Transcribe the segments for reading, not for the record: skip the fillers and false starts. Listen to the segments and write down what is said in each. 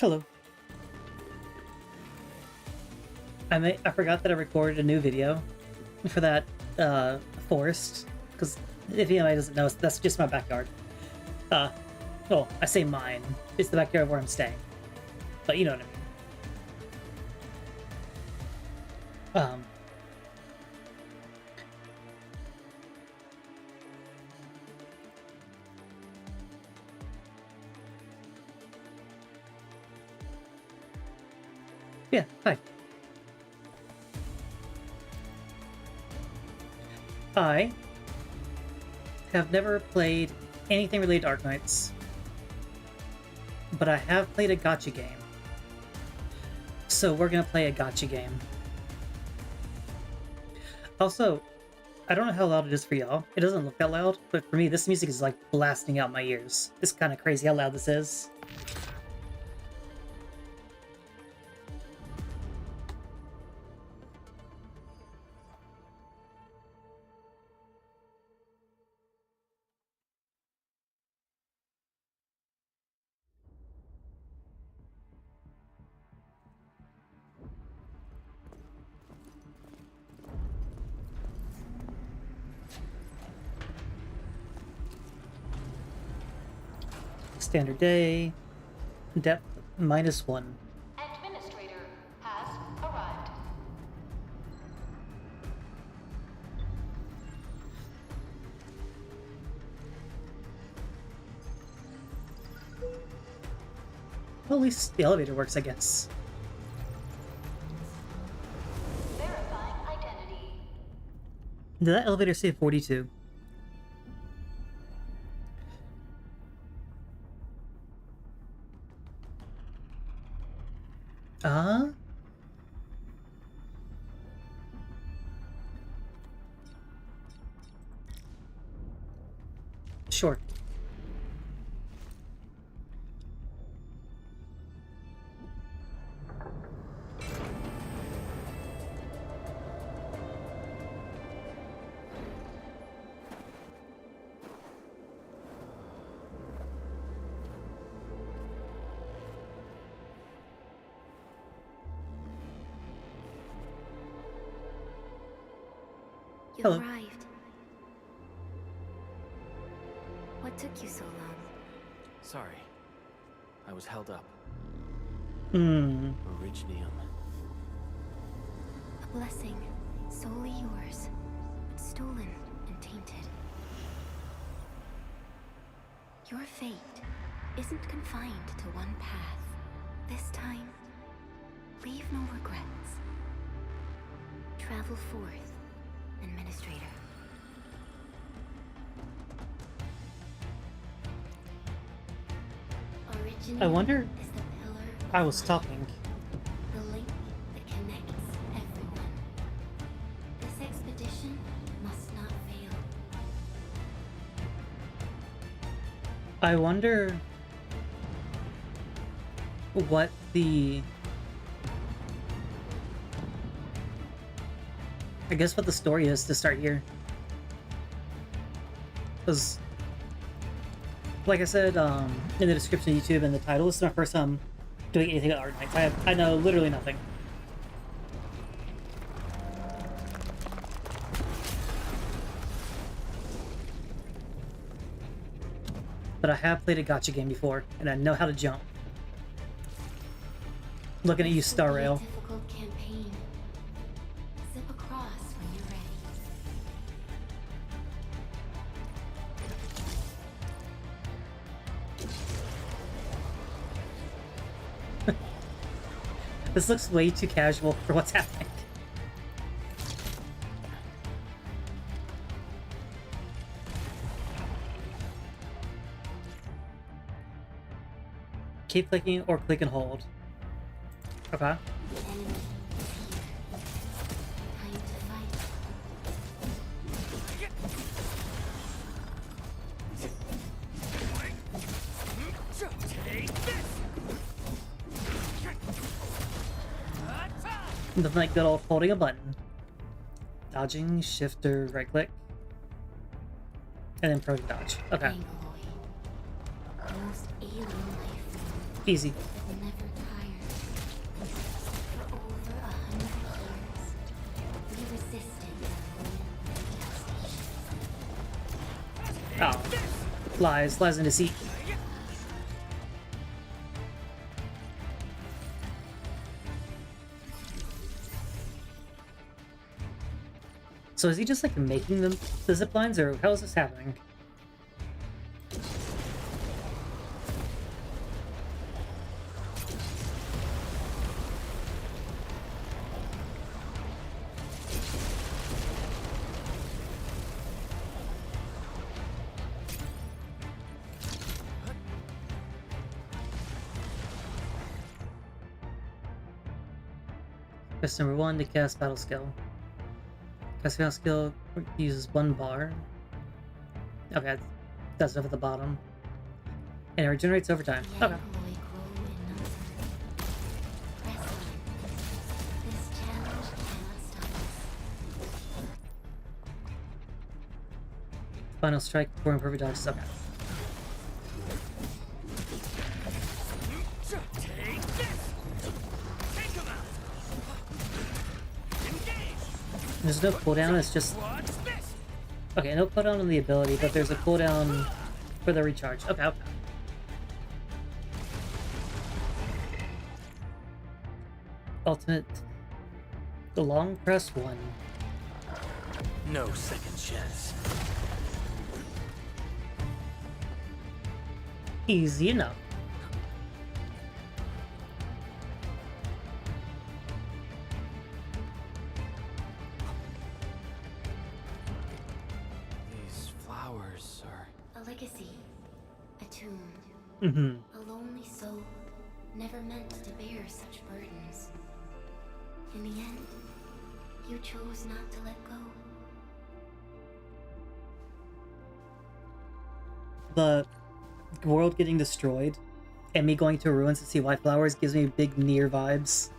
Hello. I forgot that I recorded a new video for that forest, because if anybody doesn't know, that's just my backyard. Well, I say mine. It's the backyard where I'm staying. But you know what I mean. Yeah, hi. I have never played anything related to Arknights, but I have played a gacha game. So we're gonna play a gacha game. Also, I don't know how loud it is for y'all. It doesn't look that loud, but for me, this music is like blasting out my ears. It's kind of crazy how loud this is. Standard day, depth -1. Endministrator has arrived. Well, at least the elevator works, I guess. Verifying identity. Did that elevator say 42? Sure. You Hello. arrived. What took you so long? Sorry. I was held up. Hmm. Originium. A blessing, solely yours, but stolen and tainted. Your fate isn't confined to one path. This time, leave no regrets. Travel forth, Endministrator. I wonder. Is the pillar of I was light, talking. the link that connects everyone. This expedition must not fail. I wonder what I guess what the story is to start here. Because, like I said in the description of YouTube and the title, this is my first time doing anything at Arknights. I know literally nothing. But I have played a gacha game before, and I know how to jump. Looking at you, This will Star be a Rail. difficult campaign. Zip across when you're ready. This looks way too casual for what's happening. Keep clicking or click and hold. Okay. Enemy is here. Time to fight. Nothing like good old holding a button. Dodging, shift or right click. And then pro dodge. Okay. Mangaloid. The most alien life form Easy. that will never Oh. Lies in deceit. So is he just like making them the zip lines, or how is this happening? Quest number 1 to cast battle skill. Cast battle skill uses 1 bar. Okay, that's up at the bottom. And it regenerates over time. Okay. Final strike before imperfect dodges. Okay. There's no cooldown, it's just... Okay, no cooldown on the ability, but there's a cooldown for the recharge. Okay, okay. Ultimate... The long press 1. No second chance. Easy enough. These flowers are... A legacy. A tomb. Mm-hmm. A lonely soul, never meant to bear such burdens. In the end, you chose not to let go. The world getting destroyed and me going to ruins to see white flowers gives me big Nier vibes.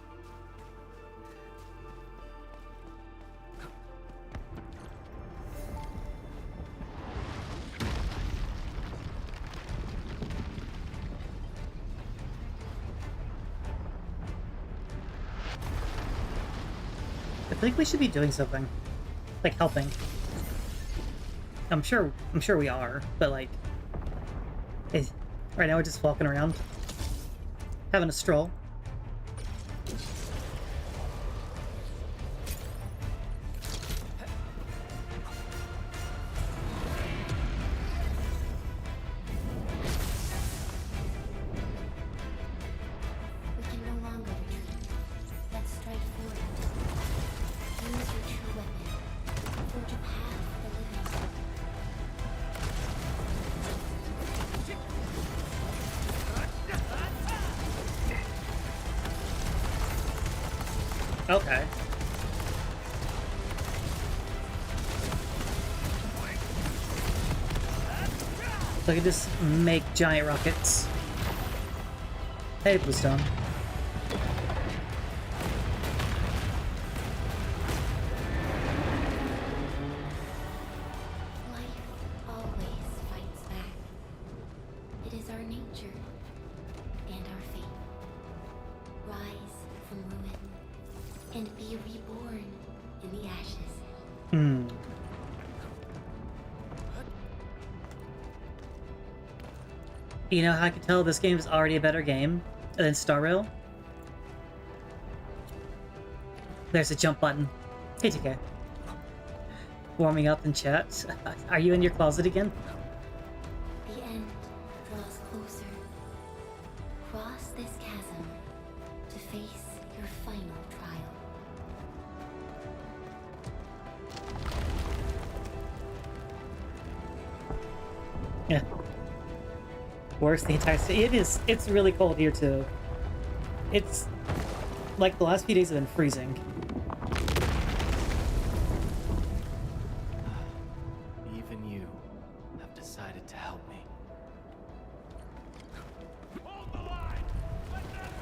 I think we should be doing something. Like helping. I'm sure we are, but like right now we're just walking around. Having a stroll. We can no longer retreat. Let's strike forward. Use your true weapon. Forge a path for the living. Okay. So I can just make giant rockets. Hey, Bluestone. Life always fights back. It is our nature and our fate. Rise from ruin and be reborn in the ashes. Hmm. You know how I can tell this game is already a better game than Star Rail? There's a jump button. Hey, TK. Warming up in chat. Are you in your closet again? The end draws closer. Cross this chasm to face your final trial. Yeah. Worse the entire city. It's really cold here too. It's like the last few days have been freezing. Even you have decided to help me.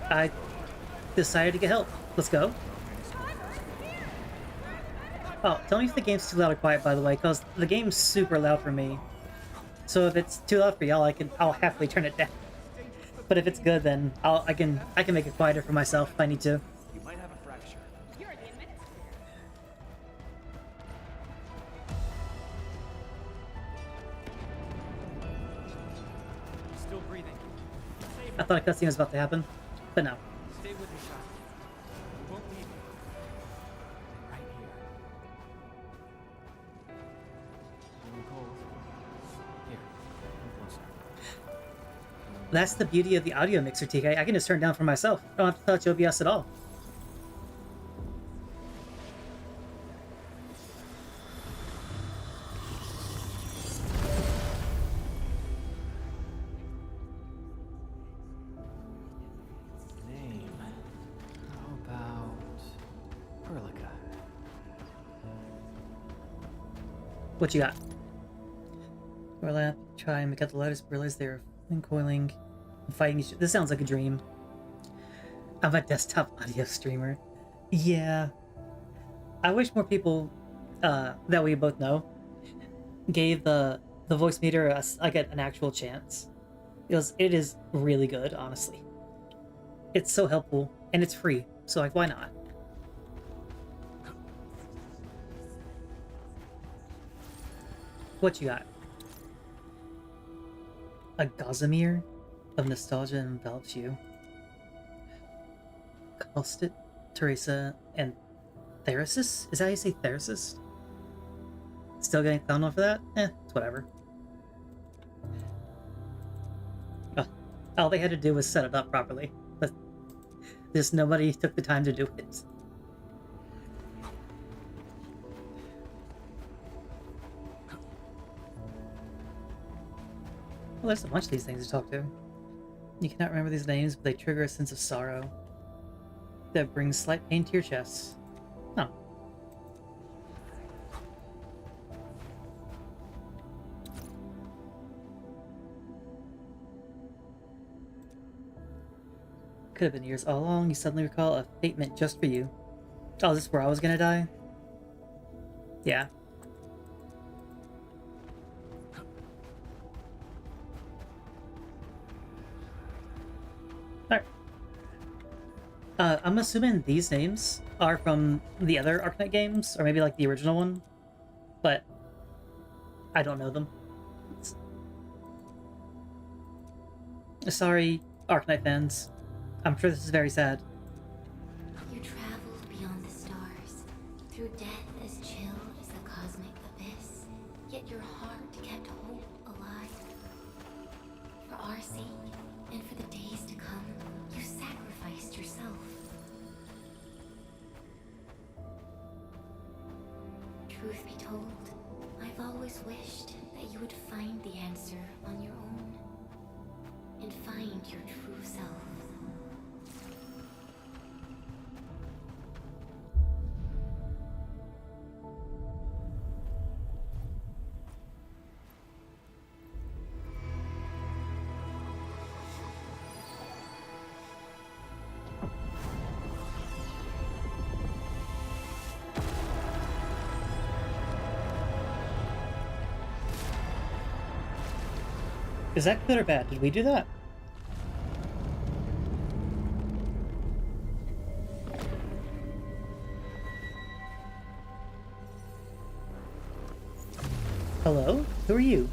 I decided to get help. Let's go. Oh, tell me if the game's too loud or quiet, by the way, because the game's super loud for me. So if it's too loud for y'all, I'll happily turn it down. But if it's good, then I can make it quieter for myself if I need to. You might have a fracture. You're the administrator. I thought a cutscene was about to happen, but no. Stay with me, Shaka. We won't leave you. Right here. Feeling cold? Here, come closer. That's the beauty of the audio mixer, TK. I can just turn it down for myself. I don't have to touch OBS at all. Name. How about Perlica? What you got? Overlap, try and make out the letters, realize they're coiling and fighting each other. This sounds like a dream. I'm a desktop audio streamer. Yeah. I wish more people that we both know gave the voice meter like an actual chance. Because it is really good, honestly. It's so helpful, and it's free, so like, why not? What you got? A gossamer of nostalgia envelops you. Costet, Teresa, and Therasis? Is that how you say Therasis? Still getting clowned on for that? It's whatever. Oh, all they had to do was set it up properly. But just nobody took the time to do it. Well, there's a bunch of these things to talk to. You cannot remember these names, but they trigger a sense of sorrow that brings slight pain to your chest. Oh. Could have been years all along. You suddenly recall a fate meant just for you. Oh, is this where I was gonna die? Yeah. Alright. I'm assuming these names are from the other Arknight games, or maybe like the original one, but I don't know them. Sorry, Arknight fans. I'm sure this is very sad. You traveled beyond the stars, through death as chill as the cosmic abyss, yet your heart kept hope alive. For our sake, and for the days to come, you sacrificed yourself. Truth be told, I've always wished that you would find the answer on your own, and find your true self. Is that good or bad? Did we do that? Hello? Who are you?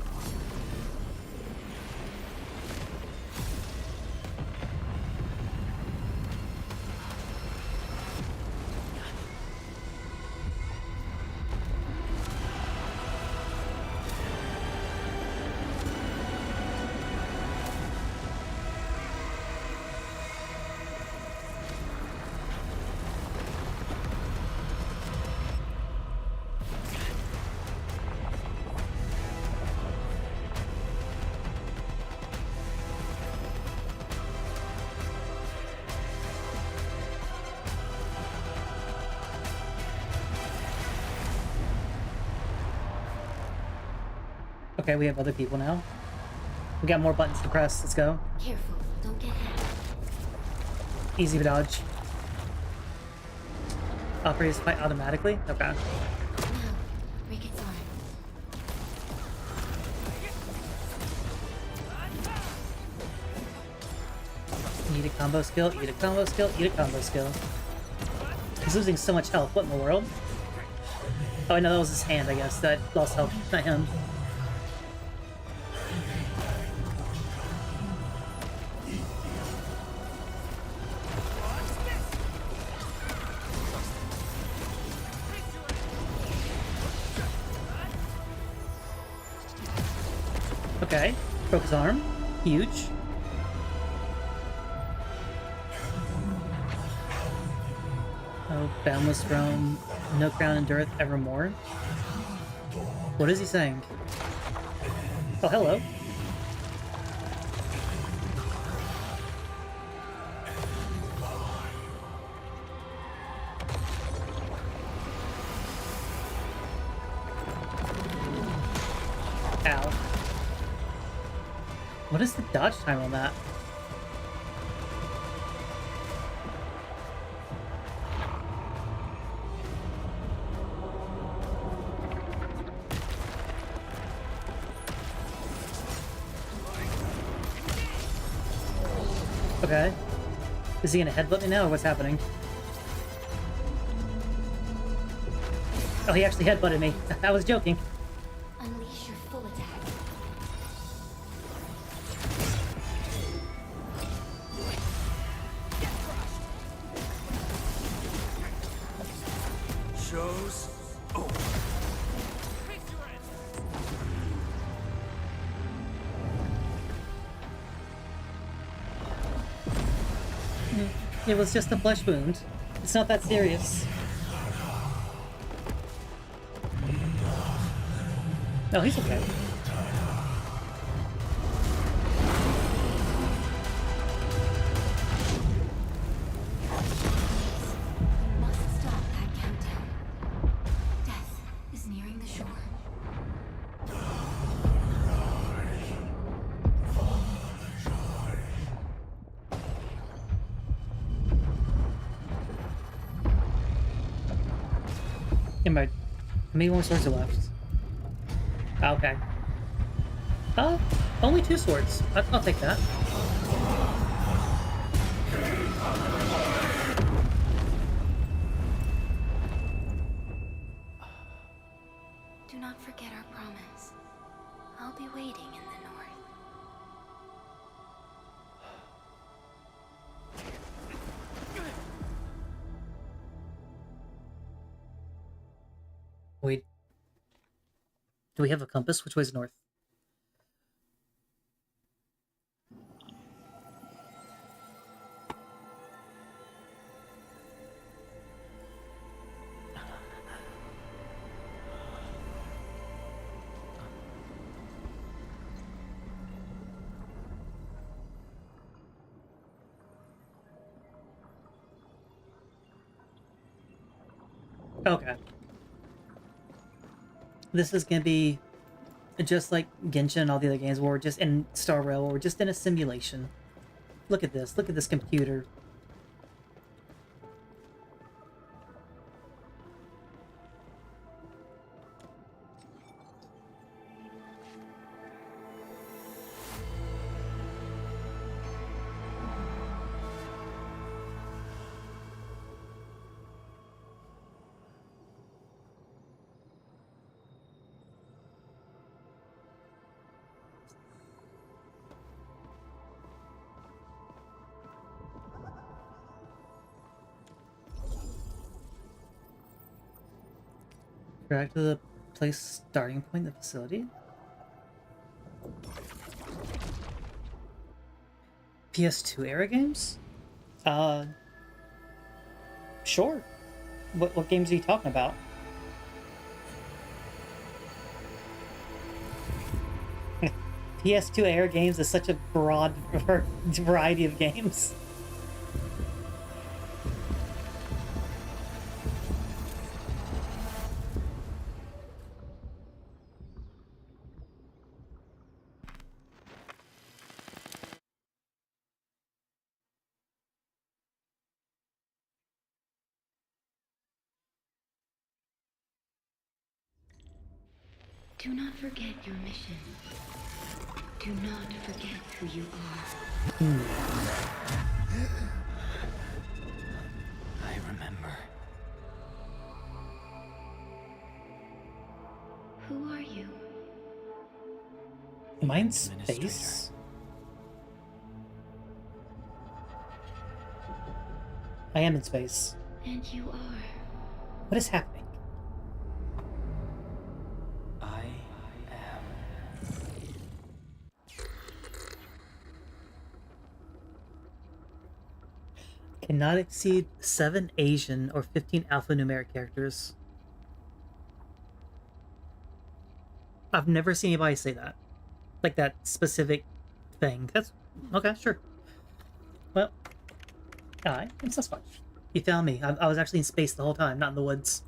Okay, we have other people now. We got more buttons to press. Let's go. Careful, don't get hit. Easy to dodge. Operators fight automatically? Okay. Now, break its arm. Eat a combo skill, eat a combo skill, eat a combo skill. He's losing so much health. What in the world? Oh, I know that was his hand, I guess. That lost health, not him. Okay. Broke his arm. Huge. Oh, boundless realm, no crown endureth evermore. What is he saying? Oh, hello. Ow. What is the dodge time on that? Okay. Is he gonna headbutt me now, or what's happening? Oh, he actually headbutted me. I was joking. Unleash your full attack. Shows over. It was just a flesh wound. It's not that serious. No, he's okay. We must stop that countdown. Death is nearing the shore. How many more swords are left? Okay. Only 2 swords. I'll take that. Do not forget our promise. I'll be waiting in the north. Wait. Do we have a compass? Which way's north? Okay. This is gonna be just like Genshin and all the other games where we're just in Star Rail, where we're just in a simulation. Look at this. Look at this computer. Back to the place starting point, the facility. PS2 era games? Sure. What games are you talking about? PS2 era games is such a broad variety of games. Do not forget your mission. Do not forget who you are. I remember. Who are you? Am I in Endministrator. space? I am in space. And you are. What is happening? I am Not exceed 7 Asian or 15 alphanumeric characters. I've never seen anybody say that. Like that specific thing. That's okay, sure. Well, alright, it's Sasquatch. You found me. I was actually in space the whole time, not in the woods.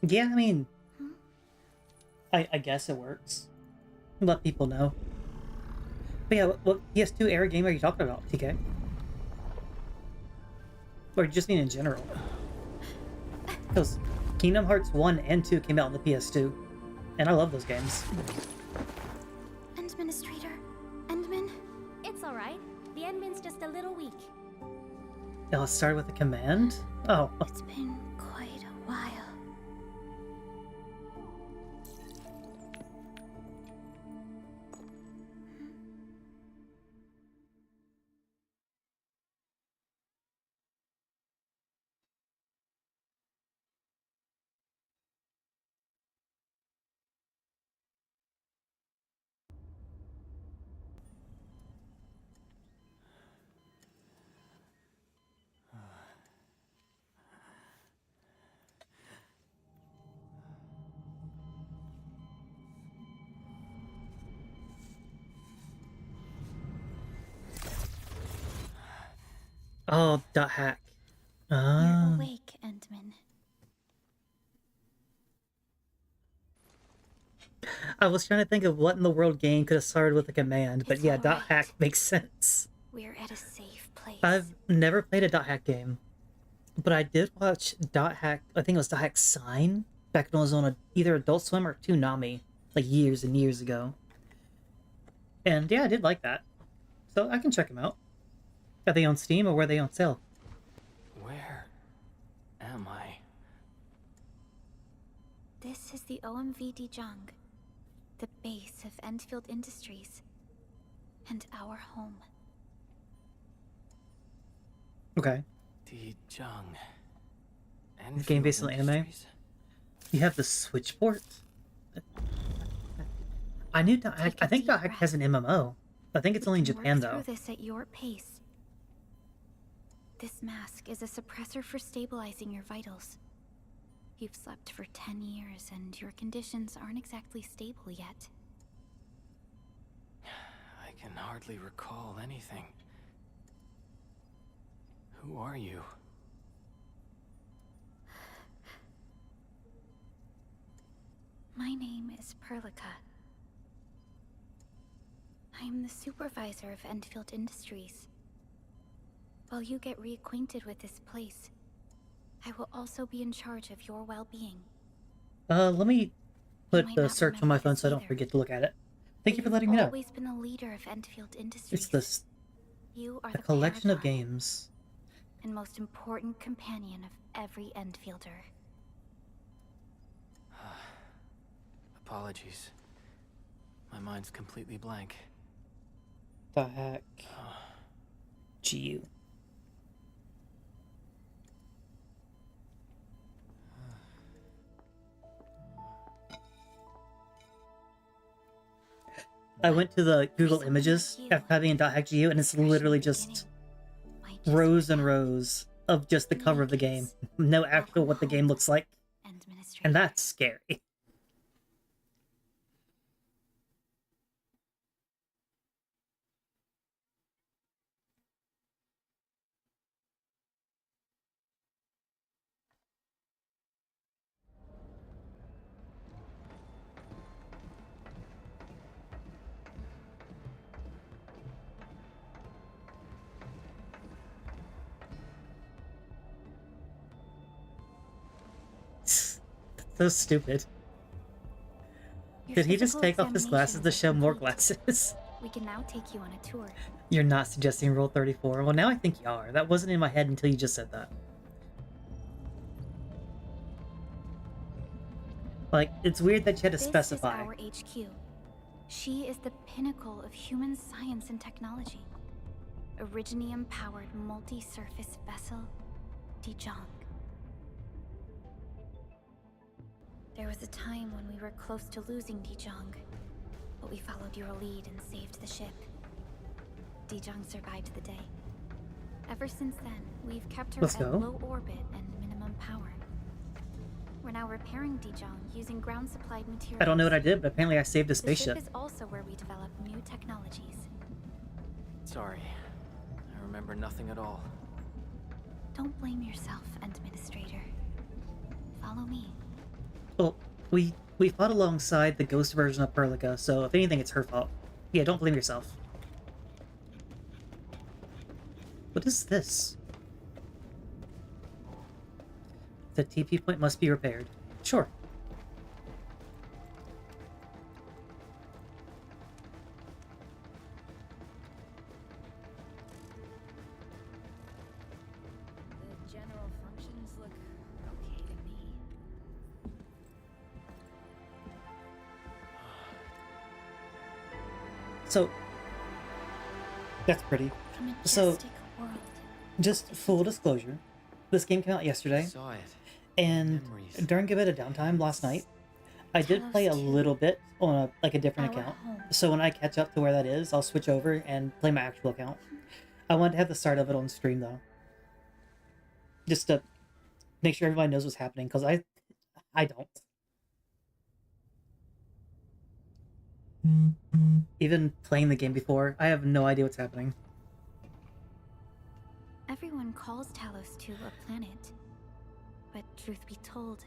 Yeah, I mean, I guess it works. Let people know. But yeah, what PS2 era game are you talking about, TK? Or just mean in general? Because Kingdom Hearts 1 and 2 came out on the PS2, and I love those games. Endministrator. Endmin? It's alright. The Endmin's just a little weak. Oh, it started with a command? Oh. It's been quite a while. Oh, dot hack. You're Ah. awake, Endmin. I was trying to think of what in the world game could have started with a command, but It's yeah, all dot right. hack makes sense. We're at a safe place. I've never played a dot hack game, but I did watch dot hack. I think it was dot hack Sign back when I was on either Adult Swim or Toonami, like years and years ago. And yeah, I did like that, so I can check them out. Are they on Steam or were they on sale? Where am I? This is the OMV Dijang, the base of Enfield Industries, and our home. Okay, Dijang. the game based on anime. You have the Switchport. I knew dot hack. Take a I think deep dot hack has an MMO. I think it's only in We can Japan work though. through this at your pace. This mask is a suppressor for stabilizing your vitals. You've slept for 10 years and your conditions aren't exactly stable yet. I can hardly recall anything. Who are you? My name is Perlica. I am the supervisor of Enfield Industries. While you get reacquainted with this place, I will also be in charge of your well-being. Let me put might the not search on my remember phone this so I don't either, forget to look at it. Thank you But for letting me you've know. always been the leader of Enfield Industries. It's this You are a the collection of paragon games. and most important companion of every Enfielder. Apologies. My mind's completely blank. The heck? GU. I went to the Google someone Images like you, after having .hack.gu and it's fresh literally new just beginning might just rows and begin. rows of just the In cover any of the game. case, No actual what the welcome game home, looks like. Endministrator. And that's scary. So stupid. Your Did he just physical take off his glasses to examination show is more complete. glasses? We can now take you on a tour. You're not suggesting Rule 34. Well, now I think you are. That wasn't in my head until you just said that. Like, it's weird that you had to This specify. is our HQ. She is the pinnacle of human science and technology. Originium-powered multi-surface vessel, Dijang. There was a time when we were close to losing Dijong, but we followed your lead and saved the ship. Dijong survived the day. Ever since then, we've kept her Let's at go. low orbit and minimum power. We're now repairing Dijong using ground-supplied materials. I don't know what I did, but apparently I saved a The spaceship. ship is also where we develop new technologies. Sorry. I remember nothing at all. Don't blame yourself, Endministrator. Follow me. Well, we fought alongside the ghost version of Perlica, so if anything, it's her fault. Yeah, don't blame yourself. What is this? The TP point must be repaired. Sure. The general functions look okay to me. So, that's pretty. A So- majestic world. Just full disclosure, this game came out yesterday, Saw it. and Memories. during a bit of downtime last night, I did Tell play a us, too. little bit on a different Our account. home. So when I catch up to where that is, I'll switch over and play my actual account. I wanted to have the start of it on stream though, just to make sure everybody knows what's happening, because I don't. Even playing the game before, I have no idea what's happening. Everyone calls Talos 2 a planet. But truth be told,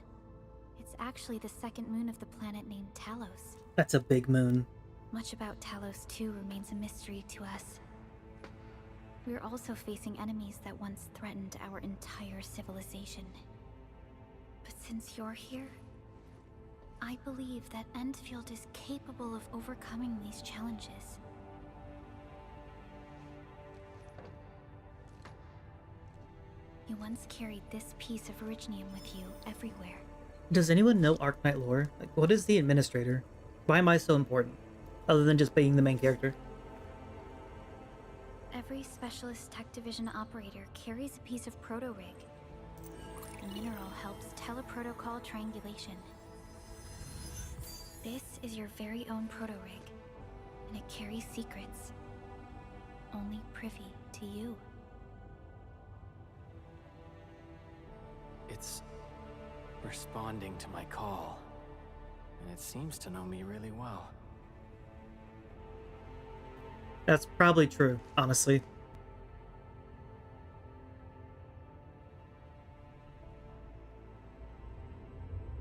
it's actually the second moon of the planet named Talos. That's a big moon. Much about Talos 2 remains a mystery to us. We're also facing enemies that once threatened our entire civilization. But since you're here, I believe that Enfield is capable of overcoming these challenges. You once carried this piece of Originium with you everywhere. Does anyone know Arknight lore? Like, what is the Administrator? Why am I so important? Other than just being the main character. Every Specialist Tech Division operator carries a piece of proto-rig. The mineral helps teleprotocol triangulation. This is your very own proto-rig, and it carries secrets. Only privy to you. It's responding to my call. And it seems to know me really well. That's probably true, honestly.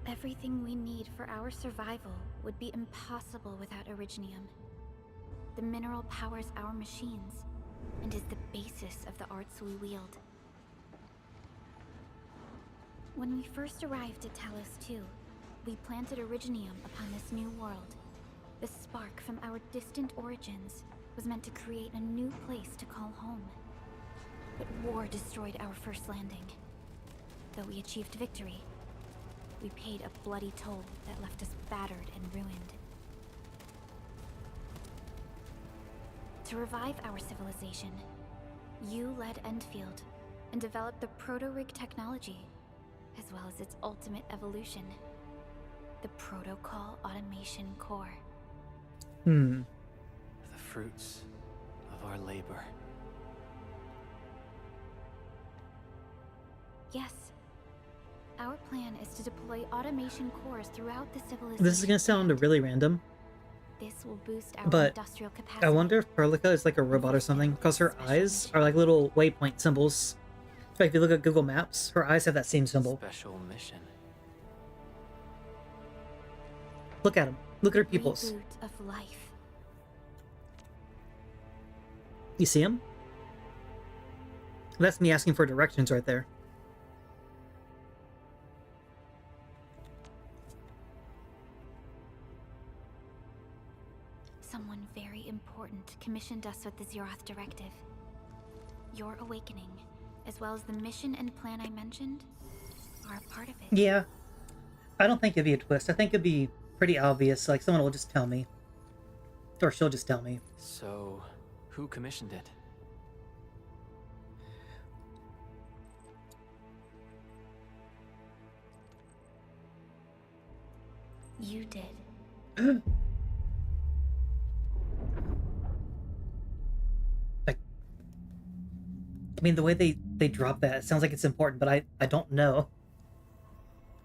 Everything we need for our survival would be impossible without Originium. The mineral powers our machines, and is the basis of the arts we wield. When we first arrived at Talos 2, we planted Originium upon this new world. The spark from our distant origins was meant to create a new place to call home. But war destroyed our first landing. Though we achieved victory, we paid a bloody toll that left us battered and ruined. To revive our civilization, you led Enfield and developed the proto-rig technology, as well as its ultimate evolution, the Protocol Automation Core. Hmm. The fruits of our labor. Yes. Our plan is to deploy automation cores throughout the civilization. This is gonna sound really random, This will boost our but industrial capacity. I wonder if Perlica is like a robot or something, because her eyes are like little waypoint symbols. Like if you look at Google Maps, her eyes have that same symbol. Special mission. Look at them. Look at her pupils. Reboot of life. You see them? That's me asking for directions right there. Someone very important commissioned us with the Zeroth Directive. Your awakening, as well as the mission and plan I mentioned, are a part of it. Yeah. I don't think it'd be a twist. I think it'd be pretty obvious. Like someone will just tell me. Or she'll just tell me. So, who commissioned it? You did. Like, I mean, the way they drop that, it sounds like it's important, but I don't know.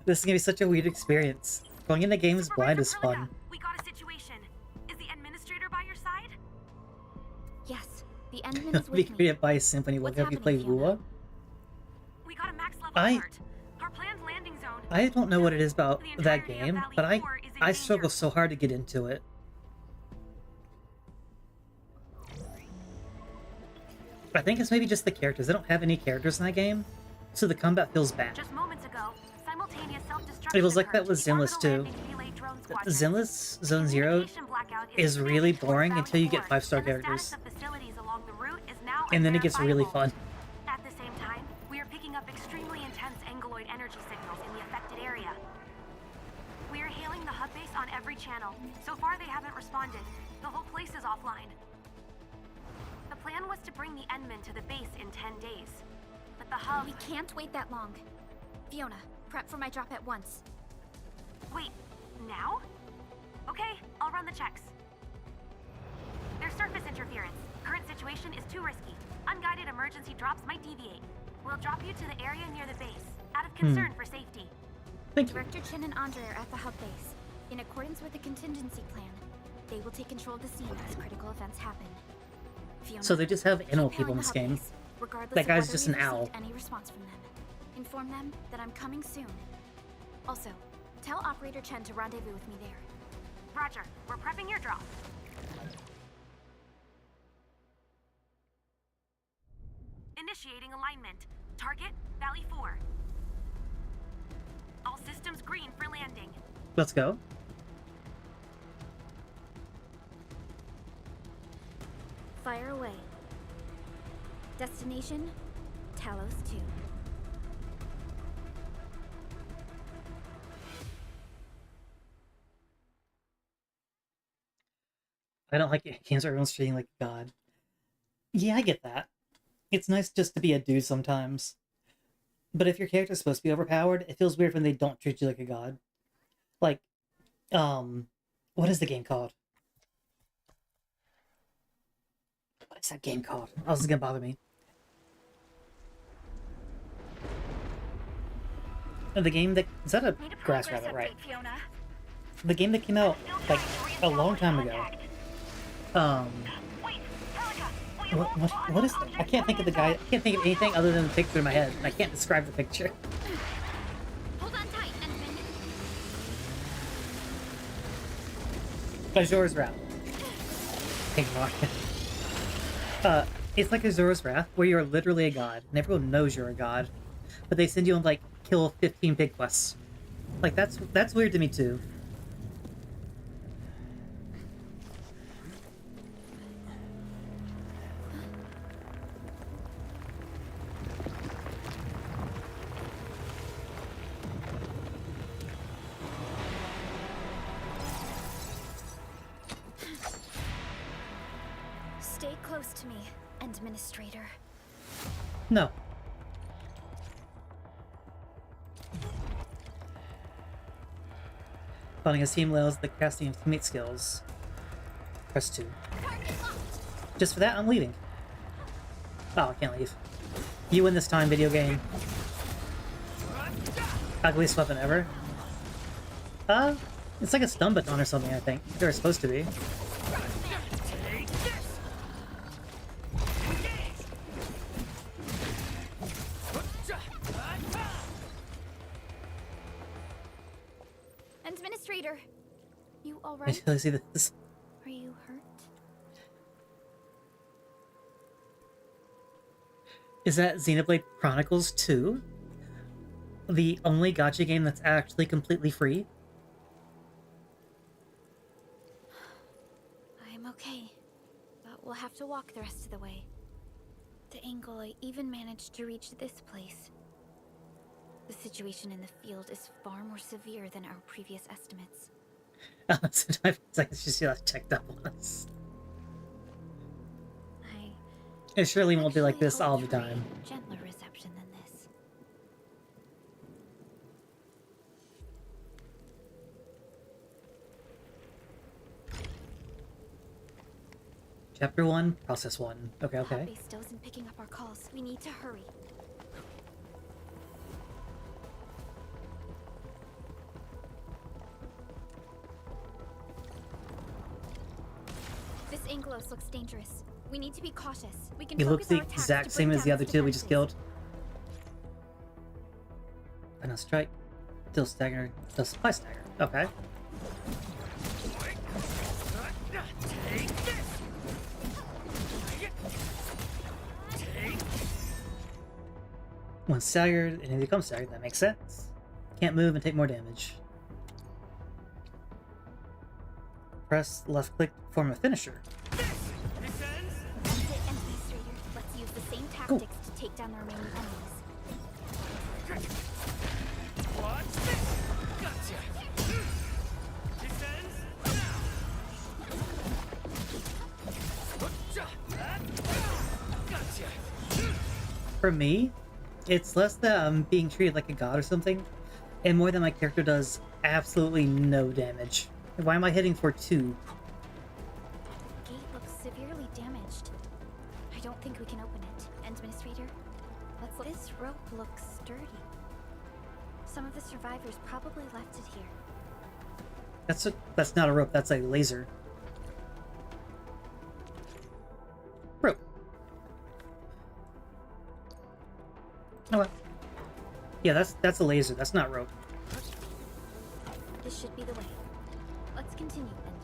This is gonna be such a weird experience. Going into games blind is fun. We got a situation. Is the Endministrator by your side? Yes, the Endman is Be with me. created by a symphony. Will What's have you play happening, Lua? We got a max level I- alert. Our planned landing zone. I don't know what it is about The that entirety of game, Valley but 4 is in I danger. struggle so hard to get into it. I think it's maybe just the characters. They don't have any characters in that game, so the combat feels bad. Just moments ago, simultaneous self-destruction It was like that occurred. with Zenless too. Orbital landing relay drone squadron. Zenless Zone Zero Communication blackout is really expanding towards boring Valley until you get 4, 5-star and the characters. status of facilities along the route is now And then it gets really unverifiable. fun. At the same time, we are picking up extremely intense angeloid energy signals in the affected area. We are hailing the hub base on every channel. So far, they haven't responded. The whole place is offline. The plan was to bring the Endman to the base in 10 days. But the hub... We can't wait that long. Fiona, prep for my drop at once. Wait, now? Okay, I'll run the checks. There's surface interference. Current situation is too risky. Unguided emergency drops might deviate. We'll drop you to the area near the base, out of concern for safety. Thank you. Director Chen and Andre are at the hub base. In accordance with the contingency plan, they will take control of the scene as critical events happen. Fiona, So they just have animal keep people in hailing this the hub game. base, regardless That of guy's whether just we've an owl. received any response from them. Inform them that I'm coming soon. Also, tell Operator Chen to rendezvous with me there. Roger, we're prepping your drop. Initiating alignment. Target, Valley 4. All systems green for landing. Let's go. Fire away. Destination, Talos 2. I don't like games where everyone's treating like a god. Yeah, I get that. It's nice just to be a dude sometimes. But if your character's supposed to be overpowered, it feels weird when they don't treat you like a god. Like, what is the game called? What is that game called? Oh, this is gonna bother me. The game that... Is that a grass rabbit, right? Fiona. The game that came out, like, a long time ago. Wait, Pelica, What is that? I can't think of the guy. I can't think of anything other than the picture in my head. And I can't describe the picture. Hold on tight, Endman. Azure's Wrath. Ignore it. It's like Azure's Wrath, where you're literally a god, and everyone knows you're a god. But they send you on, like, kill 15 pig quests. Like, that's weird to me, too. Stay close to me, Endministrator. No. Finding a team allows the casting of teammate skills. Press 2. Just for that, I'm leaving. Oh, I can't leave. You win this time, video game. Ugliest weapon ever. It's like a stun baton or something, I think. They're supposed to be. Endministrator, you I alright? totally see this. Are you hurt? Is that Xenoblade Chronicles 2? The only gacha game that's actually completely free? I'm okay, but we'll have to walk the rest of the way. The angle I even managed to reach this place. The situation in the field is far more severe than our previous estimates. Sometimes it's like she just checked up on us. I It surely won't be like actually this all the hoped for a time. gentler reception than this. Chapter 1, Process 1. Okay, Hot okay. base still isn't picking up our calls. We need to hurry. This Angelos looks dangerous. We need to be cautious. We can He looks focus the our attacks exact to same bring as the down other its two we just defenses. killed. Final strike. Still stagger. Still supply stagger. Okay. Once staggered, and he becomes staggered, that makes sense. Can't move and take more damage. Press left click to form a finisher. That's it, Endministrator. Let's use the same tactics to take down the remaining enemies. Watch this! Gotcha! Descends now! Gotcha! For me, it's less that I'm being treated like a god or something, and more that my character does absolutely no damage. Why am I hitting for 2? The gate looks severely damaged. I don't think we can open it. Endministrator, let's look. This rope looks sturdy. Some of the survivors probably left it here. That's not a rope, that's a laser. Rope. Oh well. Yeah, that's a laser, that's not rope. This should be the way. Let's continue, Endman.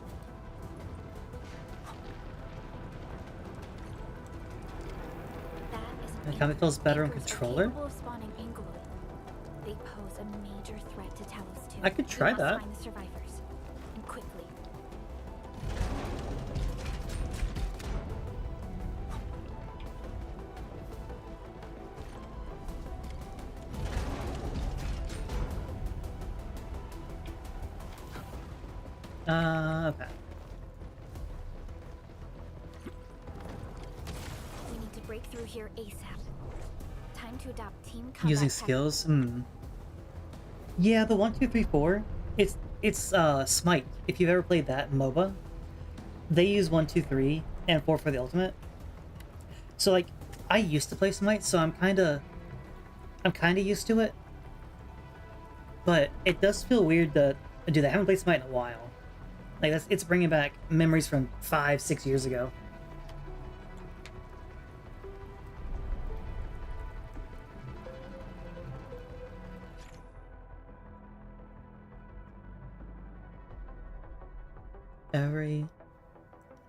That is an It kinda feels better on Anchors are controller. capable of spawning Angeloid. They pose a major threat to Talos too. I could try We must that. find the survivors. And quickly. Okay. We need to break through here ASAP. Time to adopt team combat Using tactics. skills? Yeah, the 1, 2, 3, 4. It's Smite. If you've ever played that in MOBA, they use 1, 2, 3, and 4 for the ultimate. So like, I used to play Smite, so I'm kinda used to it. But it does feel weird to do that. I haven't played Smite in a while. Like it's bringing back memories from 5, 6 years ago.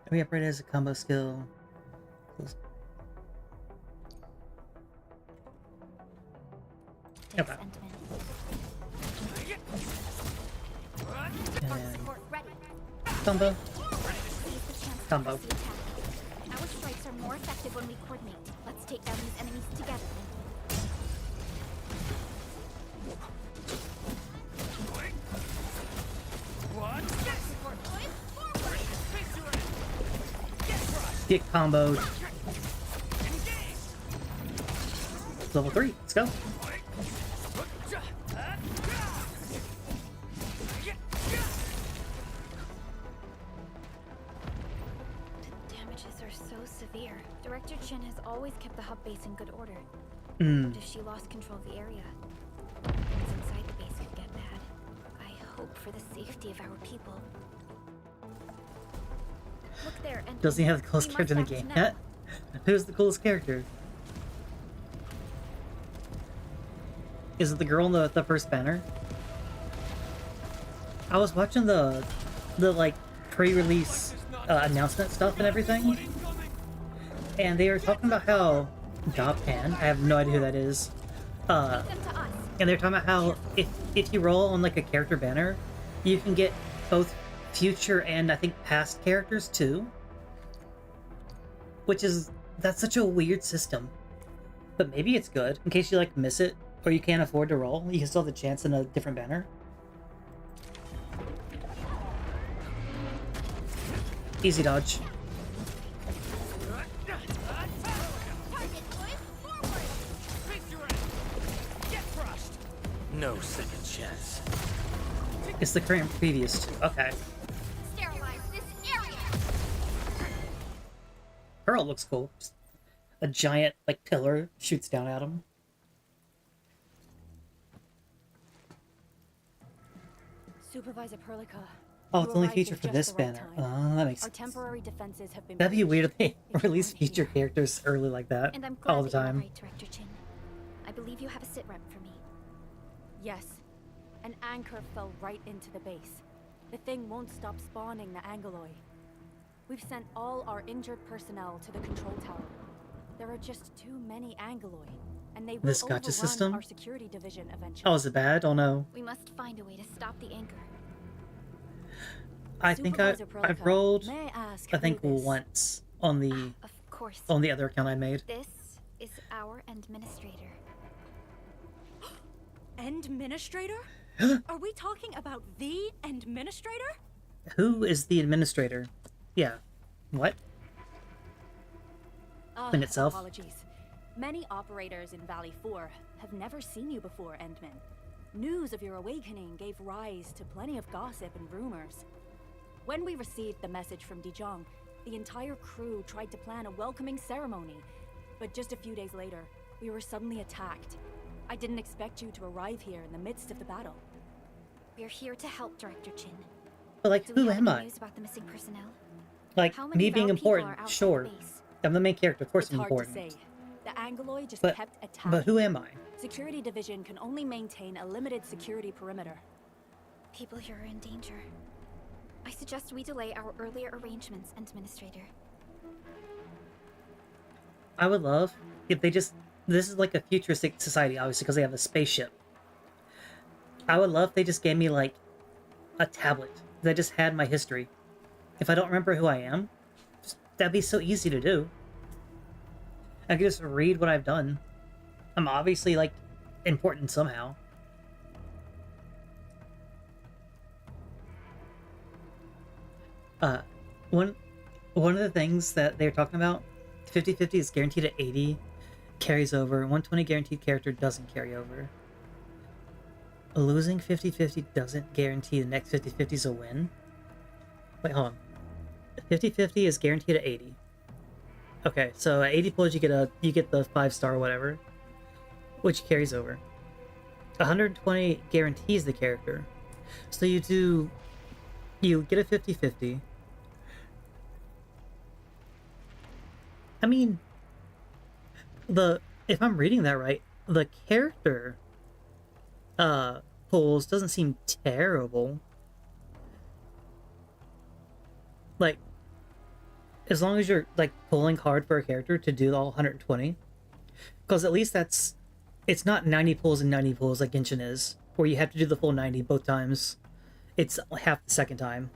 Every operator has a combo skill. Thanks, Okay. Endman. Force And support ready. combo. Seize the chance to Combo. press the attack. Our strikes are more effective when we coordinate. Let's take down these enemies together. Get comboed. Level 3. Let's go. The damages are so severe. Director Chen has always kept the hub base in good order. Hmm. But if she lost control of the area, things inside the base could get bad. I hope for the safety of our people. Look there, and Doesn't he have the coolest we character in must the act game now. yet? Who's the coolest character? Is it the girl in the first banner? I was watching the like pre-release announcement stuff and everything, and they were talking about how Pan, I have no idea who that is, Leave them to us. and they're talking about how if you roll on like a character banner, you can get both future and I think past characters too, that's such a weird system. But maybe it's good in case you like miss it or you can't afford to roll. You can still have the chance in a different banner. Easy dodge. No second chance. It's the current previous two. Okay. Sterilize this area. Pearl looks cool. Just a giant, like, pillar shoots down at him. Supervisor Perlica. Oh, you it's only arrived featured at for just this the right banner. time. Oh, that makes Our sense. temporary defenses have been That'd be weird if they breached. If you release weren't feature here- characters early like that And I'm glad all the that you're time. alright, Director Chin. I believe you have a sit rep for me. Yes. An anchor fell right into the base. The thing won't stop spawning the Angoloi. We've sent all our injured personnel to the control tower. There are just too many Angoloi, and they will This gacha overrun system? our security division eventually. Oh, is it bad? Oh no. We must find a way to stop the anchor. I think Supervisor I've Perlica, rolled, may I ask I think who this- once on the Of course. other account I made. This is our Endministrator. Endministrator? Are we talking about the Endministrator? Who is the administrator? Yeah. What? In itself? Apologies. Many operators in Valley 4 have never seen you before, Endman. News of your awakening gave rise to plenty of gossip and rumors. When we received the message from Dijon, the entire crew tried to plan a welcoming ceremony. But just a few days later, we were suddenly attacked. I didn't expect you to arrive here in the midst of the battle. We're here to help, Director Chin. But like, Do we who have am any I? news about the missing personnel? Like, How many me of being our people are important, outside sure. the base? I'm the main character, of course It's I'm hard important. to say. The Angoloi just But- kept attacking. But who am I? Security Division can only maintain a limited security perimeter. People here are in danger. I suggest we delay our earlier arrangements, Administrator. I would love if they just... This is like a futuristic society, obviously, because they have a spaceship. I would love if they just gave me, like, a tablet that just had my history. If I don't remember who I am, that'd be so easy to do. I could just read what I've done. I'm obviously, like, important somehow. One of the things that they were talking about, 50-50 is guaranteed at 80, carries over. 120 guaranteed character doesn't carry over. Losing 50-50 doesn't guarantee the next 50-50 is a win. Wait, hold on. 50-50 is guaranteed at 80. Okay, so at 80 pulls you get the 5-star or whatever, which carries over. 120 guarantees the character. So you get a 50-50. I mean, if I'm reading that right, the character pulls doesn't seem terrible. Like, as long as you're like pulling hard for a character to do all 120, because at least it's not 90 pulls and 90 pulls like Genshin is, where you have to do the full 90 both times. It's half the second time.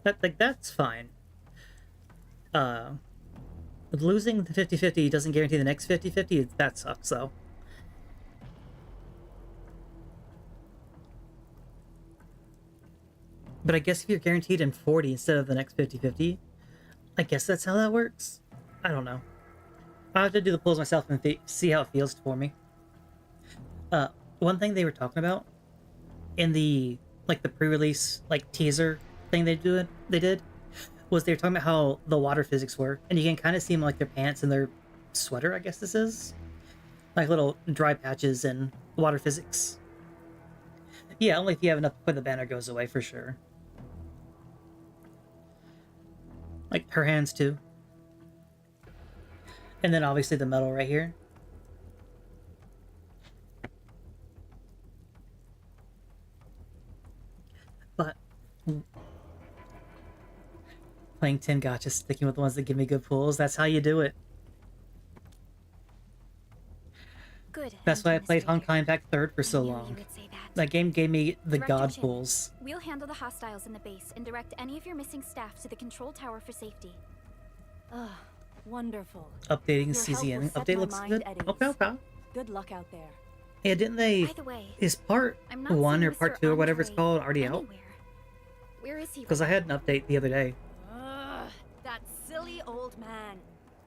That's fine. Losing the 50-50 doesn't guarantee the next 50-50. That sucks, though. But I guess if you're guaranteed in 40 instead of the next 50-50, I guess that's how that works. I don't know. I'll have to do the pulls myself and see how it feels for me. One thing they were talking about in the pre-release teaser thing they did was they were talking about how the water physics were, and you can kind of see them like their pants and their sweater, I guess this is, like little dry patches and water physics. Yeah, only if you have enough before the banner goes away for sure. Like her hands too. And then obviously the metal right here. But playing 10 gachas, sticking with the ones that give me good pulls, that's how you do it. Good. That's why I played Administrator. Honkai Impact 3rd for so I knew you long. would say that. That game gave me the Director god Chin, pulls. We'll handle the hostiles in the base and direct any of your missing staff to the control tower for safety. Ugh, wonderful. Updating Your help CZN. will set Update my looks mind good. at ease. Okay. Good luck out there. Yeah, didn't they... By the way, Is part I'm not 1 seeing or part Mr. 2 or whatever it's Andre called already out? anywhere. Where is he? Because I had an update the other day. Ugh, that silly old man.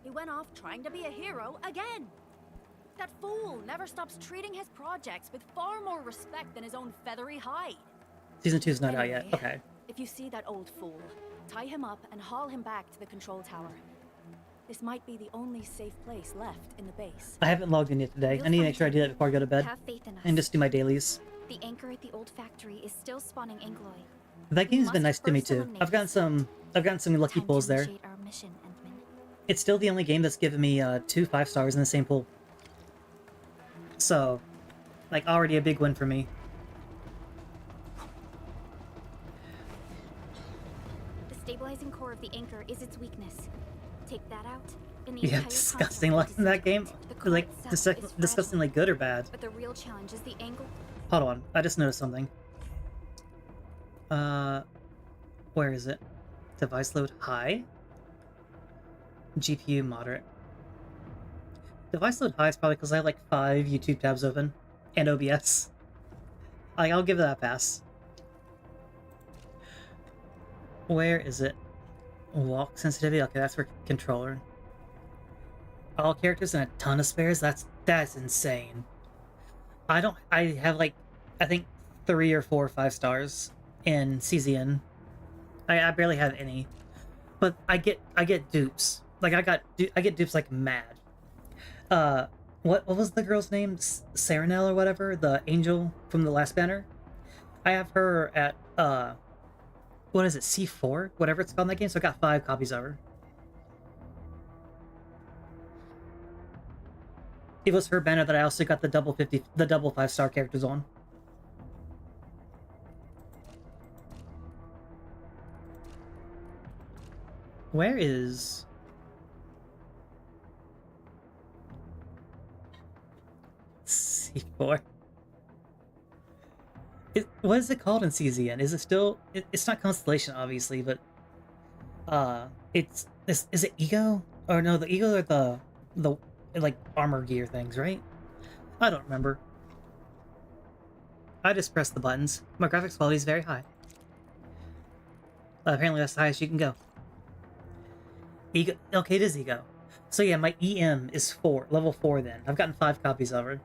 He went off trying to be a hero again. That fool never stops treating his projects with far more respect than his own feathery hide. Season 2's not out yet. Anyway. Okay. If you see that old fool, tie him up and haul him back to the control tower. This might be the only safe place left in the base. I haven't logged in yet today. I need to make sure I do that before I go to bed. Have faith in us. And just do my dailies. The anchor at the old factory is still spawning Angloy. That game's been nice to me too. I've gotten some lucky Time pulls to there. initiate our mission, Endman. It's still the only game that's given me 2 5-stars in the same pool. So, like, already a big win for me. The stabilizing core of the anchor is its weakness. Take that out, and the Yeah, entire disgusting concept luck in that game. The core Like, itself is disgustingly good or bad. fragile, but the real challenge is the angle. Hold on, I just noticed something. Where is it? Device load high? GPU moderate. Device load high is probably because I have like 5 YouTube tabs open. And OBS. Like, I'll give that a pass. Where is it? Walk sensitivity? Okay, that's for controller. All characters and a ton of spares? That's insane. I have like, I think 3 or 4 5-stars in CZN. I barely have any. But I get dupes. Like, I get dupes like mad. What was the girl's name? Saranel or whatever? The angel from the last banner? I have her at, what is it, C4? Whatever it's called in that game, so I got 5 copies of her. It was her banner that I also got the double 5-star characters on. Where is... C4? What is it called in CZN? Is it still... It's not Constellation, obviously, but... Is it Ego? Or no, the Ego are the like, armor gear things, right? I don't remember. I just press the buttons. My graphics quality is very high. Apparently that's the highest you can go. Ego... Okay, it is Ego. So yeah, my EM is 4, level 4 then. I've gotten 5 copies of her.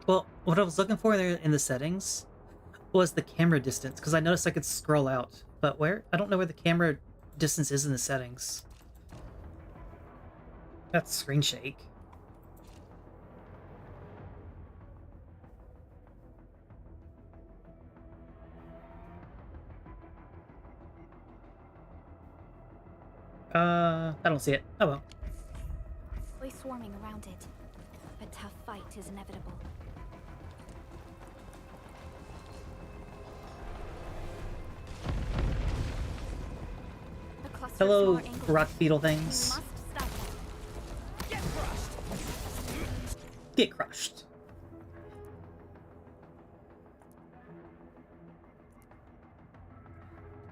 Well, what I was looking for there in the settings was the camera distance, because I noticed I could scroll out. But where? I don't know where the camera distance is in the settings. That's screen shake. I don't see it. Oh well. Place swarming around it. A tough fight is inevitable. A cluster of Hello, smaller angles. rock beetle We things. must stop them. Get crushed.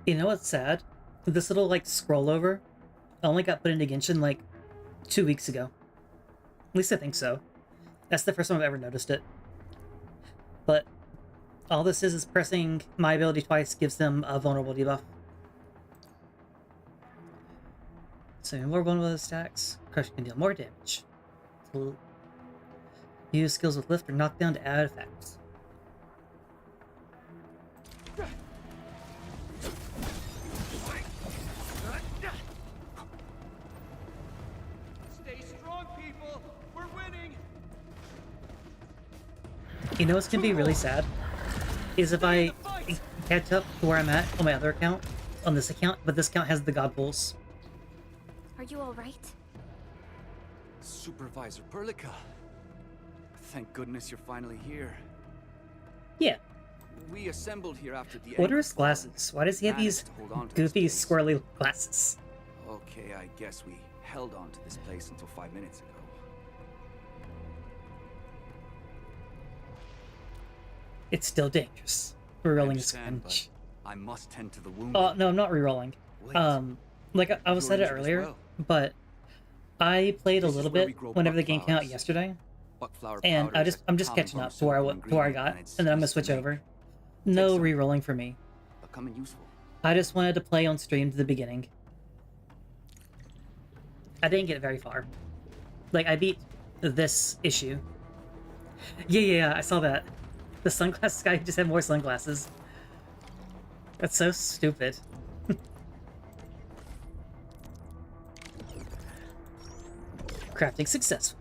You know what's sad? This little, like, scroll over only got put into Genshin, like, 2 weeks ago. At least I think so. That's the first time I've ever noticed it. But all this is pressing my ability twice gives them a vulnerability buff. So more vulnerable stacks. Crush can deal more damage. So use skills with lift or knockdown to add effects. Stay strong, people. We're winning. You know what's gonna be really sad? Is if I catch up to where I'm at on my other account, on this account, but this account has the god pools. Are you alright? Supervisor Perlica. Thank goodness you're finally here. Yeah. We assembled here after the What are his glasses? Why does he have these Managed to hold on to this goofy, place. squirrely glasses? Okay, I guess we held on to this place until 5 minutes ago. It's still dangerous. Rerolling is Understand, cringe. but I must tend to the wound. Oh, no, I'm not rerolling. Wait, Like I was you're said it injured as earlier, well. but I played a This is little where bit we grow whenever the buck game came out flowers. yesterday, Buckflower and powder is a I'm just common catching up to where I pharmaceutical got, ingredient, and then I'm gonna it's switch easy to over. make. No some. rerolling for me. But come in useful. I just wanted to play on stream to the beginning. I didn't get very far. Like, I beat this issue. Yeah, I saw that. The sunglasses guy just had more sunglasses. That's so stupid. Crafting successful.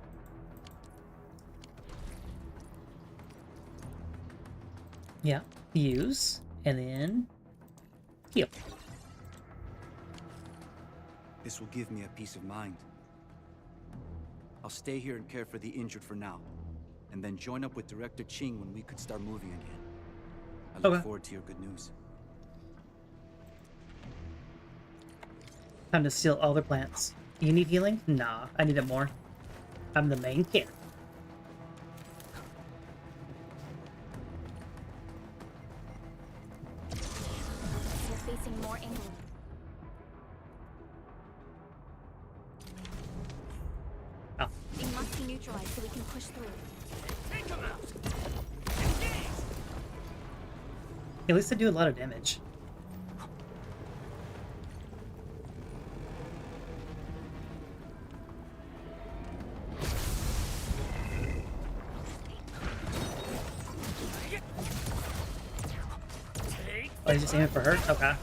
Yeah, use, and then heal. This will give me a peace of mind. I'll stay here and care for the injured for now, and then join up with Director Ching when we could start moving again. I look Okay. forward to your good news. Time to steal all their plants. You need healing? Nah, I need it more. I'm the main character. We're facing more England. Oh, They must be neutralized so we can push through. at least they do a lot of damage. Oh, he's just aiming for her? Okay.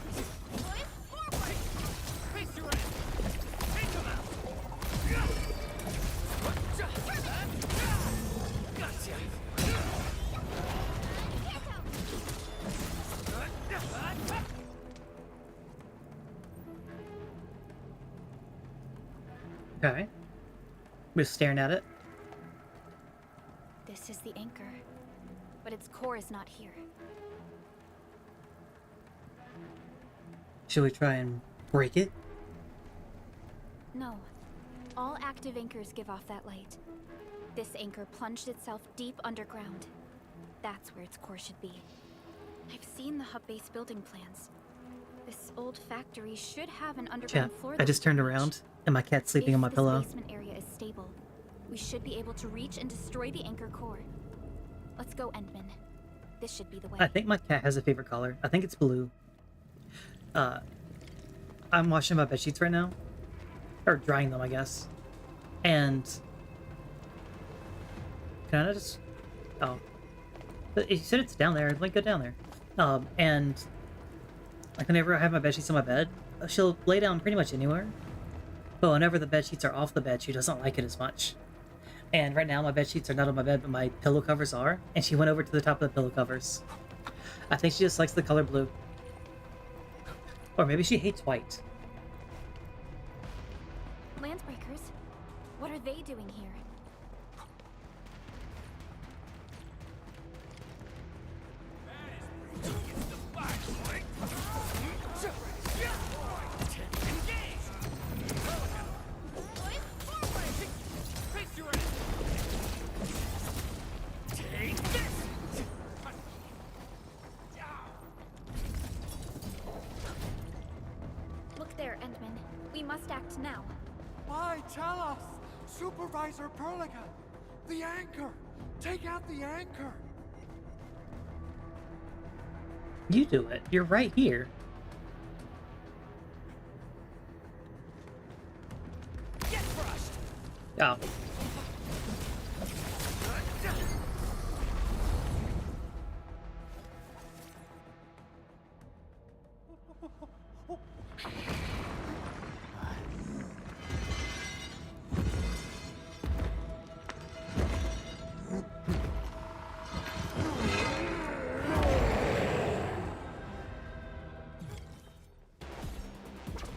Okay. We're staring at it. This is the anchor, but its core is not here. Should we try and break it? No. All active anchors give off that light. This anchor plunged itself deep underground. That's where its core should be. I've seen the hub base building plans. This old factory should have an Chat, underground floor. I that just we can turned reach. around and my cat's sleeping on my pillow. If this basement area is stable, we should be able to reach and destroy the anchor core. Let's go, Endman. This should be the way. I think my cat has a favorite color. I think it's blue. I'm washing my bed sheets right now. Or drying them, I guess. And can I just... Oh. But you said it's down there. Like, go down there. And like whenever I have my bed sheets on my bed, she'll lay down pretty much anywhere. But whenever the bed sheets are off the bed, she doesn't like it as much. And right now my bed sheets are not on my bed, but my pillow covers are. And she went over to the top of the pillow covers. I think she just likes the color blue. Or maybe she hates white. Landsbreakers? What are they doing here? Look there, Endman. We must act now. Why tell us? Supervisor Perlica! The anchor! Take out the anchor! You do it. You're right here. Get crushed! Oh.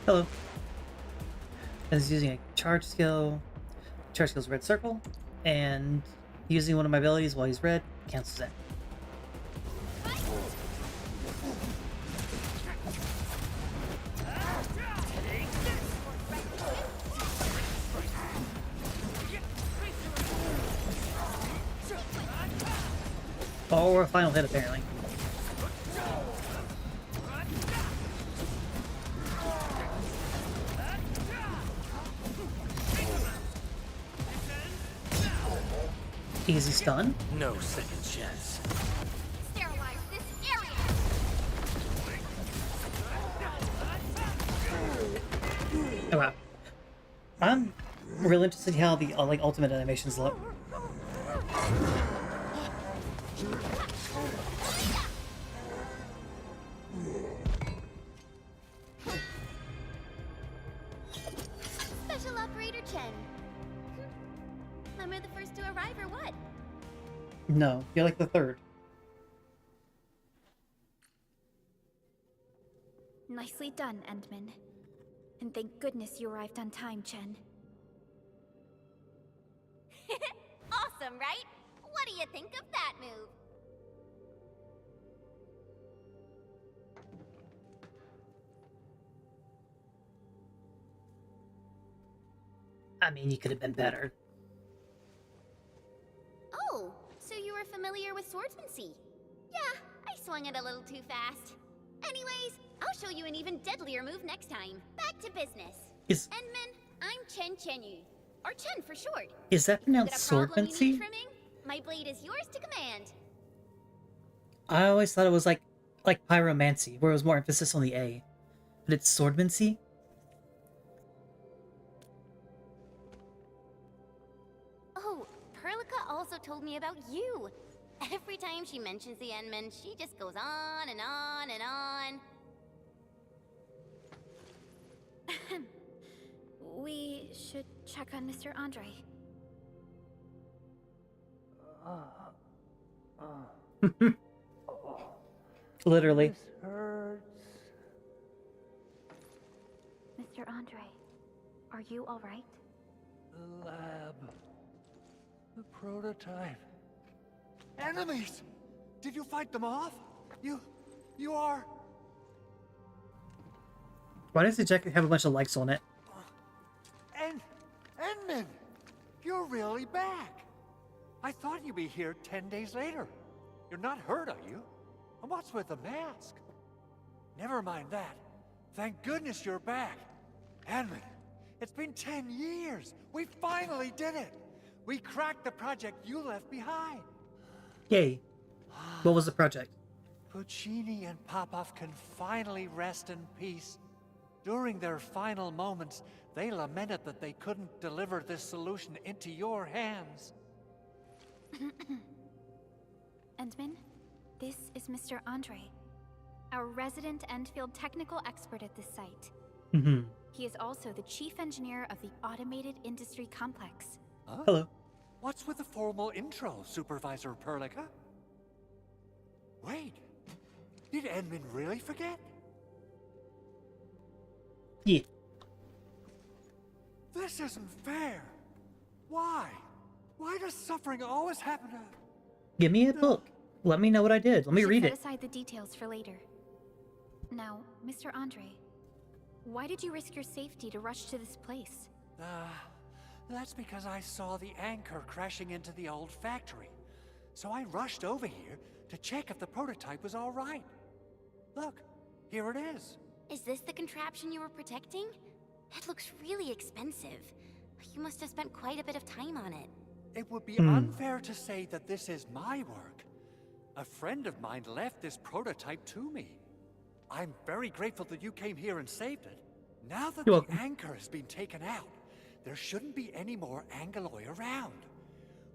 Hello. Is using a charge skill. Charge skill's red circle, and using one of my abilities while he's red cancels that. Or a final hit, apparently. Easy stun. No second chance. Sterilize this area! Oh wow. I'm really interested in how the like ultimate animations look. Special Operator Chen. to arrive or what? No, you're like the third. Nicely done, Endman. And thank goodness you arrived on time, Chen. Awesome, right? What do you think of that move? I mean, you could have been better. Oh, so you were familiar with swordsmancy? Yeah, I swung it a little too fast. Anyways, I'll show you an even deadlier move next time. Back to business. Is Endman, I'm Chen Chenyu, or Chen for short. that pronounced Got a problem you need swordmancy? trimming? My blade is yours to command. I always thought it was like pyromancy, where it was more emphasis on the A. But it's swordmancy? Oh, Perlica also told me about you. Every time she mentions the Endman, she just goes on and on and on. We should check on Mr. Andre. Literally. This hurts. Mr. Andre, are you all right? The lab. The prototype. Enemies! Did you fight them off? You are... Why does the jacket have a bunch of likes on it? Endman! You're really back! I thought you'd be here 10 days later. You're not hurt, are you? And what's with the mask? Never mind that. Thank goodness you're back. Endman, it's been 10 years. We finally did it. We cracked the project you left behind. Yay. What was the project? Puccini and Popov can finally rest in peace. During their final moments, they lamented that they couldn't deliver this solution into your hands. Endman, this is Mr. Andre, our resident Endfield technical expert at this site. Mm-hmm. He is also the chief engineer of the Automated Industry Complex. Huh? Hello. What's with the formal intro, Supervisor Perlica? Wait, did Endman really forget? Yeah. This isn't fair. Why? Why does suffering always happen to... Give me a book. Let me know what I did. Let me read Set it. aside the details for later. Now, Mr. Andre, why did you risk your safety to rush to this place? That's because I saw the anchor crashing into the old factory. So I rushed over here to check if the prototype was all right. Look, here it is. Is this the contraption you were protecting? It looks really expensive. You must have spent quite a bit of time on it. It would be unfair to say that this is my work. A friend of mine left this prototype to me. I'm very grateful that you came here and saved it. Now that You're the welcome. anchor has been taken out, there shouldn't be any more Angoloi around.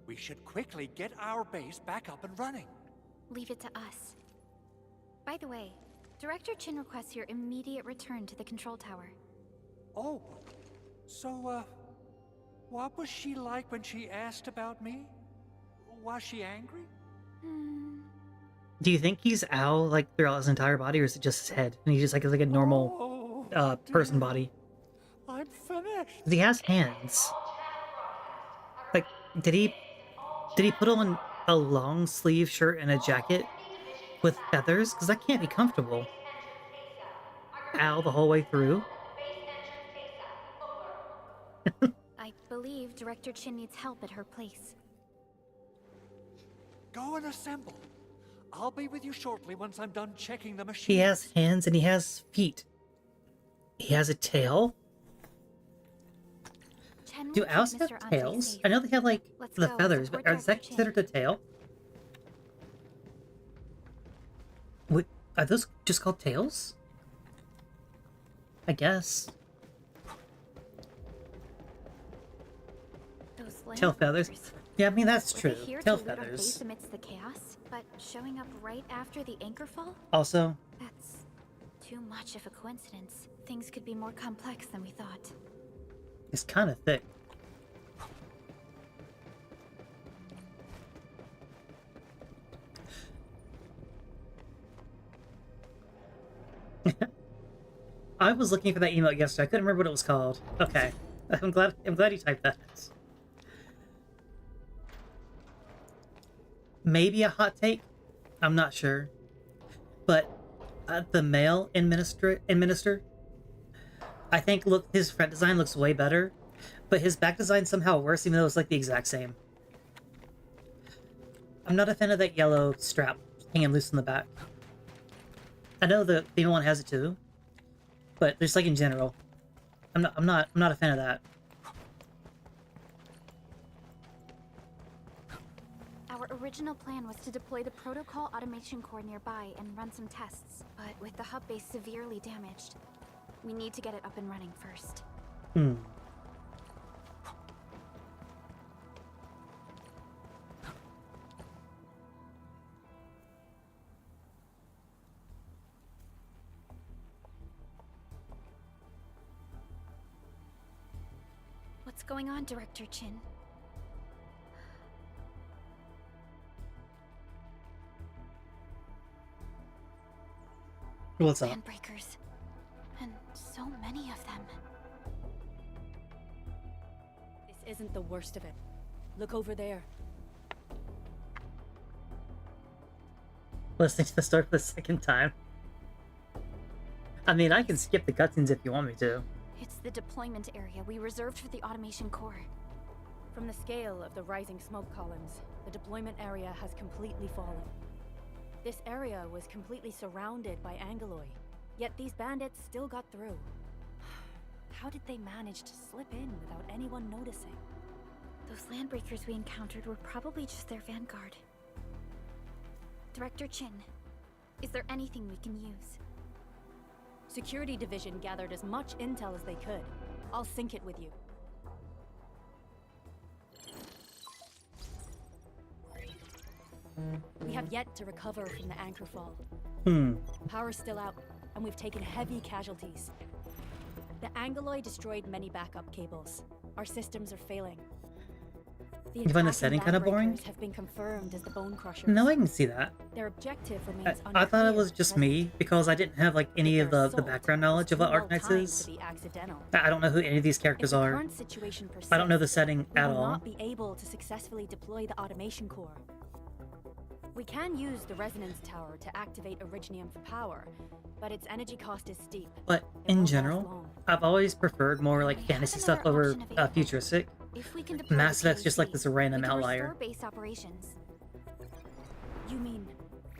We should quickly get our base back up and running. Leave it to us. By the way, Director Chin requests your immediate return to the control tower. Oh, so, what was she like when she asked about me? Was she angry? Do you think he's owl like throughout his entire body, or is it just his head? And he's just like a normal person body? I'm finished. 'Cause he has hands. Like, did he put on a long sleeve shirt and a jacket with feathers? Because that can't be comfortable. Owl the whole way through. I believe Director Chin needs help at her place. Go and assemble. I'll be with you shortly once I'm done checking the machine. He has hands and he has feet. He has a tail. Chen will Do keep owls have Mr. Andre tails? safe. I know they have like Let's the go, feathers, but support is that Dr. Chin. considered a tail? What, are those just called tails? I guess. Those Tail feathers. lampbearers. Yeah, I mean that's Were true. they here Tail to loot our feathers. base amidst the chaos, but showing up right after the anchor fall? Also, That's too much of a coincidence. Things could be more complex than we thought. it's kind of thick. I was looking for that emote yesterday. I couldn't remember what it was called. Okay. I'm glad you typed that. Maybe a hot take? I'm not sure. But the male administrator, I think his front design looks way better, but his back design somehow worse, even though it's like the exact same. I'm not a fan of that yellow strap hanging loose in the back. I know the female one has it too, but just like in general, I'm not a fan of that. Our original plan was to deploy the protocol automation core nearby and run some tests, but with the hub base severely damaged, we need to get it up and running first. What's going on, Director Chin? What's up? Landbreakers. And so many of them. This isn't the worst of it. Look over there. Listening to the story for the second time. I mean, I can skip the cutscenes if you want me to. It's the deployment area we reserved for the automation core. From the scale of the rising smoke columns, the deployment area has completely fallen. This area was completely surrounded by Angoloi, yet these bandits still got through. How did they manage to slip in without anyone noticing? Those landbreakers we encountered were probably just their vanguard. Director Chin, is there anything we can use? Security Division gathered as much intel as they could. I'll sync it with you. We have yet to recover from the anchor fall. Power's still out, and we've taken heavy casualties. The Angoloi destroyed many backup cables. Our systems are failing. You find the setting kind of boring? Have been confirmed as the Bone Crushers. No, I can see that. Their objective remains I thought it was unclear just at me because I didn't have like any of the present. background knowledge of what Too well Arknights timed is. to be accidental. I don't know who any of these If characters the are. current situation I don't know the persists, setting we at will all. not be able to successfully deploy the automation core. We can use the resonance tower to activate Originium for power, but its energy cost is steep. But It in won't last general, long. I've always preferred more like We have fantasy stuff another over option available. futuristic. If we can deploy Mass the Effect's just like PAC, this random we can outlier. restore base operations. You mean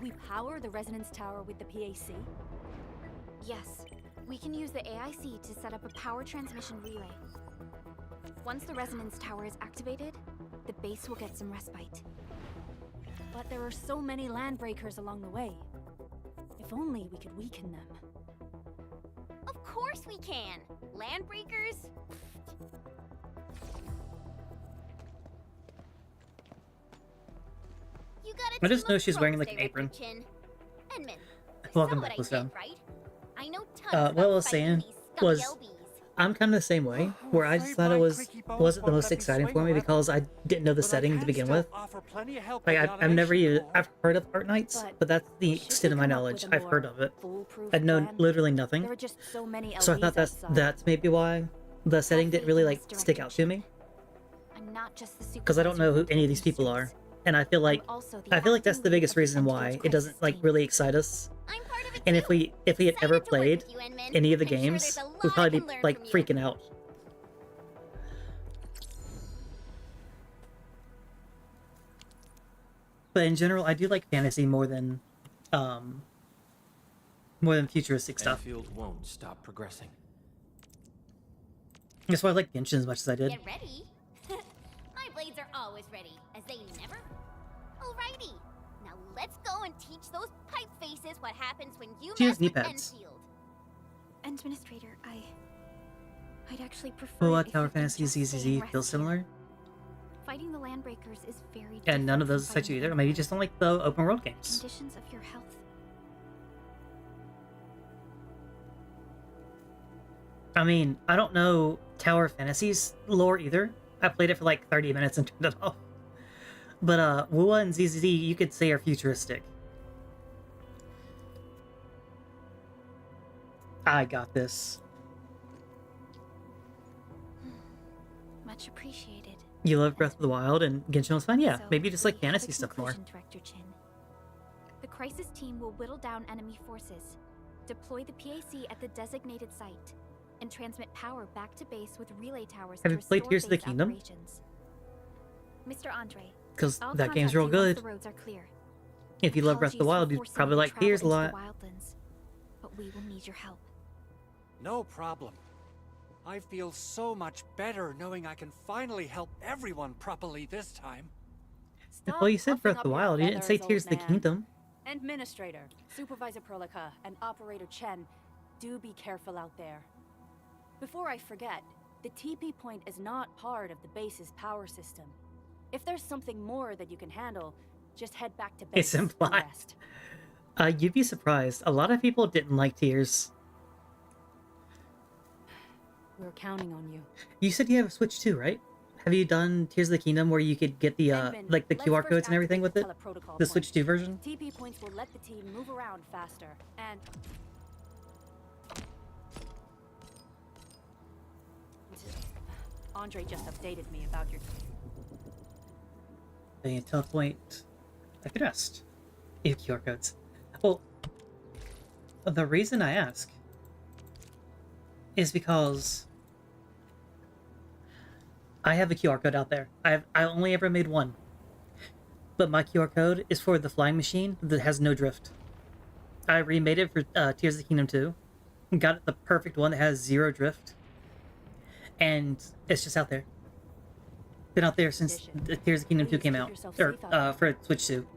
we power the resonance tower with the PAC? Yes, we can use the AIC to set up a power transmission relay. Once the resonance tower is activated, the base will get some respite. But there are so many landbreakers along the way. If only we could weaken them. Of course we can! Landbreakers? You gotta I just team know up she's wearing, pros, like, an Director apron. Chin. Edmund, Welcome saw back, what I Lucian. did, right? I know tons What I about was fighting saying these scummy was LBs. I'm kind of the same way, where I just thought it wasn't the most exciting for me because I didn't know the setting to begin with. Like I've never even I've heard of Arknights, but that's the Should extent we of my come up knowledge. with a I've heard more of it. foolproof I'd known plan? literally There nothing, are just so many so I thought LBs outside. that's maybe why the setting didn't really like stick out to me, I'm not just the because I don't know who any of these people are, and I feel like that's the biggest reason why it doesn't like really excite us. I'm part of it And too. if we had ever Excited to work played with you, Edmund. any of the I'm sure games, there's a lot we'd I probably can be learn like from you. freaking out. But in general, I do like fantasy more than futuristic stuff. Enfield won't stop progressing. That's why I like Genshin as much as I did. Get ready. My blades are always ready, as they never. Alrighty. Now let's go and teach those pipe faces what happens when you She mess has knee with pads. Enfield. Administrator, I'd actually prefer Will if Tower you could Fantasy just stay ZZZ and feel rest similar? here. Fighting the landbreakers is very And none of those different excite you from either. Or maybe you just don't like the open world games. conditions of your health. I mean, I don't know Tower Fantasy's lore either. I played it for like 30 minutes and turned it off. But Wua and ZZZ, you could say are futuristic. I got this. Much appreciated. You love Breath of the Wild and Genshin was fun? Yeah, So, maybe just we like have a fantasy stuff more. conclusion, Director Chin. The crisis team will whittle down enemy forces, deploy the PAC at the designated site, and transmit power back to base with relay towers Have to you played restore Tears of the base Kingdom? operations. Mr. Andre, Because I'll that game's contact real you once good. the roads are clear. If you love Breath of the Apologies for Wild, you'd forcing probably you to like travel Tears a into the lot. Wildlands, but we will need your help. No problem. I feel so much better knowing I can finally help everyone properly this time. Stop Well, you said puffing Breath of up the your Wild. You didn't say feathers, Tears of old the man. Kingdom. Endministrator, Supervisor Perlica, and Operator Chen, do be careful out there. Before I forget, the TP point is not part of the base's power system. If there's something more that you can handle, just head back to base It's implied. and rest. You'd be surprised. A lot of people didn't like Tears. We're counting on you. You said you have a Switch too, right? Have you done Tears of the Kingdom where you could get the Edmund, like the let's QR first codes and everything with activate it? teleprotocol The Switch points. 2 version? TP points will let the team move around faster, and... Andre just updated me about your... Then you telepoint like the rest. You have QR codes. Well, the reason I ask is because I have a QR code out there. I only ever made one. But my QR code is for the flying machine that has no drift. I remade it for Tears of the Kingdom 2. And got the perfect one that has 0 drift. And it's just out there. Been out there since the Tears of the Kingdom 2 came out. Or, for Switch 2.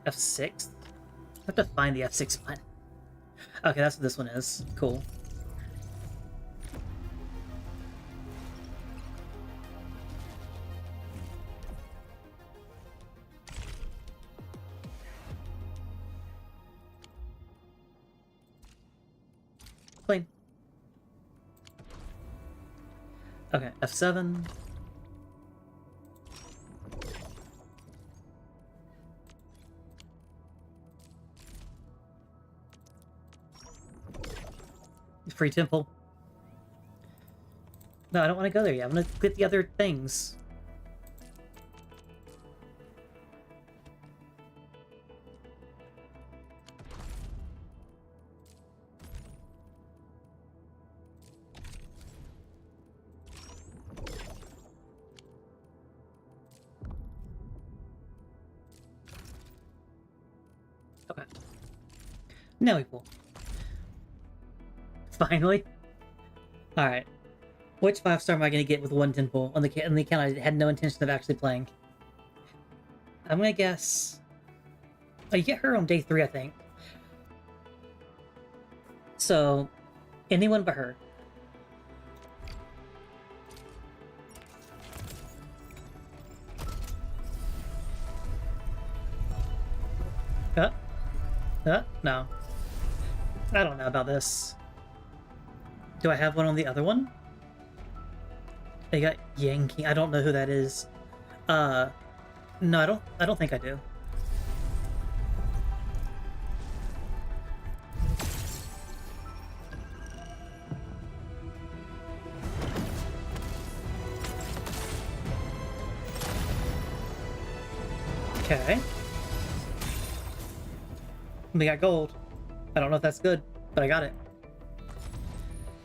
F6? I have to find the F6 button. Okay, that's what this one is. Cool. Clean. Okay, F7. Free temple. No, I don't want to go there yet. I'm gonna get the other things. Okay. Now we pull. Finally. Alright. Which 5-star am I going to get with one temple on the account I had no intention of actually playing? I'm going to guess... Oh, you get her on day 3, I think. So, anyone but her. No. I don't know about this. Do I have one on the other one? They got Yankee. I don't know who that is. No, I don't think I do. Okay. We got gold. I don't know if that's good, but I got it.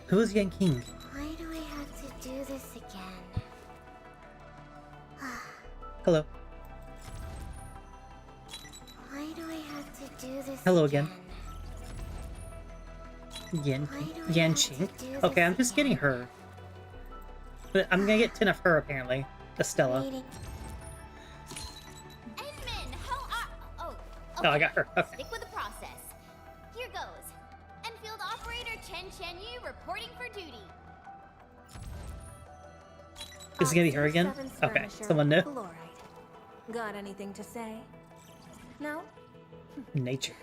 Who is Yang King? Why do I have to do this again? Hello. Why do I have to do this Hello again. again? Yan Ching. Okay, I'm just getting her. But I'm gonna get 10 of her apparently. Estella. Waiting. Edmund, how are... Oh, Oh, I got her. Okay. Stick with the process. Here goes. Enfield Operator Chen Yu reporting for duty. This is gonna be her again? Okay, someone new? Got anything to say? No? Nature.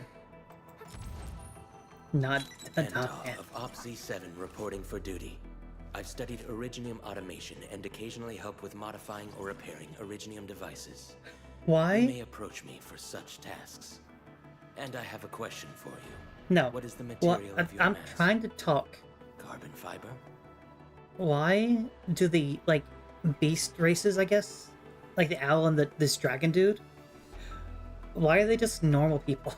Not a Endar top man. of Op Z7 reporting for duty. I've studied Originium automation and occasionally help with modifying or repairing Originium devices. Why? You may approach me for such tasks. And I have a question for you. No. What is the Well, material of your I'm mask? trying to talk. Carbon fiber? Why do the, like, beast races, I guess? Like the owl and this dragon dude? Why are they just normal people?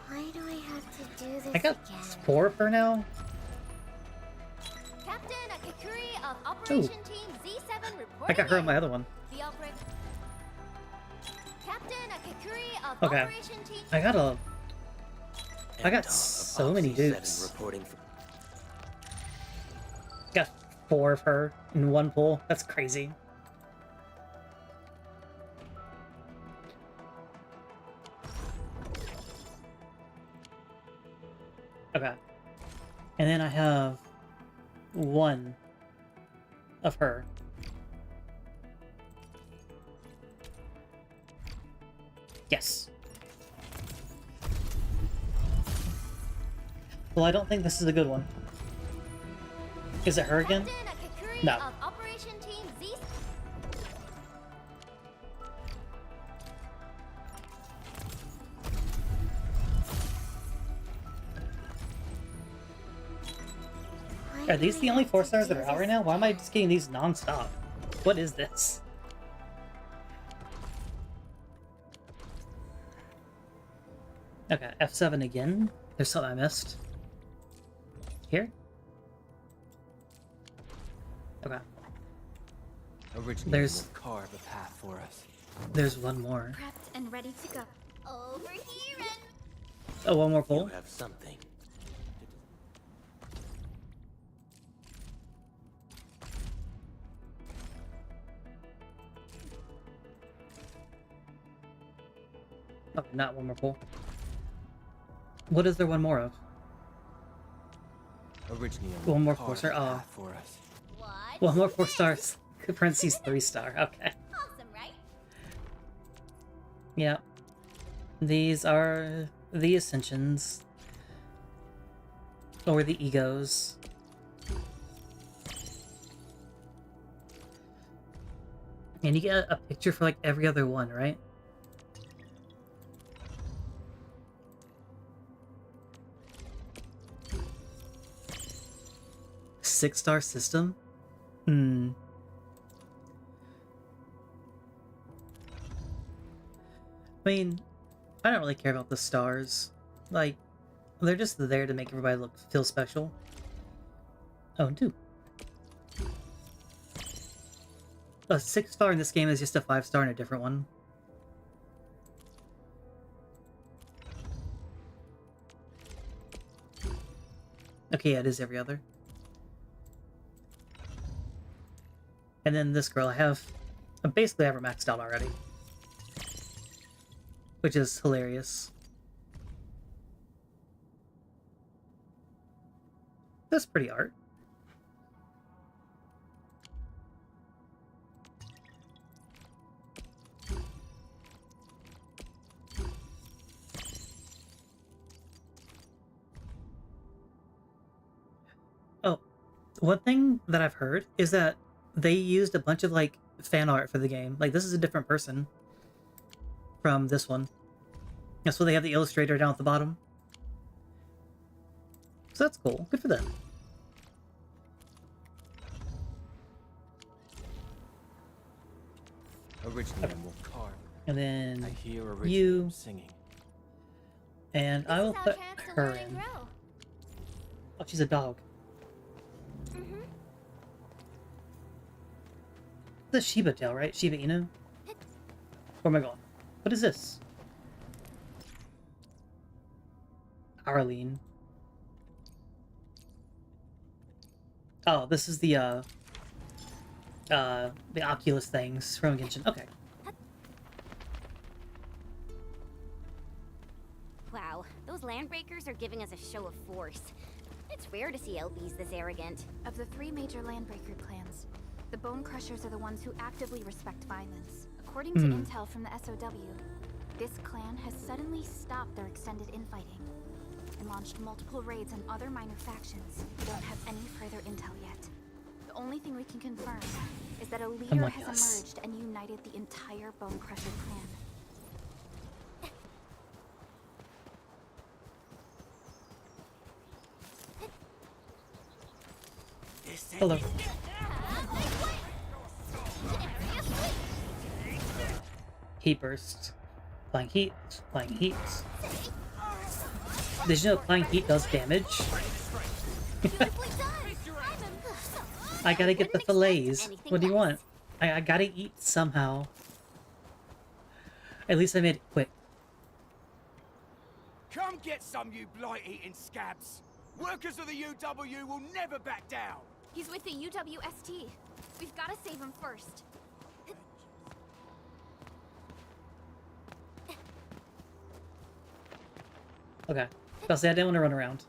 Why do I have to do this I got again? 4 of her now? Captain Akakuri of Operation Team Z7 reporting. I got her on in. my other one. The operate. Captain Akakuri of Okay. Operation Team. I got Anton of so many Oxy 7 dudes. reporting for... Got 4 of her in one pool. That's crazy. Okay. And then I have 1 of her. Yes. Well, I don't think this is a good one. Is it her again? Captain Akakuri No. of Operation Team Z. Are these the only 4 stars that are out right now? Why am I just getting these non-stop? What is this? Okay, F7 again. There's something I missed. Here? Okay. Originally, There's- will carve a path for us. There's 1 more. Prepped and ready to go. Over here and. Oh, 1 more You pull? have something. Okay, not 1 more pull. What is there 1 more of? Originally, 1 more carve 4 star. a Oh, path for us. What? 1 more 4 stars. Parentheses 3 star. Okay. Awesome, right? Yeah. These are the Ascensions. Or the Egos. And you get a picture for like every other one, right? Six-star system? Hmm. I mean, I don't really care about the stars. Like, they're just there to make everybody feel special. Oh, and 2. A 6-star in this game is just a 5-star in a different one. Okay, yeah, it is every other. And then this girl I basically have her maxed out already. Which is hilarious. That's pretty art. Oh, one thing that I've heard is that they used a bunch of like fan art for the game. Like this is a different person from this one. That's why they have the illustrator down at the bottom. So that's cool. Good for them. Originally, will carve. And then I hear originally you, singing. and I will This is put our chance to her learn and in. grow. Oh, she's a dog. Mm-hmm. The Shiba tail, right? Shiba Inu? Where am I going? What is this? Arlene. Oh, this is the Oculus things from Genshin. Okay. Wow, those landbreakers are giving us a show of force. It's rare to see LBs this arrogant. Of the 3 major landbreaker clans, the Bone Crushers are the ones who actively respect violence. According to intel from the SOW, this clan has suddenly stopped their extended infighting and launched multiple raids on other minor factions. We don't have any further intel yet. The only thing we can confirm is that a Come leader on, has yes. emerged and united the entire Bone Crusher clan. Hello. Heat burst. Applying heat. Applying heat. Did you know applying heat does damage? I gotta get the fillets. What do you want? I gotta eat somehow. At least I made it quick. Come get some, you blight-eating scabs! Workers of the UW will never back down! He's with the UWST. We've got to save him first. Okay. I'll say I didn't want to run around.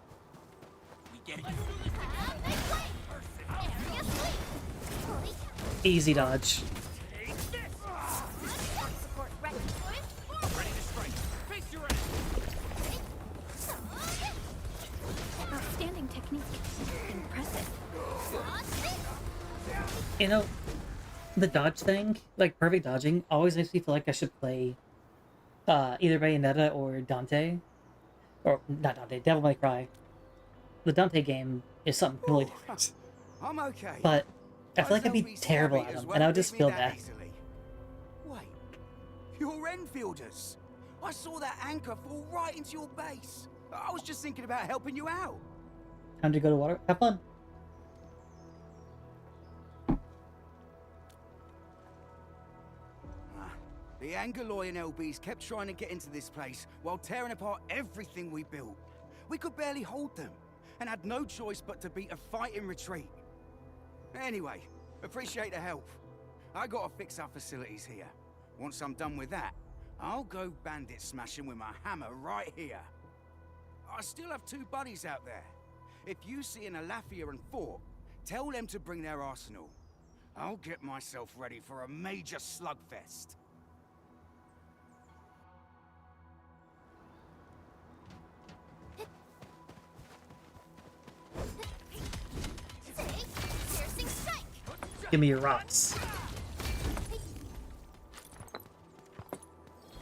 Easy dodge. Outstanding technique. Impressive. You know, the dodge thing, like perfect dodging, always makes me feel like I should play either Bayonetta or Dante. Or, not Dante, Devil May Cry. The Dante game is something really different. I'm okay. But I feel like I'd be terrible at them, and I would just feel bad. Wait, you're Enfielders. I saw that anchor fall right into your base. I was just thinking about helping you out. Time to go to water. Have fun. The Angaloy and LBs kept trying to get into this place while tearing apart everything we built. We could barely hold them, and had no choice but to beat a fight in retreat. Anyway, appreciate the help. I gotta fix our facilities here. Once I'm done with that, I'll go bandit smashing with my hammer right here. I still have 2 buddies out there. If you see an Alafia and Fort, tell them to bring their arsenal. I'll get myself ready for a major slugfest. Give me your rocks.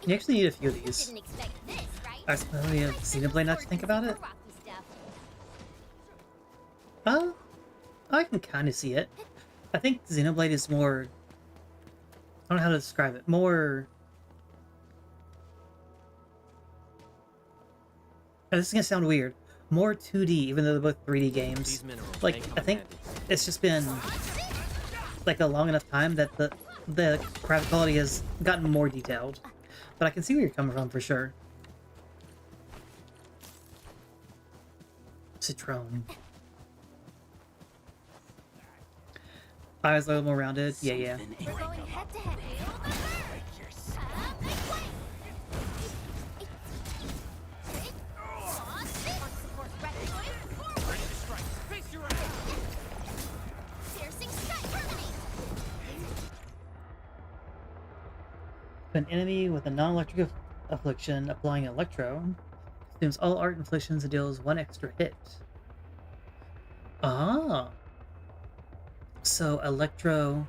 You actually need a few of these. I suppose we have Xenoblade now to think about it. I can kind of see it. I think Xenoblade is more... I don't know how to describe it. More... Oh, this is gonna sound weird. More 2D, even though they're both 3D games. Like, I think it's just been like a long enough time that the graphic quality has gotten more detailed. But I can see where you're coming from for sure. Citron. Eyes a little more rounded. Yeah. We're going head to head. An enemy with a non-electric affliction applying electro consumes all art inflictions and deals 1 extra hit. Ah. So electro.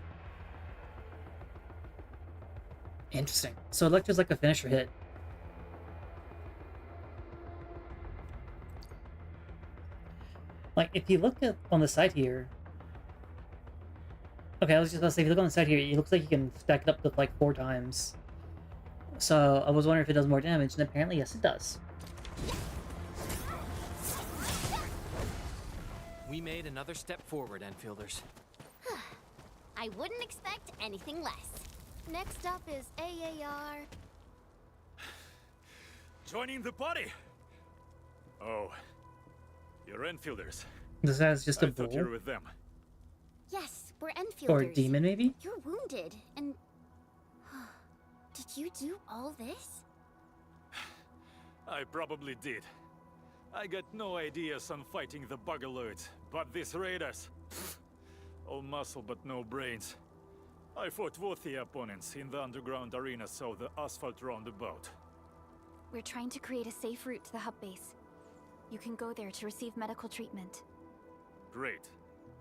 Interesting. So electro's like a finisher hit. Like if you look at on the side here. Okay, I was just about to say, if you look on the side here, it looks like you can stack it up to like 4 times. So I was wondering if it does more damage, and apparently yes it does. We made another step forward, Enfielders. I wouldn't expect anything less. Next up is AAR. Joining the party? Oh, you're Enfielders. This guy's just a I thought bull? you were with them. Yes, we're Enfielders. Or a demon, maybe? You're wounded, and... Did you do all this? I probably did. I got no ideas on fighting the Bugaloids, but these raiders... all muscle but no brains. I fought worthy opponents in the underground arena, so the asphalt roundabout. We're trying to create a safe route to the hub base. You can go there to receive medical treatment. Great.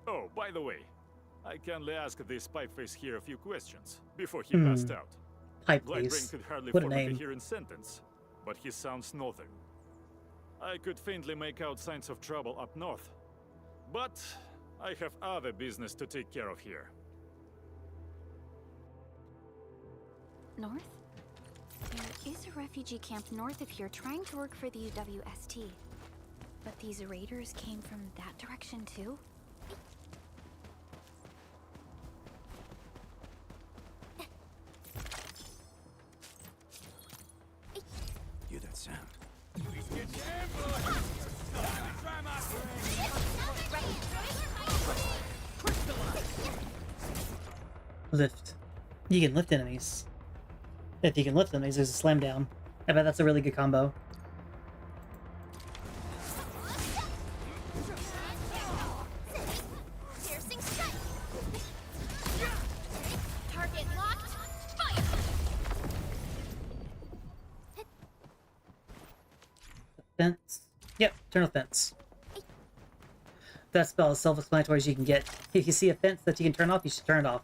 Oh, by the way, I kindly asked this pipeface here a few questions before he passed out. Blind Brain could hardly What a form a name. coherent sentence, but he sounds northern. I could faintly make out signs of trouble up north, but I have other business to take care of here. North? There is a refugee camp north of here trying to work for the UWST. But these raiders came from that direction too? Hear that sound? Lift. You can lift enemies. If you can lift enemies, there's a slam down. I bet that's a really good combo. Piercing strike. Target locked. Fire. Fence. Yep, turn off fence. That spell is self-explanatory as you can get. If you see a fence that you can turn off, you should turn it off.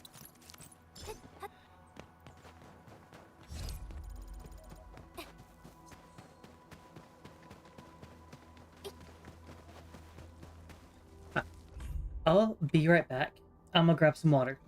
I'll be right back. I'm gonna grab some water.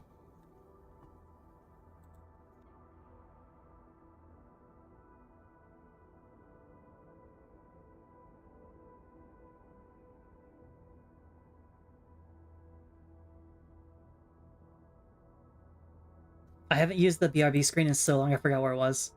I haven't used the BRB screen in so long I forgot where it was.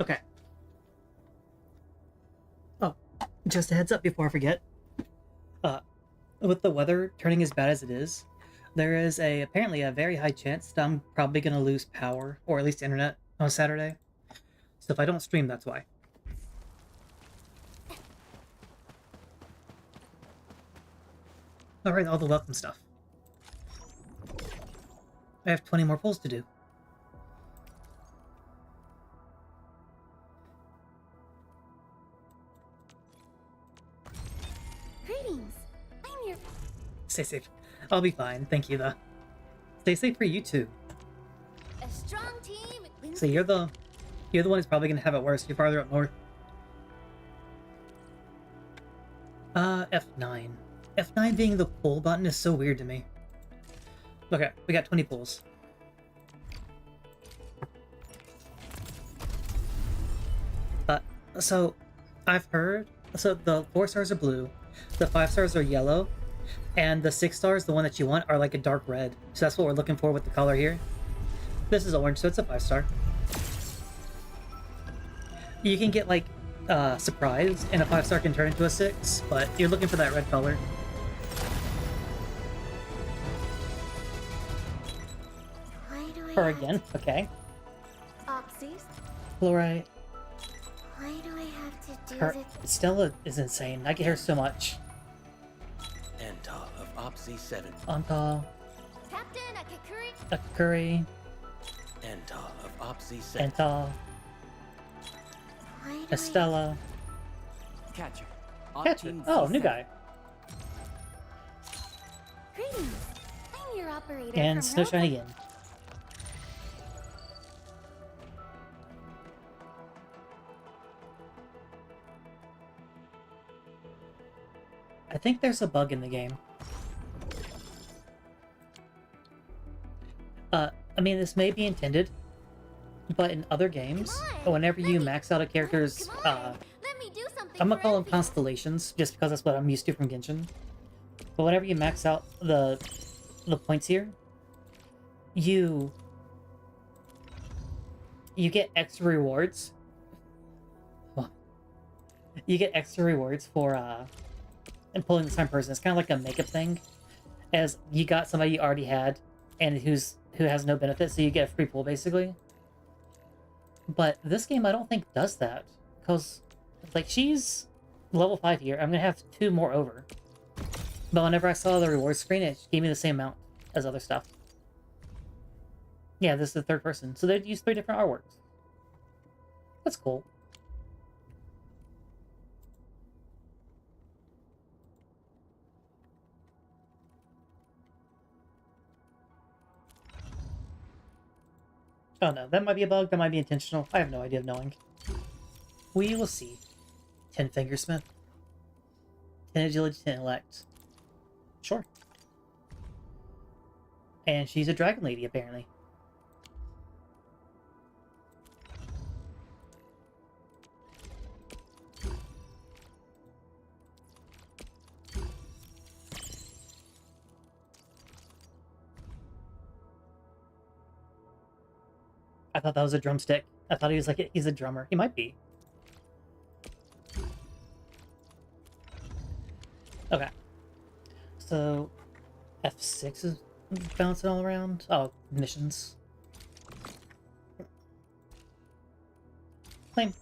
Okay. Just a heads up before I forget. With the weather turning as bad as it is, there is apparently a very high chance that I'm probably going to lose power, or at least internet, on Saturday. So if I don't stream, that's why. Alright, all the welcome stuff. I have 20 more pulls to do. Greetings. I'm your... Stay safe. I'll be fine, thank you though. Stay safe for you too. A strong team wins. So you're the one who's probably gonna have it worse. You're farther up north. F9. F9 being the pull button is so weird to me. Okay, we got 20 pulls. So I've heard, so the 4 stars are blue, the 5 stars are yellow, and the 6 stars, the one that you want, are like a dark red. So that's what we're looking for with the color here. This is orange, so it's a 5 star. You can get like surprised, and a 5 star can turn into a 6, but you're looking for that red color. Why do I Her have again, okay. Opsies? Fluorite. Why do I have to do Her this? Stella is insane. I get her so much. Antal of Opsy 7. Antal, Captain Akakuri. Akuri, Antal of Opsy 7. Antal, Why do Estella. Catcher. Catcher. Oh, new guy. Greetings. I'm your operator And from Snowshine again. I think there's a bug in the game. I mean, this may be intended, but in other games, whenever you max out a character's, Let me do something. I'm gonna for call them Envy. constellations, just because that's what I'm used to from Genshin. But whenever you max out the points here, you get extra rewards. Well, you get extra rewards for and pulling the same person. It's kind of like a makeup thing, as you got somebody you already had and who has no benefit, so you get a free pull basically. But this game I don't think does that, because like she's level 5 here. I'm gonna have 2 more over. But whenever I saw the reward screen, it gave me the same amount as other stuff. Yeah, this is the 3rd person, so they'd use 3 different artworks. That's cool. Oh no, that might be a bug, that might be intentional. I have no idea of knowing. We will see. 10 Fingersmith. 10 Agility, 10 Elect. Sure. And she's a dragon lady, apparently. I thought that was a drumstick. I thought he was like, he's a drummer. He might be. Okay. So, F6 is bouncing all around. Oh, missions. Claim.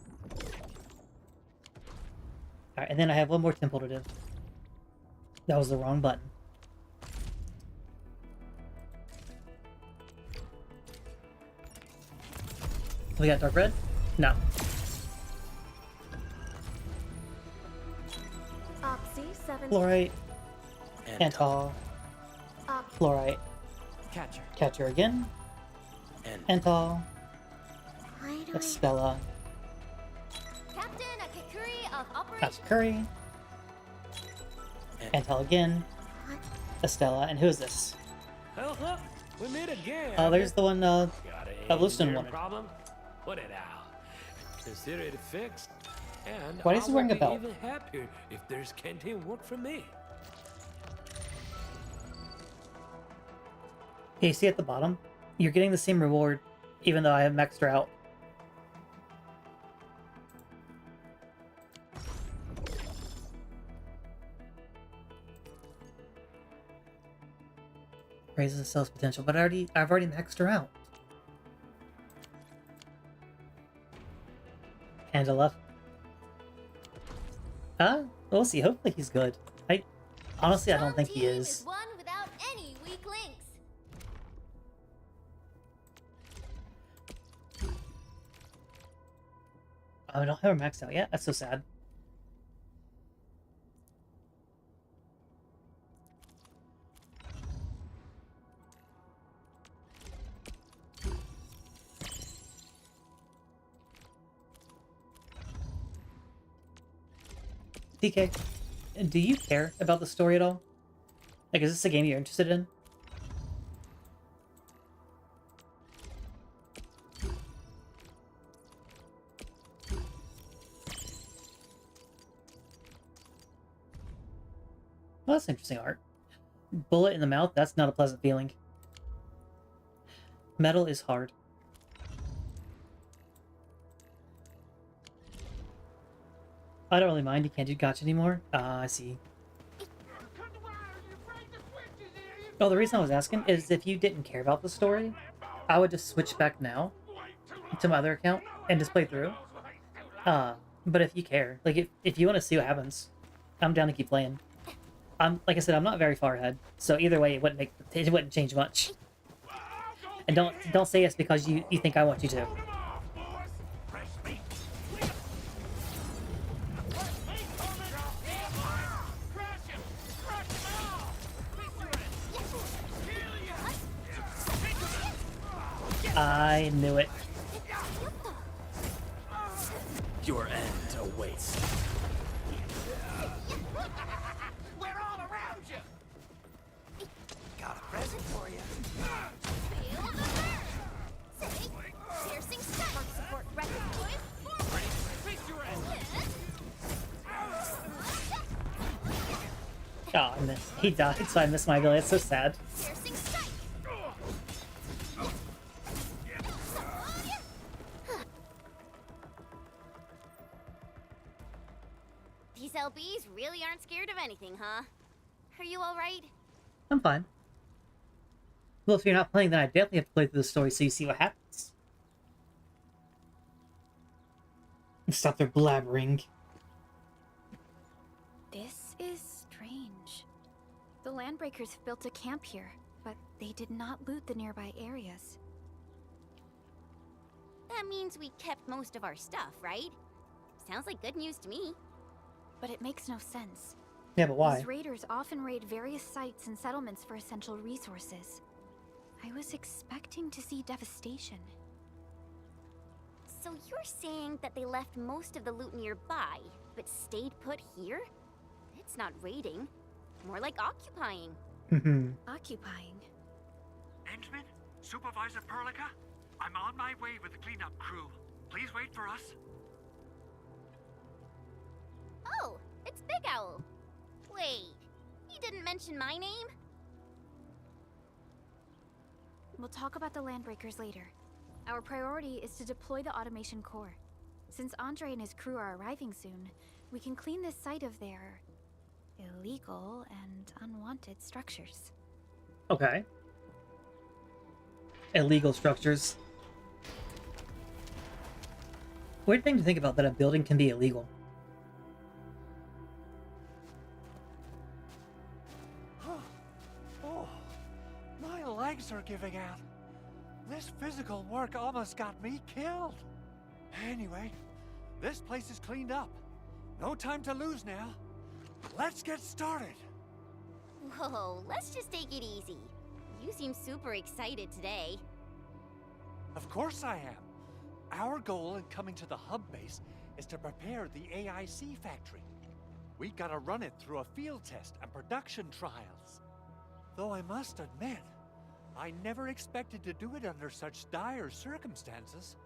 Alright, and then I have one more temple to do. That was the wrong button. We got dark red? No. Opsy 7. Fluorite. Antal. Fluorite. Catcher. Catcher again. Antal. Why do Estella. Captain Akakuri of Operation. Curry. Antal again. Estella. And who is this? Oh, look, we meet again. There's the one that Bluestone wanted. Problem? Put it out. Consider it fixed. And Why is he wearing a I'll belt? be even happier if there's canteen work for me. Yeah, you see at the bottom? You're getting the same reward, even though I have maxed her out. Raises the cell's potential, but I've already maxed her out. Angela. We'll see. Hopefully he's good. Honestly, I don't think he is. One without any weak links. Oh, I don't have her maxed out yet? That's so sad. DK, do you care about the story at all? Like, is this a game you're interested in? Well, that's interesting art. Bullet in the mouth, that's not a pleasant feeling. Metal is hard. I don't really mind, you can't do gacha anymore. I see. Oh, the reason I was asking is if you didn't care about the story, I would just switch back now to my other account and just play through. But if you care, like if you want to see what happens, I'm down to keep playing. Like I said, I'm not very far ahead, so either way, it wouldn't change much. And don't say it's because you think I want you to. I knew it. Your end awaits. We're all around you. Got a present for you. Piercing stun. Support record. Oh, I missed. He died, so I missed my ability. It's so sad. These LBs really aren't scared of anything, huh? Are you alright? I'm fine. Well, if you're not playing, then I definitely have to play through the story so you see what happens. Stop their blabbering. This is strange. The Landbreakers built a camp here, but they did not loot the nearby areas. That means we kept most of our stuff, right? Sounds like good news to me. But it makes no sense. Yeah, but why? These raiders often raid various sites and settlements for essential resources. I was expecting to see devastation. So you're saying that they left most of the loot nearby, but stayed put here? It's not raiding. More like occupying. Occupying? Endman? Supervisor Perlica? I'm on my way with the cleanup crew. Please wait for us. Oh, it's Big Owl. Wait, he didn't mention my name? We'll talk about the Landbreakers later. Our priority is to deploy the automation core. Since Andre and his crew are arriving soon, we can clean this site of their illegal and unwanted structures. Okay. Illegal structures. Weird thing to think about, that a building can be illegal. Oh, my legs are giving out. This physical work almost got me killed. Anyway, this place is cleaned up. No time to lose now. Let's get started. Whoa, let's just take it easy. You seem super excited today. Of course I am. Our goal in coming to the hub base is to prepare the AIC factory. We gotta run it through a field test and production trials. Though I must admit, I never expected to do it under such dire circumstances.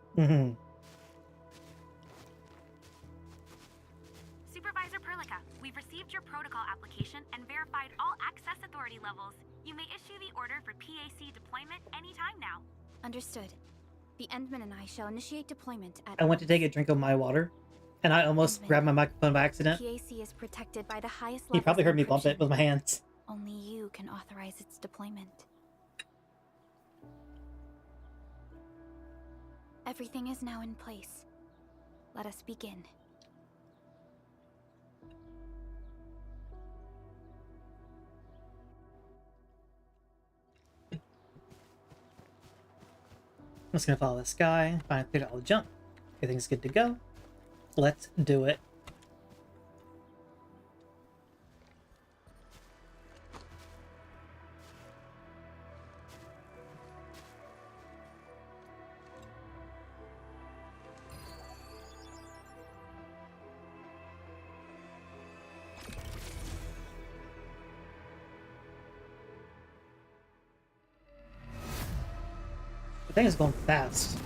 Supervisor Perlica, we've received your protocol application and verified all access authority levels. You may issue the order for PAC deployment anytime now. Understood. The Endman and I shall initiate deployment at... I went to take a drink of my water, and I almost grabbed my microphone by accident. PAC is protected by the highest You levels probably of heard me bump it encryption. with my hands. Only you can authorize its deployment. Everything is now in place. Let us begin. I'm just gonna follow this guy, find clear all the jump. Everything's good to go. Let's do it. The thing is going fast.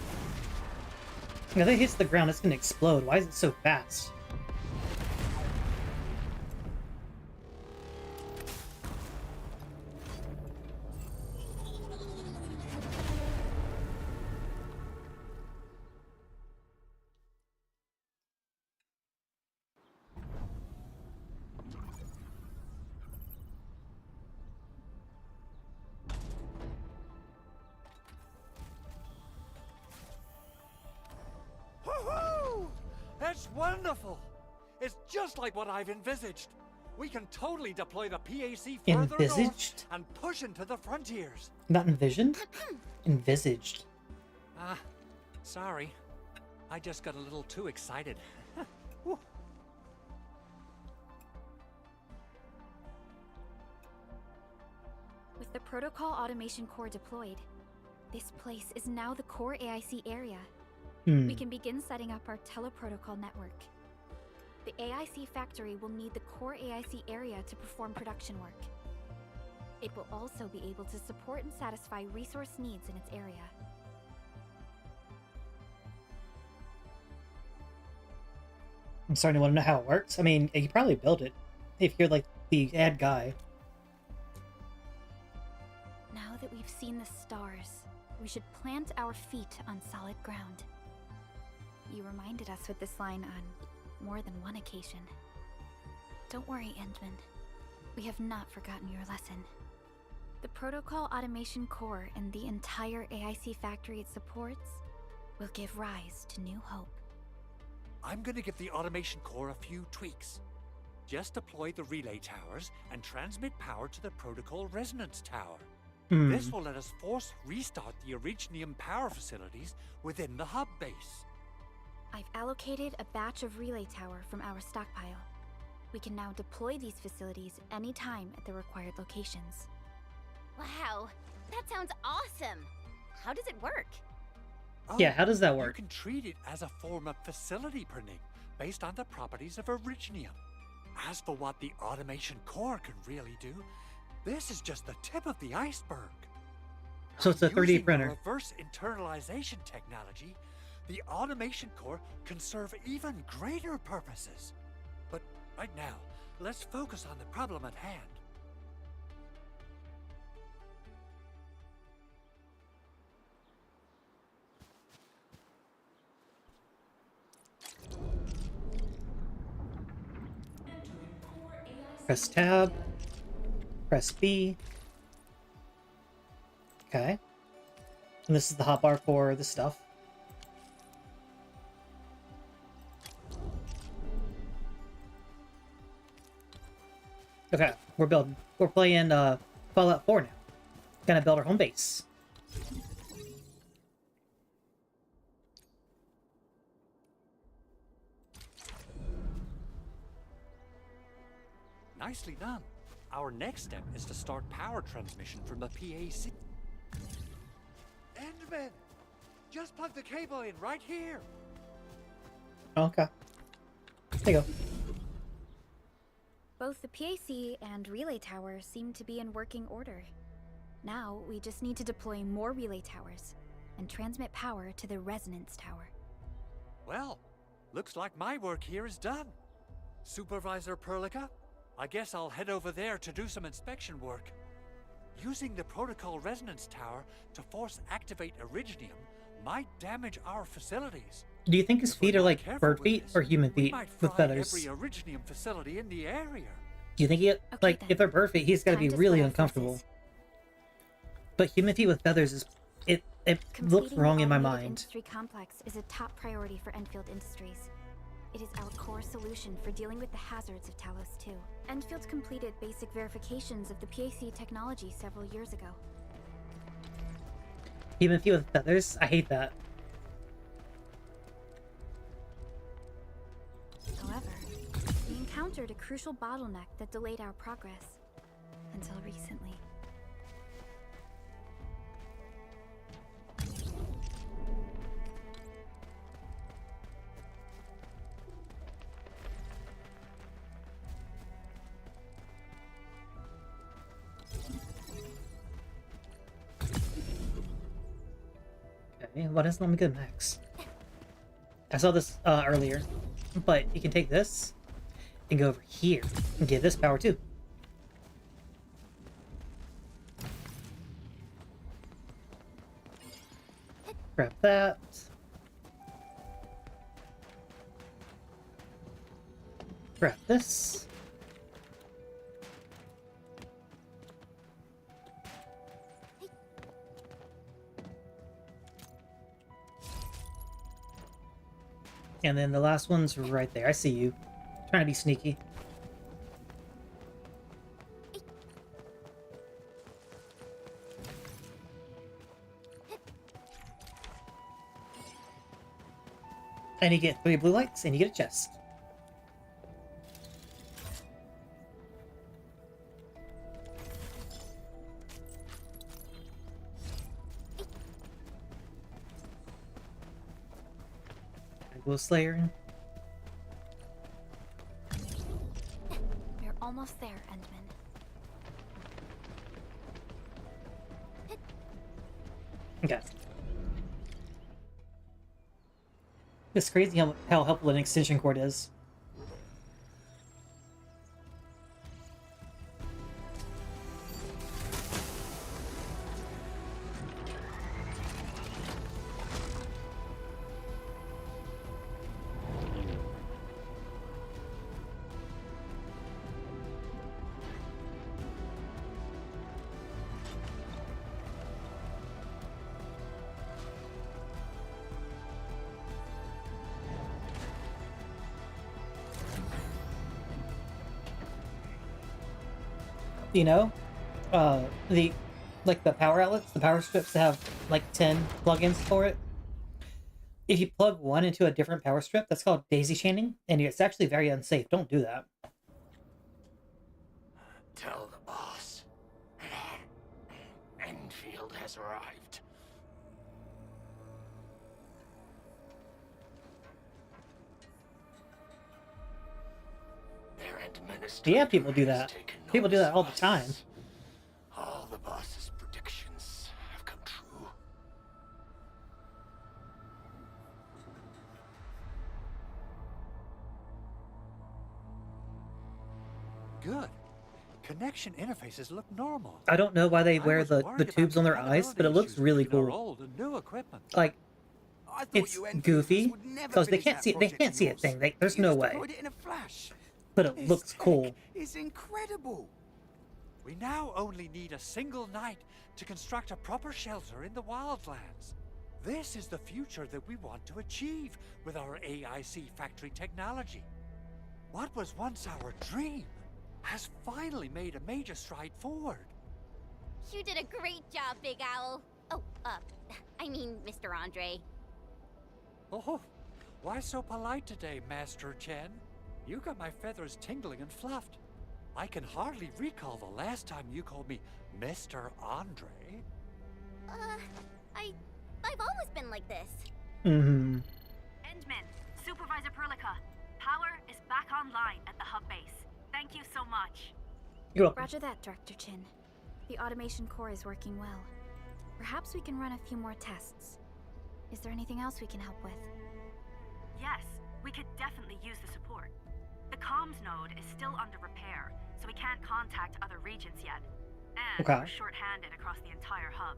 If it hits the ground, it's gonna explode. Why is it so fast? Woohoo! That's wonderful! It's just like what I've envisaged. We can totally deploy the PAC further north Envisaged? and push into the frontiers. Not envisioned? Envisaged. Ah, sorry. I just got a little too excited. Whew. With the Protocol Automation Core deployed, this place is now the core AIC area. We can begin setting up our teleprotocol network. The AIC factory will need the core AIC area to perform production work. It will also be able to support and satisfy resource needs in its area. I'm starting to want to know how it works. I mean, you probably built it if you're like the ad guy. Now that we've seen the stars, we should plant our feet on solid ground. You reminded us with this line on more than one occasion. Don't worry, Endman. We have not forgotten your lesson. The Protocol Automation Core and the entire AIC factory it supports will give rise to new hope. I'm gonna give the automation core a few tweaks. Just deploy the relay towers and transmit power to the protocol resonance tower. This will let us force restart the Originium power facilities within the hub base. I've allocated a batch of relay tower from our stockpile. We can now deploy these facilities anytime at the required locations. Wow, that sounds awesome. How does it work? Yeah, how does that work? You can treat it as a form of facility printing based on the properties of Originium. As for what the automation core can really do, this is just the tip of the iceberg. So it's a 3D Using printer. the reverse internalization technology, the automation core can serve even greater purposes. But right now, let's focus on the problem at hand. Press tab. Press B. Okay. And this is the hotbar for the stuff. Okay, we're building. We're playing Fallout 4 now. Gonna build our home base. Nicely done. Our next step is to start power transmission from the PAC. Endman! Just plug the cable in right here! Okay. There you go. Both the PAC and relay tower seem to be in working order. Now, we just need to deploy more relay towers and transmit power to the resonance tower. Well, looks like my work here is done. Supervisor Perlica, I guess I'll head over there to do some inspection work. Using the protocol resonance tower to force activate Originium might damage our facilities. Do you think his feet are like bird feet or human We feet might with fry feathers? every Originium facility in the area. Do you think he, like, if they're bird feet, he's got to be really uncomfortable. But human feet with feathers is, It looked Completing wrong the in my automated mind. industry complex is a top priority for Enfield Industries. It is our core solution for dealing with the hazards of Talos 2. Enfield completed basic verifications of the PAC technology several years ago. Even few with feathers? I hate that. However, we encountered a crucial bottleneck that delayed our progress. Until recently. Okay, what does let me go next? I saw this earlier, but you can take this and go over here and get this power too. Grab that. Grab this. And then the last one's right there. I see you. Trying to be sneaky. And you get 3 blue lights, and you get a chest. Ghoul Slayer. We're almost there, Endman. Okay. It's crazy how helpful an extension cord is. You know, the power outlets, the power strips have like 10 plugins for it. If you plug one into a different power strip, that's called daisy chaining, and it's actually very unsafe. Don't do that. Tell the boss. Enfield has arrived. Their administrator Yeah, people do that. People do that all the time. All the boss's predictions have come true. Good. Connection interfaces look normal. I don't know why they wear was the worried tubes about on their eyes, but it looks compatibility really issues between our cool. old and new equipment. Like, I thought it's you Enfield goofy would never because they finish can't that see they project can't of see a yours. thing. There's You no just way. deployed it in a flash. But it This looks tech cool. is incredible. We now only need a single night to construct a proper shelter in the wildlands. This is the future that we want to achieve with our AIC factory technology. What was once our dream has finally made a major stride forward. You did a great job, Big Owl. Oh, I mean, Mr. Andre. Oh, why so polite today, Master Chen? You got my feathers tingling and fluffed. I can hardly recall the last time you called me Mr. Andre. I've always been like this. Mm-hmm. Endman, Supervisor Perlica, power is back online at the hub base. Thank you so much. You're welcome. Roger that, Director Chin. The automation core is working well. Perhaps we can run a few more tests. Is there anything else we can help with? Yes, we could definitely use the support. The comms node is still under repair, so we can't contact other regions yet. And Okay. we're short-handed across the entire hub.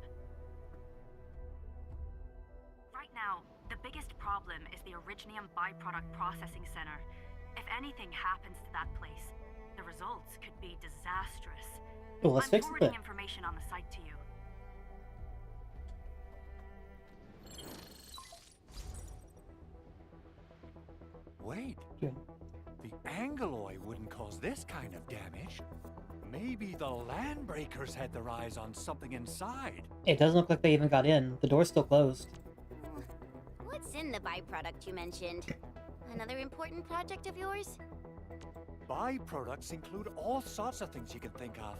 Right now, the biggest problem is the Originium byproduct processing center. If anything happens to that place, the results could be disastrous. Well, let's I'm fix forwarding it. information on the site to you. kind of damage. Maybe the Landbreakers had their eyes on something inside. It doesn't look like they even got in. The door's still closed. What's in the byproduct you mentioned? Another important project of yours? Byproducts include all sorts of things you can think of.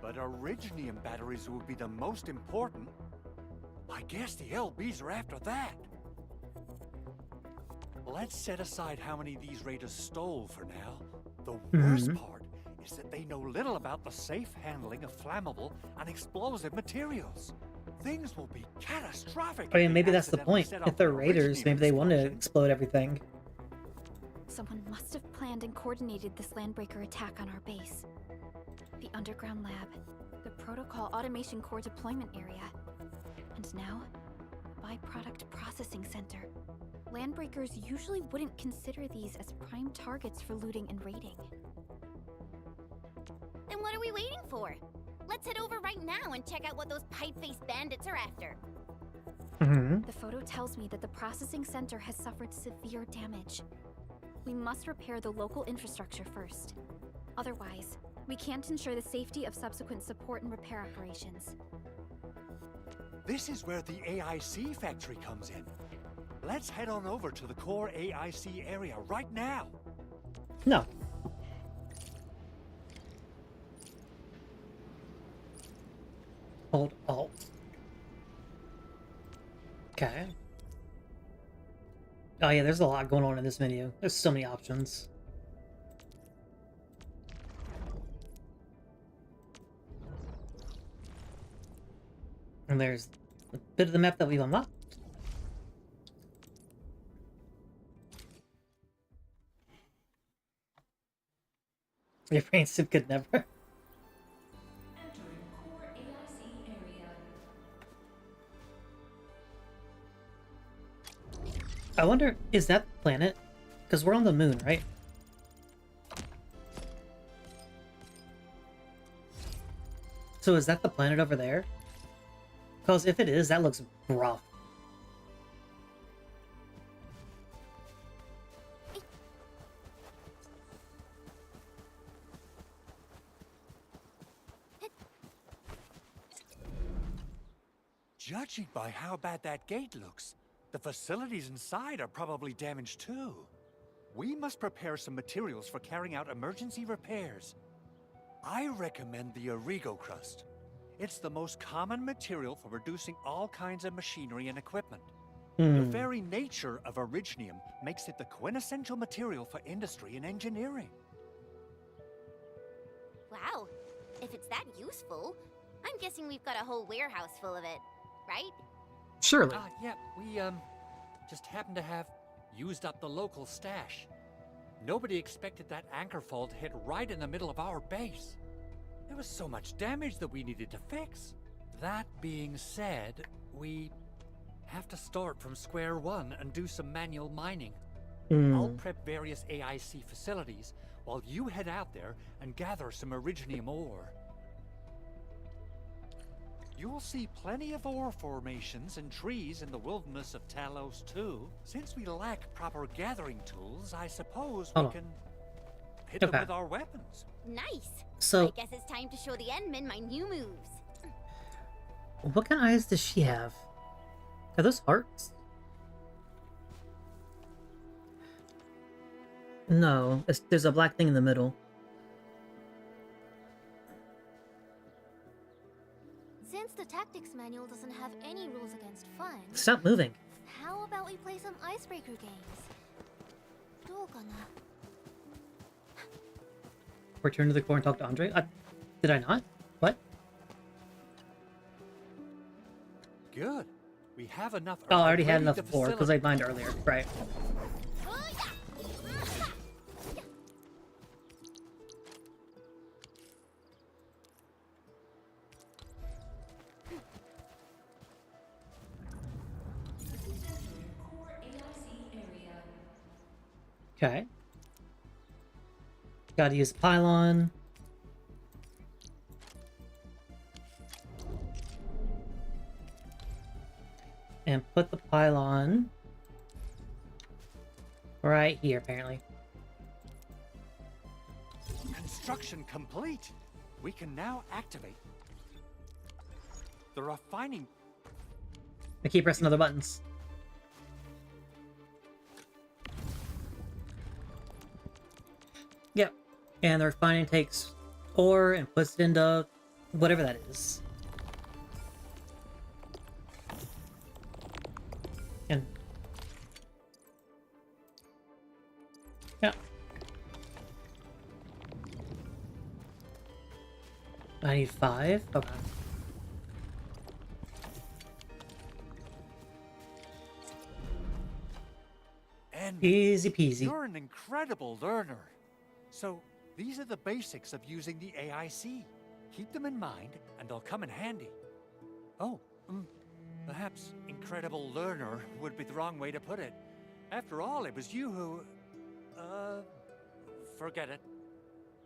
But Originium batteries will be the most important. I guess the LBs are after that. Let's set aside how many these raiders stole for now. The worst part is that they know little about the safe handling of flammable and explosive materials. Things will be catastrophic. I mean, maybe that's the point. If they're raiders, maybe they want to explode everything. Someone must have planned and coordinated this Landbreaker attack on our base. The underground lab, the protocol automation core deployment area, and now, byproduct processing center. Landbreakers usually wouldn't consider these as prime targets for looting and raiding. Then what are we waiting for? Let's head over right now and check out what those pipe-faced bandits are after. The photo tells me that the processing center has suffered severe damage. We must repair the local infrastructure first. Otherwise, we can't ensure the safety of subsequent support and repair operations. This is where the AIC factory comes in. Let's head on over to the core AIC area right now. No. Hold Alt. Okay. Oh yeah, there's a lot going on in this menu. There's so many options. And there's a bit of the map that we've unlocked. Your brain soup could never. I wonder, is that the planet? Because we're on the moon, right? So is that the planet over there? Because if it is, that looks rough. Judging by how bad that gate looks, the facilities inside are probably damaged too. We must prepare some materials for carrying out emergency repairs. I recommend the Origo crust. It's the most common material for producing all kinds of machinery and equipment. The very nature of Originium makes it the quintessential material for industry and engineering. Wow, if it's that useful, I'm guessing we've got a whole warehouse full of it, right? Surely. Yeah, we, just happen to have used up the local stash. Nobody expected that anchor fall to hit right in the middle of our base. There was so much damage that we needed to fix. That being said, we have to start from square one and do some manual mining. I'll prep various AIC facilities while you head out there and gather some Originium ore. You'll see plenty of ore formations and trees in the wilderness of Talos too. Since we lack proper gathering tools, I suppose we can hit them with our weapons. Nice. So, I guess it's time to show the Endmen my new moves. what kind of eyes does she have? Are those hearts? No, there's a black thing in the middle. Since the tactics manual doesn't have any rules against fun, Stop moving. how about we play some icebreaker games? どうかな? Return to the core and talk to Andre? Did I not? What? Good. We have enough. Oh, I already had enough before because I mined earlier. Right. Okay. Gotta use the pylon. And put the pylon right here, apparently. Construction complete. We can now activate the refining. I keep pressing other buttons. Yep. And the refining takes ore and puts it into whatever that is. And yeah. I need 5? Okay. And easy peasy. You're an incredible learner. So, these are the basics of using the AIC. Keep them in mind, and they'll come in handy. Oh, perhaps incredible learner would be the wrong way to put it. After all, it was you who... forget it.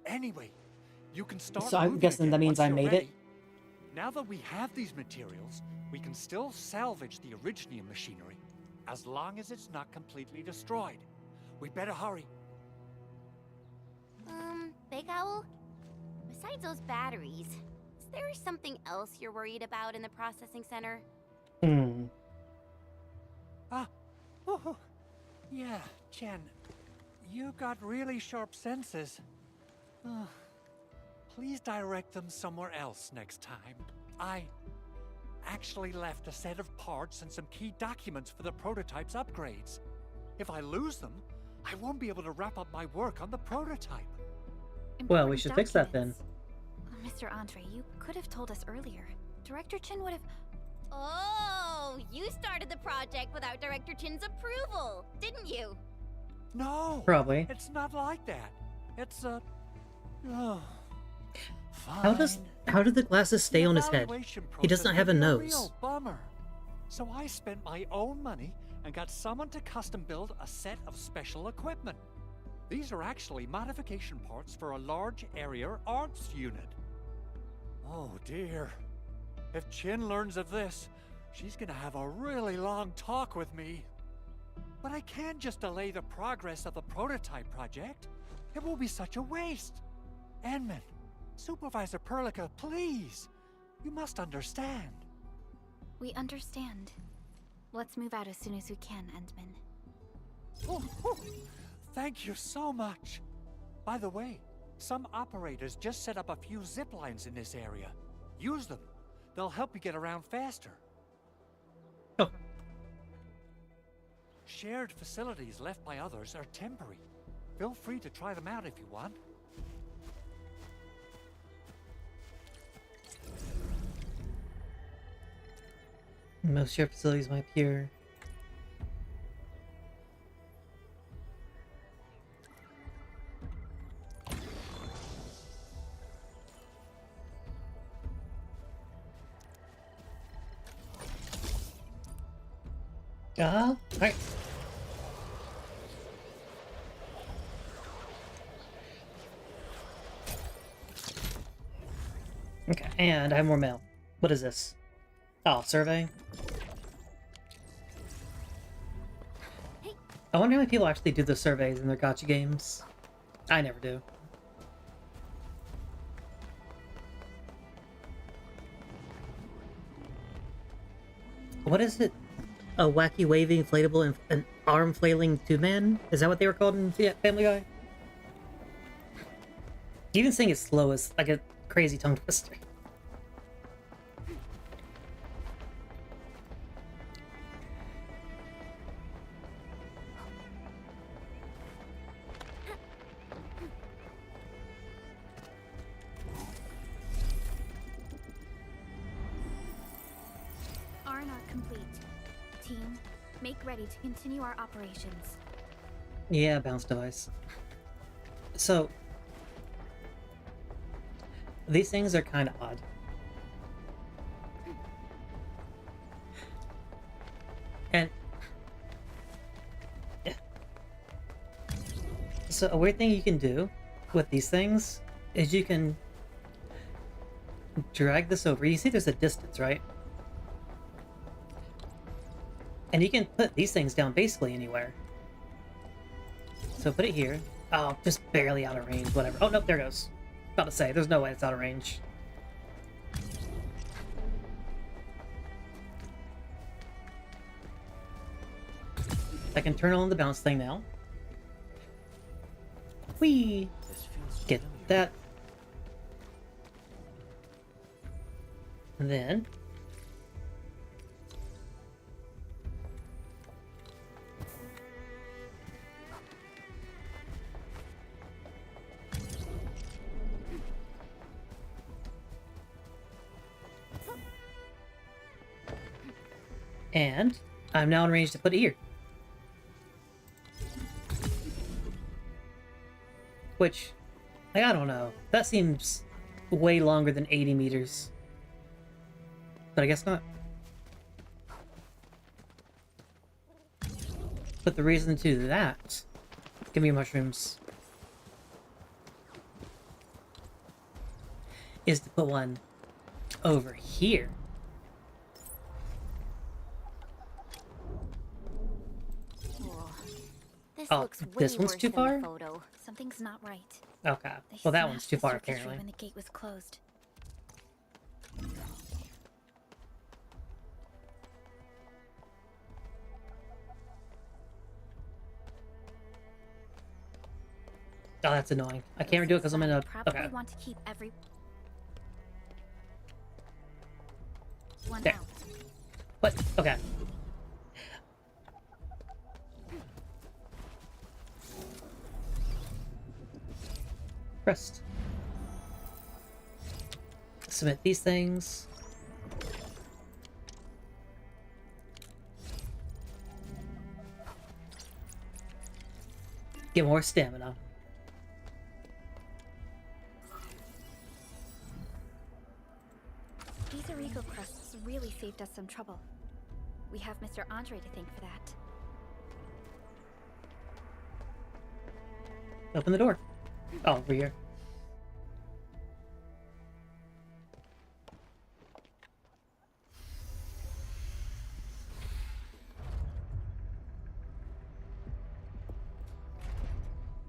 Anyway, you can start. So I'm guessing that means I made it. Now that we have these materials, we can still salvage the Originium machinery, as long as it's not completely destroyed. We better hurry. Big Owl? Besides those batteries, is there something else you're worried about in the processing center? Yeah, Jen. You got really sharp senses. Please direct them somewhere else next time. I actually left a set of parts and some key documents for the prototype's upgrades. If I lose them, I won't be able to wrap up my work on the prototype. Well, we should fix that then. Mr. Andre, you could have told us earlier. Director Chin would have... Oh, you started the project without Director Chin's approval, didn't you? No! Probably. It's not like that. It's a... Oh, how did the glasses stay on his head? He does not have a nose. Real bummer. So I spent my own money and got someone to custom build a set of special equipment. These are actually modification parts for a large area arts unit. Oh dear. If Chin learns of this, she's gonna have a really long talk with me. But I can't just delay the progress of the prototype project. It will be such a waste. Endman, Supervisor Perlica, please. You must understand. We understand. Let's move out as soon as we can, Endman. Oh, thank you so much. By the way, some operators just set up a few zip lines in this area. Use them. They'll help you get around faster. Oh. Shared facilities left by others are temporary. Feel free to try them out if you want. Most shared facilities might appear. Right. Okay, and I have more mail. What is this? Oh, survey? I wonder how many people actually do the surveys in their gacha games. I never do. What is it? A wacky, wavy, inflatable, and an arm flailing two-man? Is that what they were called in Family Guy? Even saying it slow is like a crazy tongue twister. Ready to continue our operations. Yeah, bounce device. So, these things are kind of odd. And so a weird thing you can do with these things is you can drag this over. You see there's a distance, right? And you can put these things down basically anywhere. So put it here. Oh, just barely out of range, whatever. Oh, nope, there it goes. About to say, there's no way it's out of range. I can turn on the bounce thing now. Whee! Get that. And then... and I'm now in range to put it here. Which, like, I don't know. That seems way longer than 80 meters. But I guess not. But the reason to do that... Give me mushrooms. Is to put one over here. This Oh, looks way this one's worse too than far? the photo. Something's not right. Okay. They Well, that smashed one's too the far, circuitry apparently. when the gate was closed. Oh, that's annoying. I can't redo it because I'm in a... Probably Okay. want to keep every one There. out. What? Okay. Pressed. Submit these things. Get more stamina. These Arigo crusts really saved us some trouble. We have Mr. Andre to thank for that. Open the door. Oh, over here.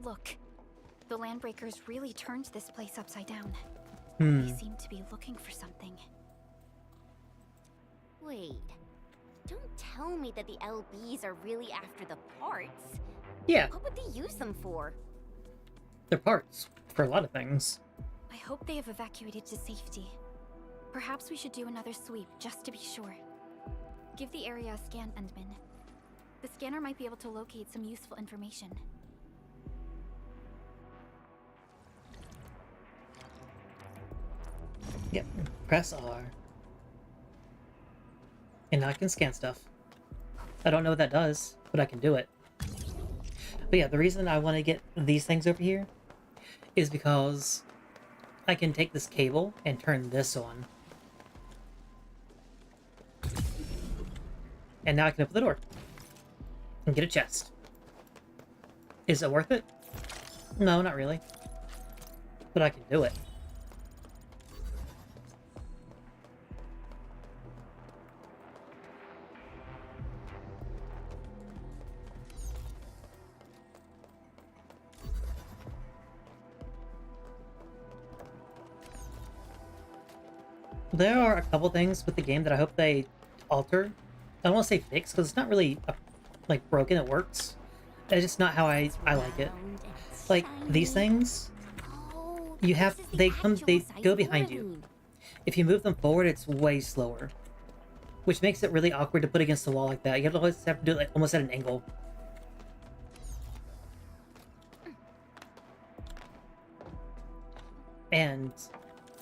Look, the Landbreakers really turned this place upside down. Hmm. They seem to be looking for something. Wait. Don't tell me that the LBs are really after the parts. Yeah. What would they use them for? They're parts for a lot of things. I hope they have evacuated to safety. Perhaps we should do another sweep, just to be sure. Give the area a scan, Endman. The scanner might be able to locate some useful information. Yep. Press R. And now I can scan stuff. I don't know what that does, but I can do it. But yeah, the reason I want to get these things over here is because I can take this cable and turn this on. And now I can open the door and get a chest. Is it worth it? No, not really. But I can do it. There are a couple things with the game that I hope they alter. I don't want to say fix, because it's not really, like, broken, it works. It's just not how I like it. Like, these things, you have, they go behind you. If you move them forward, it's way slower. Which makes it really awkward to put against the wall like that. You always have to do it, like, almost at an angle. And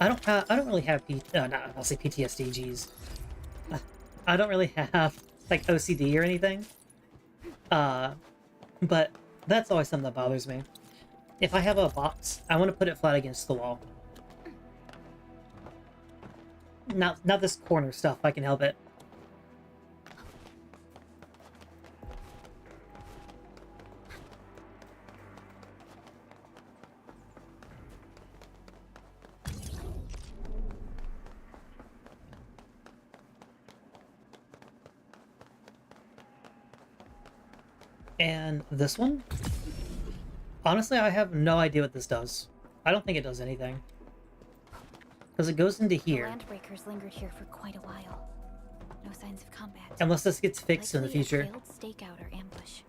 I don't really have I'll say PTSD, geez. I don't really have, like, OCD or anything. But that's always something that bothers me. If I have a box, I want to put it flat against the wall. Not this corner stuff, I can help it. And this one? Honestly, I have no idea what this does. I don't think it does anything. Because it goes into The here. landbreakers lingered here for quite a while. No signs of combat. Unless this gets fixed in the Likely a future. failed stakeout or ambush.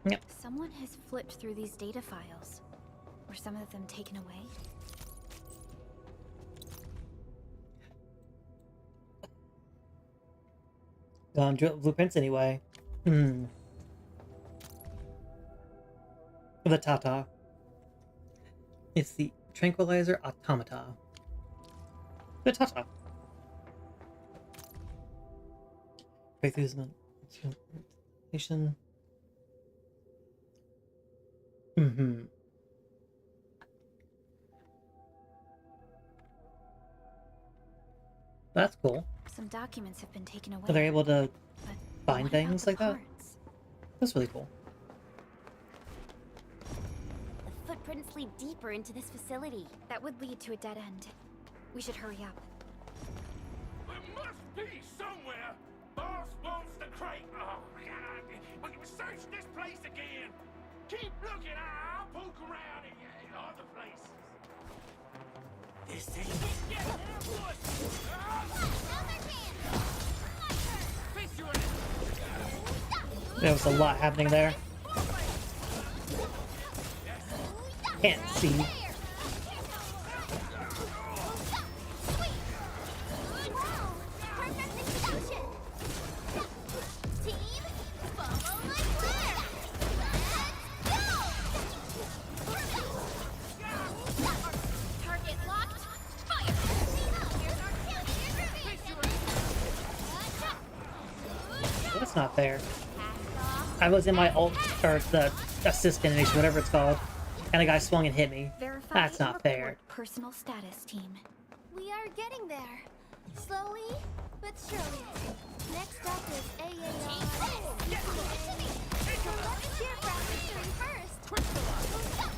Yep. Someone has flipped through these data files. Were some of them taken away? Blueprints anyway. The Tata. It's the Tranquilizer Automata. The Tata. Breakthroughs in the That's cool. Some documents have been taken away. So they're able to but find what things about like the that? parts? That's really cool. The footprints lead deeper into this facility. That would lead to a dead end. We should hurry up. There must be somewhere. Boss wants the crate. Oh, God. We can search this place again. Keep looking. I'll poke around in other places. This ain't it yet, boys. There was a lot happening there. Can't see. That's not fair. I was in my ult, or the assist animation, whatever it's called, and a guy swung and hit me. Verify That's and not fair. report personal status, team. We are getting there. Slowly, but surely. Next up is AAR. So let's cheer for our victory first.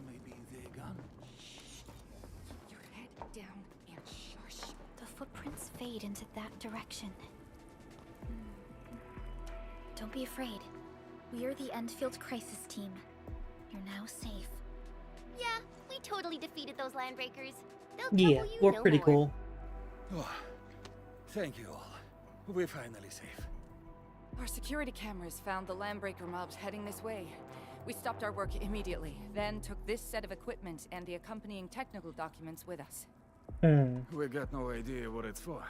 Maybe they're gone. Keep your head down and shush. The footprints fade into that direction. Don't be afraid. We are the Enfield Crisis Team. You're now safe. Yeah, we totally defeated those landbreakers. They'll Yeah, trouble you we're no pretty more. cool. Oh, thank you all. We're finally safe. Our security cameras found the landbreaker mobs heading this way. We stopped our work immediately, then took this set of equipment and the accompanying technical documents with us. We got no idea what it's for,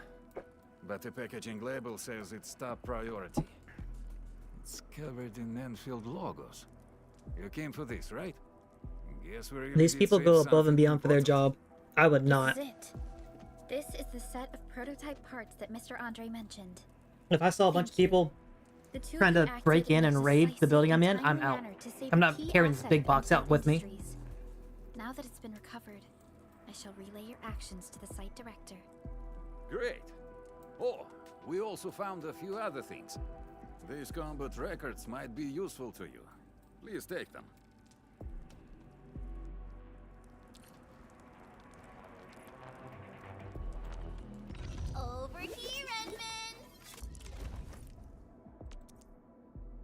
but the packaging label says it's top priority. It's covered in Enfield logos. You came for this, right? Guess we really These did people save go above something and beyond for their important. job. I would not. This is it. This is the set of prototype parts that Mr. Andre mentioned. If I saw a bunch of people The two trying of to you break acted in and raid the decisive building I'm and in, I'm timely out. manner to save I'm a not key carrying this asset big of box out Endfield with me. Industries. Now that it's been recovered, I shall relay your actions to the site director. Great. Oh, we also found a few other things. These combat records might be useful to you. Please take them. Over here, Edmund!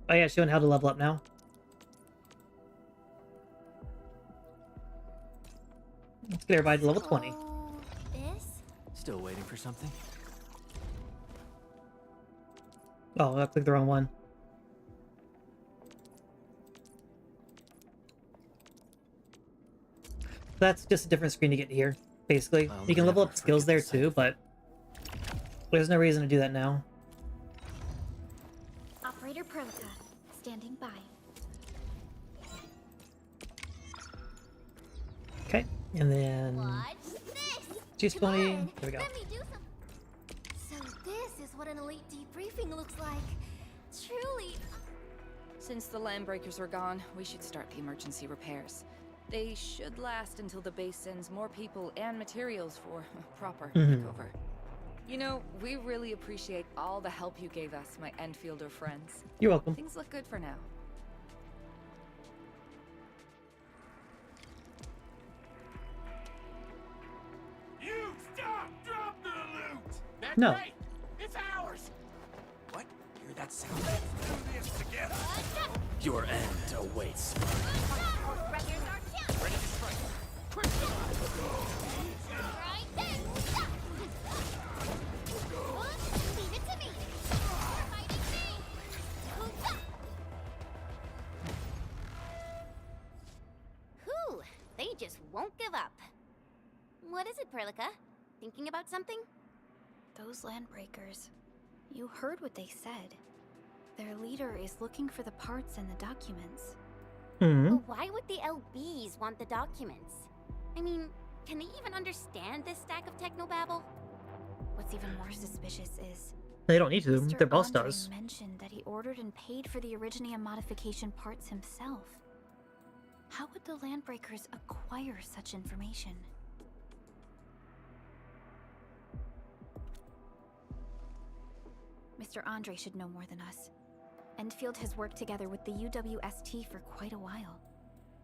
Oh yeah, showing how to level up now. Let's get everybody to level 20. This? Still waiting for something? Oh, I clicked the wrong one. That's just a different screen to get here, basically. You can level up skills there too, but there's no reason to do that now. Operator Prota, standing by. Okay, and then Watch this! choose 20. There we go. Let me do some. So this is what an elite debriefing looks like. Truly. Since the landbreakers are gone, we should start the emergency repairs. They should last until the base sends more people and materials for a proper Mhm. makeover. You know, we really appreciate all the help you gave us, my Enfielder friends. You're welcome. Things look good for now. You stop! Drop the loot! That's No. right! It's ours! What? Hear that sound? Let's do this together! Your end awaits. Ready to strike! Quick! Right then! Leave it to me! You're fighting me! Hoopah! Whew, they just won't give up. What is it, Perlica? Thinking about something? Those landbreakers. You heard what they said. Their leader is looking for the parts and the documents. But why would the LBs want the documents? I mean, can they even understand this stack of technobabble? What's even more suspicious is They don't need to. Mr. Their boss Andre does. mentioned that he ordered and paid for the Originium modification parts himself. How would the Landbreakers acquire such information? Mr. Andre should know more than us. Enfield has worked together with the UWST for quite a while.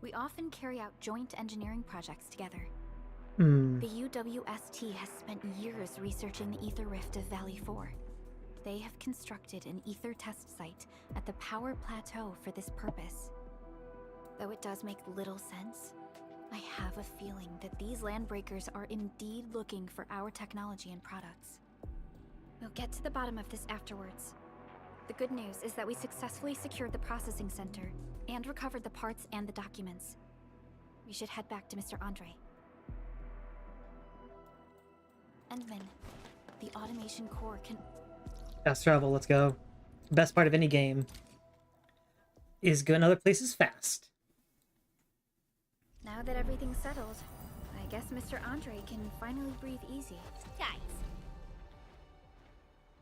We often carry out joint engineering projects together. The UWST has spent years researching the Ether Rift of Valley 4. They have constructed an Ether test site at the Power Plateau for this purpose. Though it does make little sense, I have a feeling that these Landbreakers are indeed looking for our technology and products. We'll get to the bottom of this afterwards. The good news is that we successfully secured the processing center and recovered the parts and the documents. We should head back to Mr. Andre. Endman, the automation core can... Fast travel, let's go. Best part of any game is going other places fast. Now that everything's settled, I guess Mr. Andre can finally breathe easy. Guys.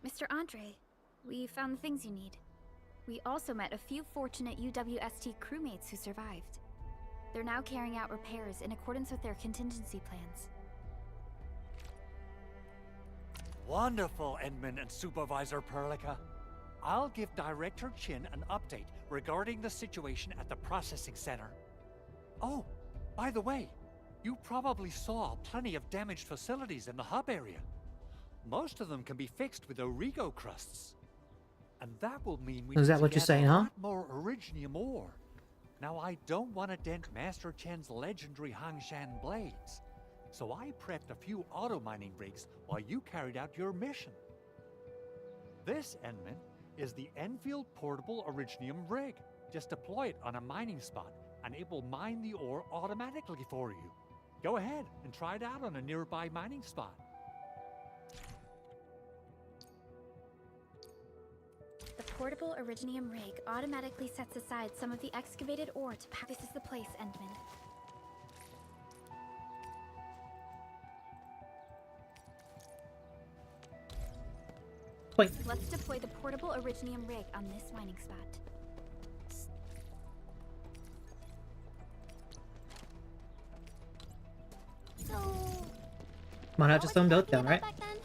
Mr. Andre, we found the things you need. We also met a few fortunate UWST crewmates who survived. They're now carrying out repairs in accordance with their contingency plans. Wonderful, Endman and Supervisor Perlica. I'll give Director Chin an update regarding the situation at the processing center. Oh, by the way, you probably saw plenty of damaged facilities in the hub area. Most of them can be fixed with Origo crusts. And that will mean we Is that need what to you're get saying, a huh? lot more Originium ore. Now, I don't want to dent Master Chen's legendary Hangshan blades, so I prepped a few auto-mining rigs while you carried out your mission. This, Endman, is the Enfield Portable Originium rig. Just deploy it on a mining spot, and it will mine the ore automatically for you. Go ahead and try it out on a nearby mining spot. The portable Originium rig automatically sets aside some of the excavated ore to pack. This is the place, Endman. Wait. Let's deploy the portable Originium rig on this mining spot. So... Why not just throw them both down, right? back then?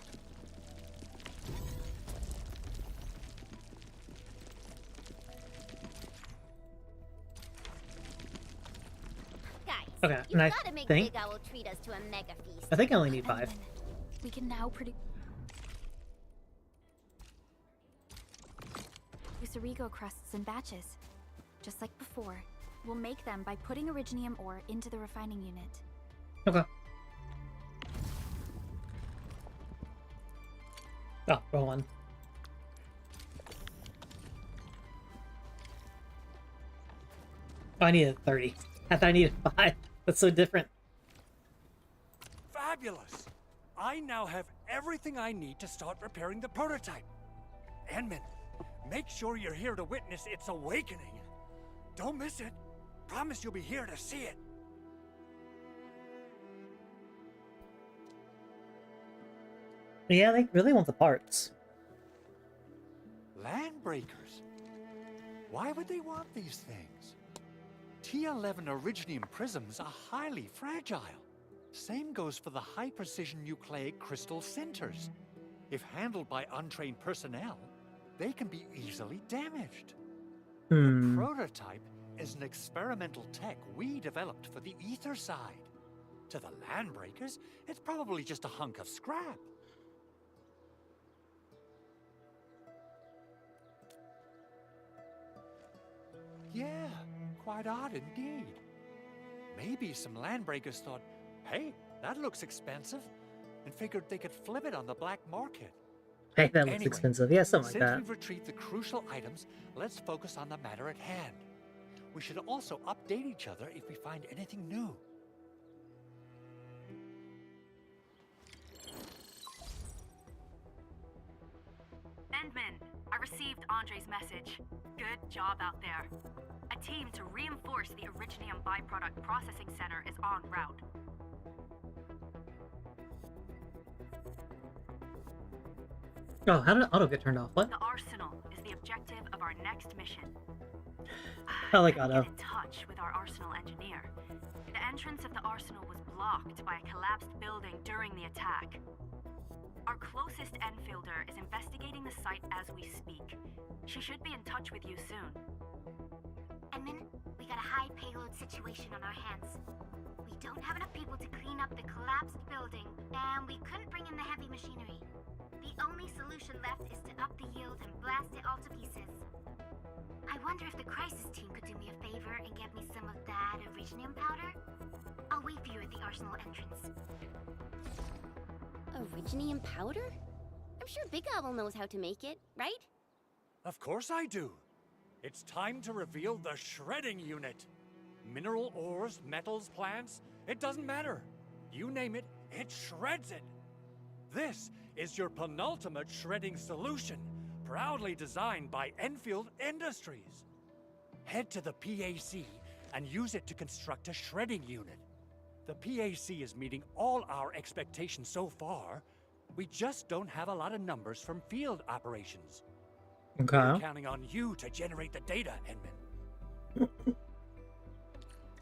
Guys, Okay, you and I gotta make think- Big Owl treat us to a mega feast. I think I only need 5. We can now produce Origo crusts in batches. Just like before, we'll make them by putting Originium ore into the refining unit. Okay. Oh, wrong one. Oh, I needed 30. I thought I needed 5. That's so different. Fabulous! I now have everything I need to start repairing the prototype. Endman, make sure you're here to witness its awakening. Don't miss it. Promise you'll be here to see it. Yeah, they really want the parts. Landbreakers? Why would they want these things? T11 Originium prisms are highly fragile. Same goes for the high-precision nucleic crystal centers. If handled by untrained personnel, they can be easily damaged. The prototype is an experimental tech we developed for the ether side. To the landbreakers, it's probably just a hunk of scrap. Yeah, quite odd indeed. Maybe some landbreakers thought, hey, that looks expensive, and figured they could flip it on the black market. Hey, that looks expensive. Yeah, something like that. Since we've retrieved the crucial items, let's focus on the matter at hand. We should also update each other if we find anything new. Endman, I received Andre's message. Good job out there. A team to reinforce the Originium byproduct processing center is en route. Oh, how did auto get turned off? What? The arsenal is the objective of our next mission. I like auto. Get in touch with our arsenal engineer. The entrance of the arsenal was blocked by a collapsed building during the attack. Our closest Enfielder is investigating the site as we speak. She should be in touch with you soon. Edmund, we got a high payload situation on our hands. We don't have enough people to clean up the collapsed building, and we couldn't bring in the heavy machinery. The only solution left is to up the yield and blast it all to pieces. I wonder if the crisis team could do me a favor and get me some of that Originium powder? I'll wait for you at the arsenal entrance. Originium powder? I'm sure Big Owl knows how to make it, right? Of course I do. It's time to reveal the shredding unit. Mineral ores, metals, plants, it doesn't matter. You name it, it shreds it. This is your penultimate shredding solution, proudly designed by Enfield Industries. Head to the PAC and use it to construct a shredding unit. The PAC is meeting all our expectations so far. We just don't have a lot of numbers from field operations. Okay. We're counting on you to generate the data, Edmund.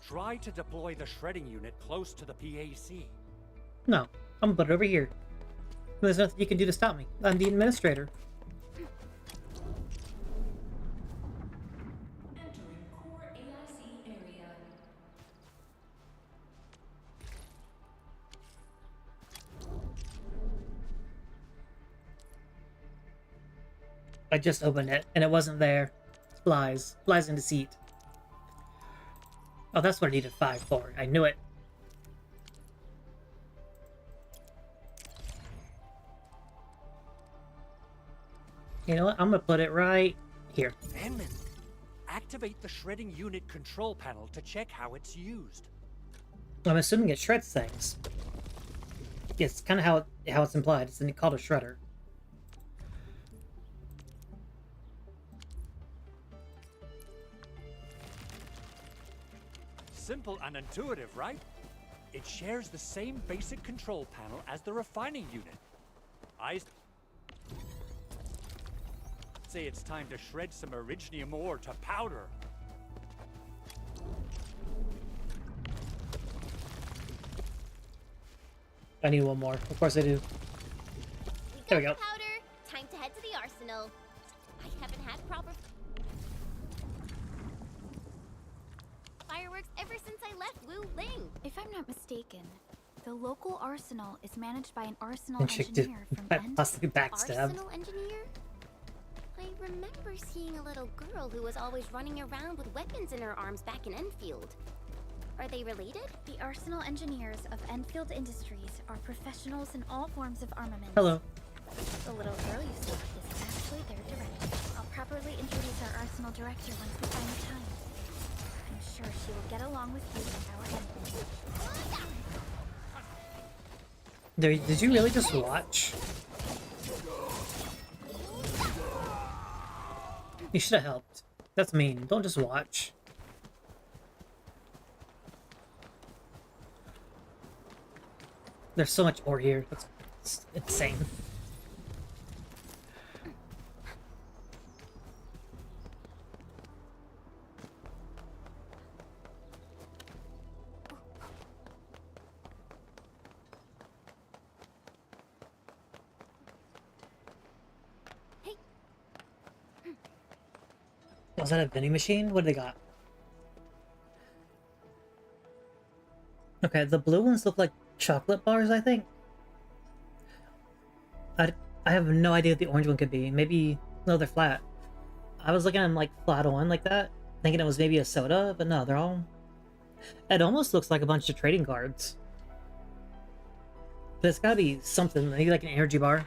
Try to deploy the shredding unit close to the PAC. No, I'm gonna put it over here. There's nothing you can do to stop me. I'm the administrator. Entering core AIC area. I just opened it, and it wasn't there. Lies. Lies and deceit. Oh, that's what I needed 5 for. I knew it. You know what? I'm gonna put it right here. Edmund, activate the shredding unit control panel to check how it's used. I'm assuming it shreds things. Yeah, it's kind of how it's implied. It's called a shredder. Simple and intuitive, right? It shares the same basic control panel as the refining unit. I say it's time to shred some Originium ore to powder. I need one more. Of course I do. There we go. Powder, time to head to the arsenal. I haven't had proper fireworks ever since I left Wu Ling. If I'm not mistaken, the local arsenal is managed by an arsenal And chick did engineer from possibly backstab. Arsenal engineer? I remember seeing a little girl who was always running around with weapons in her arms back in Enfield. Are they related? The arsenal engineers of Enfield Industries are professionals in all forms of armament. Hello. The little girl you saw is actually their director. I'll properly introduce our arsenal director once we find the time. I'm sure she will get along with you and our enemies. Did you really just watch? You should have helped. That's mean. Don't just watch. There's so much ore here. That's insane. Was that a vending machine? What do they got? Okay, the blue ones look like chocolate bars, I think. I have no idea what the orange one could be. Maybe... No, they're flat. I was looking at them like flat on like that, thinking it was maybe a soda, but no, they're all... It almost looks like a bunch of trading cards. But it's gotta be something, maybe like an energy bar.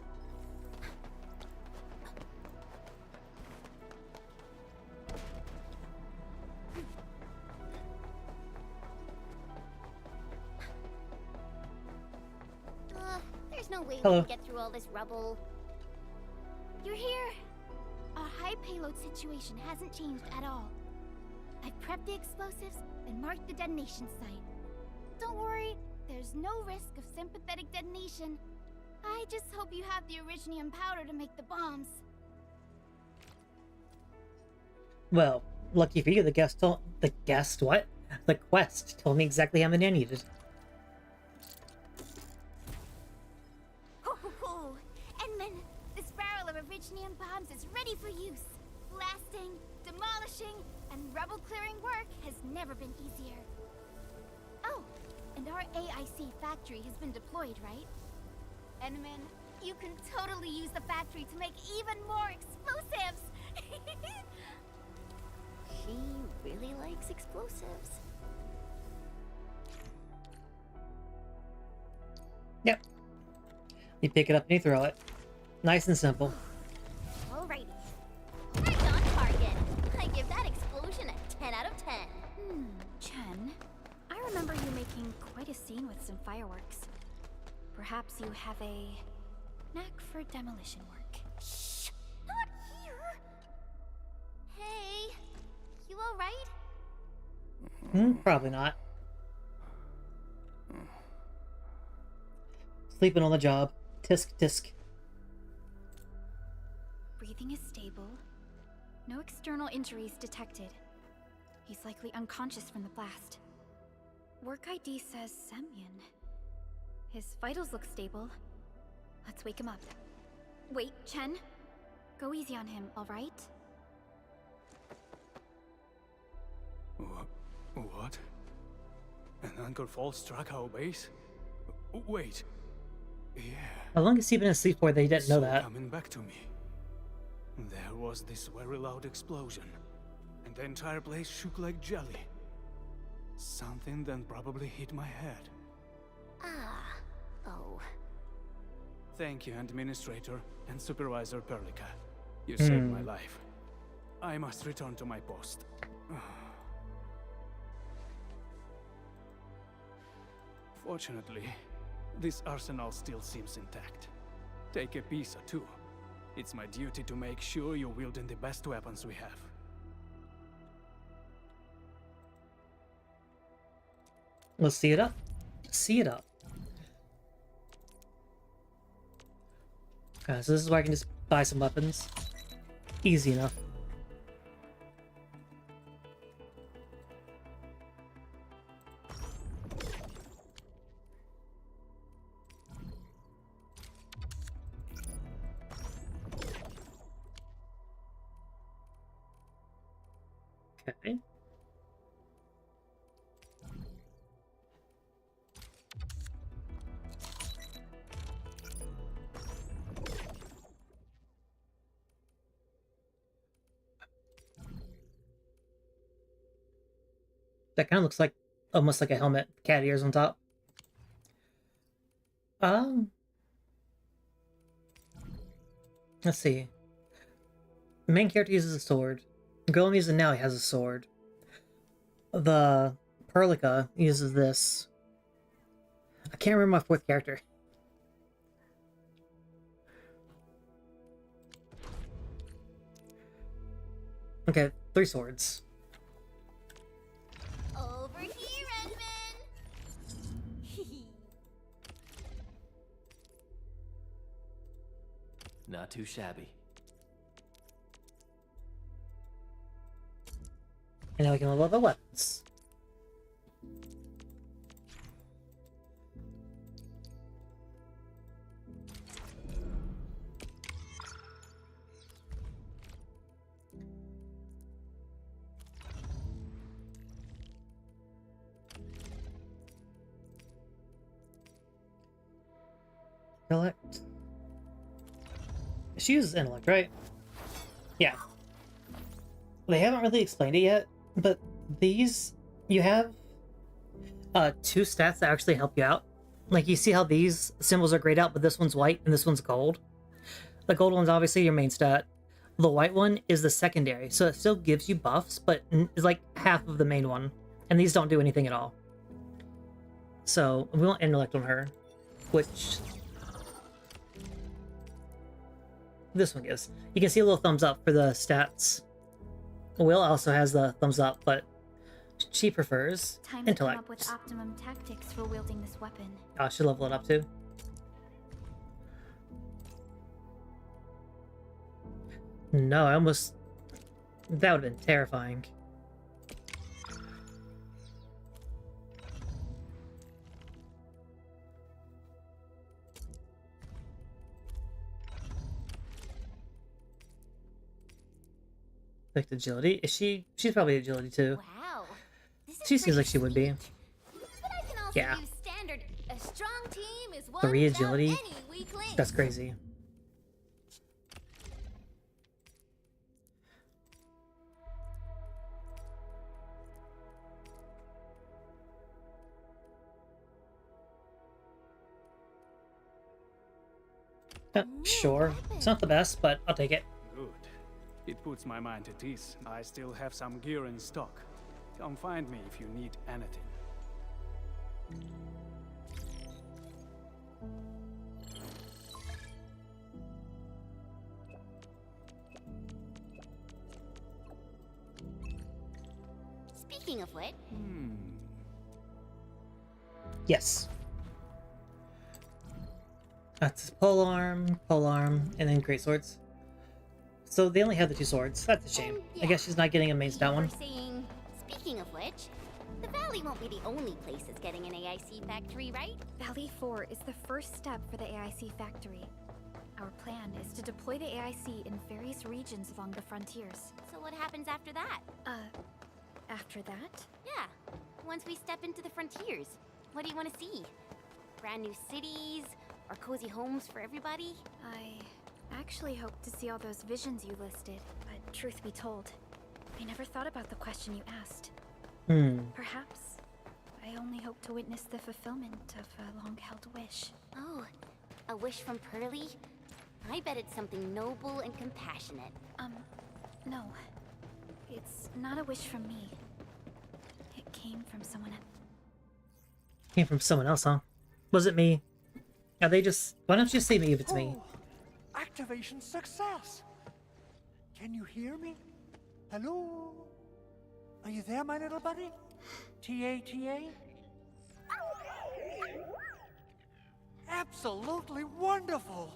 There's no way we Hello. can get through all this rubble. You're here. Our high payload situation hasn't changed at all. I've prepped the explosives and marked the detonation site. Don't worry, there's no risk of sympathetic detonation. I just hope you have the originium powder to make the bombs. Well, lucky for you, the quest told me exactly how many I needed. Ho! Endman, this barrel of originium bombs is ready for use. Blasting, demolishing, and rubble-clearing work has never been easier. Oh, and our AIC factory has been deployed, right? Endman, you can totally use the factory to make even more explosives! She really likes explosives. Yep. You pick it up and you throw it. Nice and simple. Alrighty. Right on target. I give that explosion a 10 out of 10. Chen, I remember you making quite a scene with some fireworks. Perhaps you have a knack for demolition work. Shh! Not here! Hey, you alright? Probably not. Sleeping on the job. Tisk tisk. Breathing is stable. No external injuries detected. He's likely unconscious from the blast. Work ID says Semyon. His vitals look stable. Let's wake him up. Wait, Chen. Go easy on him, alright? What? An Anchor Fall struck our base? Wait. Yeah. How long has he been asleep for? They didn't know that. Coming back to me. There was this very loud explosion, and the entire place shook like jelly. Something then probably hit my head. Oh. Thank you, Endministrator and Supervisor Perlica. You saved my life. I must return to my post. Fortunately, this arsenal still seems intact. Take a piece or two. It's my duty to make sure you're wielding the best weapons we have. Let's see it up. See it up. Okay, so this is where I can just buy some weapons. Easy enough. Okay. That kind of looks like almost like a helmet, cat ears on top. Let's see. The main character uses a sword. Golem uses now he has a sword. The Perlica uses this. I can't remember my fourth character. Okay, 3 swords. Over here, Endman! Not too shabby. And now we can level up the weapons. Intellect. She uses intellect, right? Yeah. They haven't really explained it yet, but these, you have two stats that actually help you out. Like, you see how these symbols are grayed out, but this one's white and this one's gold. The gold one's obviously your main stat. The white one is the secondary, so it still gives you buffs, but is like half of the main one. And these don't do anything at all. So, we want intellect on her, which this one gives. You can see a little thumbs up for the stats. Will also has the thumbs up, but she prefers Time intellect. to come up with optimum tactics for wielding this weapon. Oh, I should level it up too. No, I almost... That would have been terrifying. Like agility? Is she? She's probably agility too. Wow. She seems like she would be. But I can also Yeah. use standard. A strong team is one 3 without agility? any weak links. That's crazy. Sure. It's not the best, but I'll take it. Good. It puts my mind at ease. I still have some gear in stock. Come find me if you need anything. Speaking of which, Yes. That's polearm, and then great swords. So they only have the 2 swords. That's a shame. I guess she's not getting a main stat you one. were saying, speaking of which, the Valley won't be the only place that's getting an AIC factory, right? Valley 4 is the first step for the AIC factory. Our plan is to deploy the AIC in various regions along the frontiers. So what happens after that? After that? Yeah, once we step into the frontiers, what do you want to see? Brand new cities, or cozy homes for everybody? I actually hoped to see all those visions you listed, but truth be told, I never thought about the question you asked. Perhaps I only hope to witness the fulfillment of a long-held wish. Oh, a wish from Pearly? I bet it's something noble and compassionate. No. It's not a wish from me. It came from someone else. Came from someone else, huh? Was it me? Are they just... Why don't you say me if it's me? Activation success! Can you hear me? Hello? Are you there, my little buddy? T-A-T-A? Absolutely wonderful!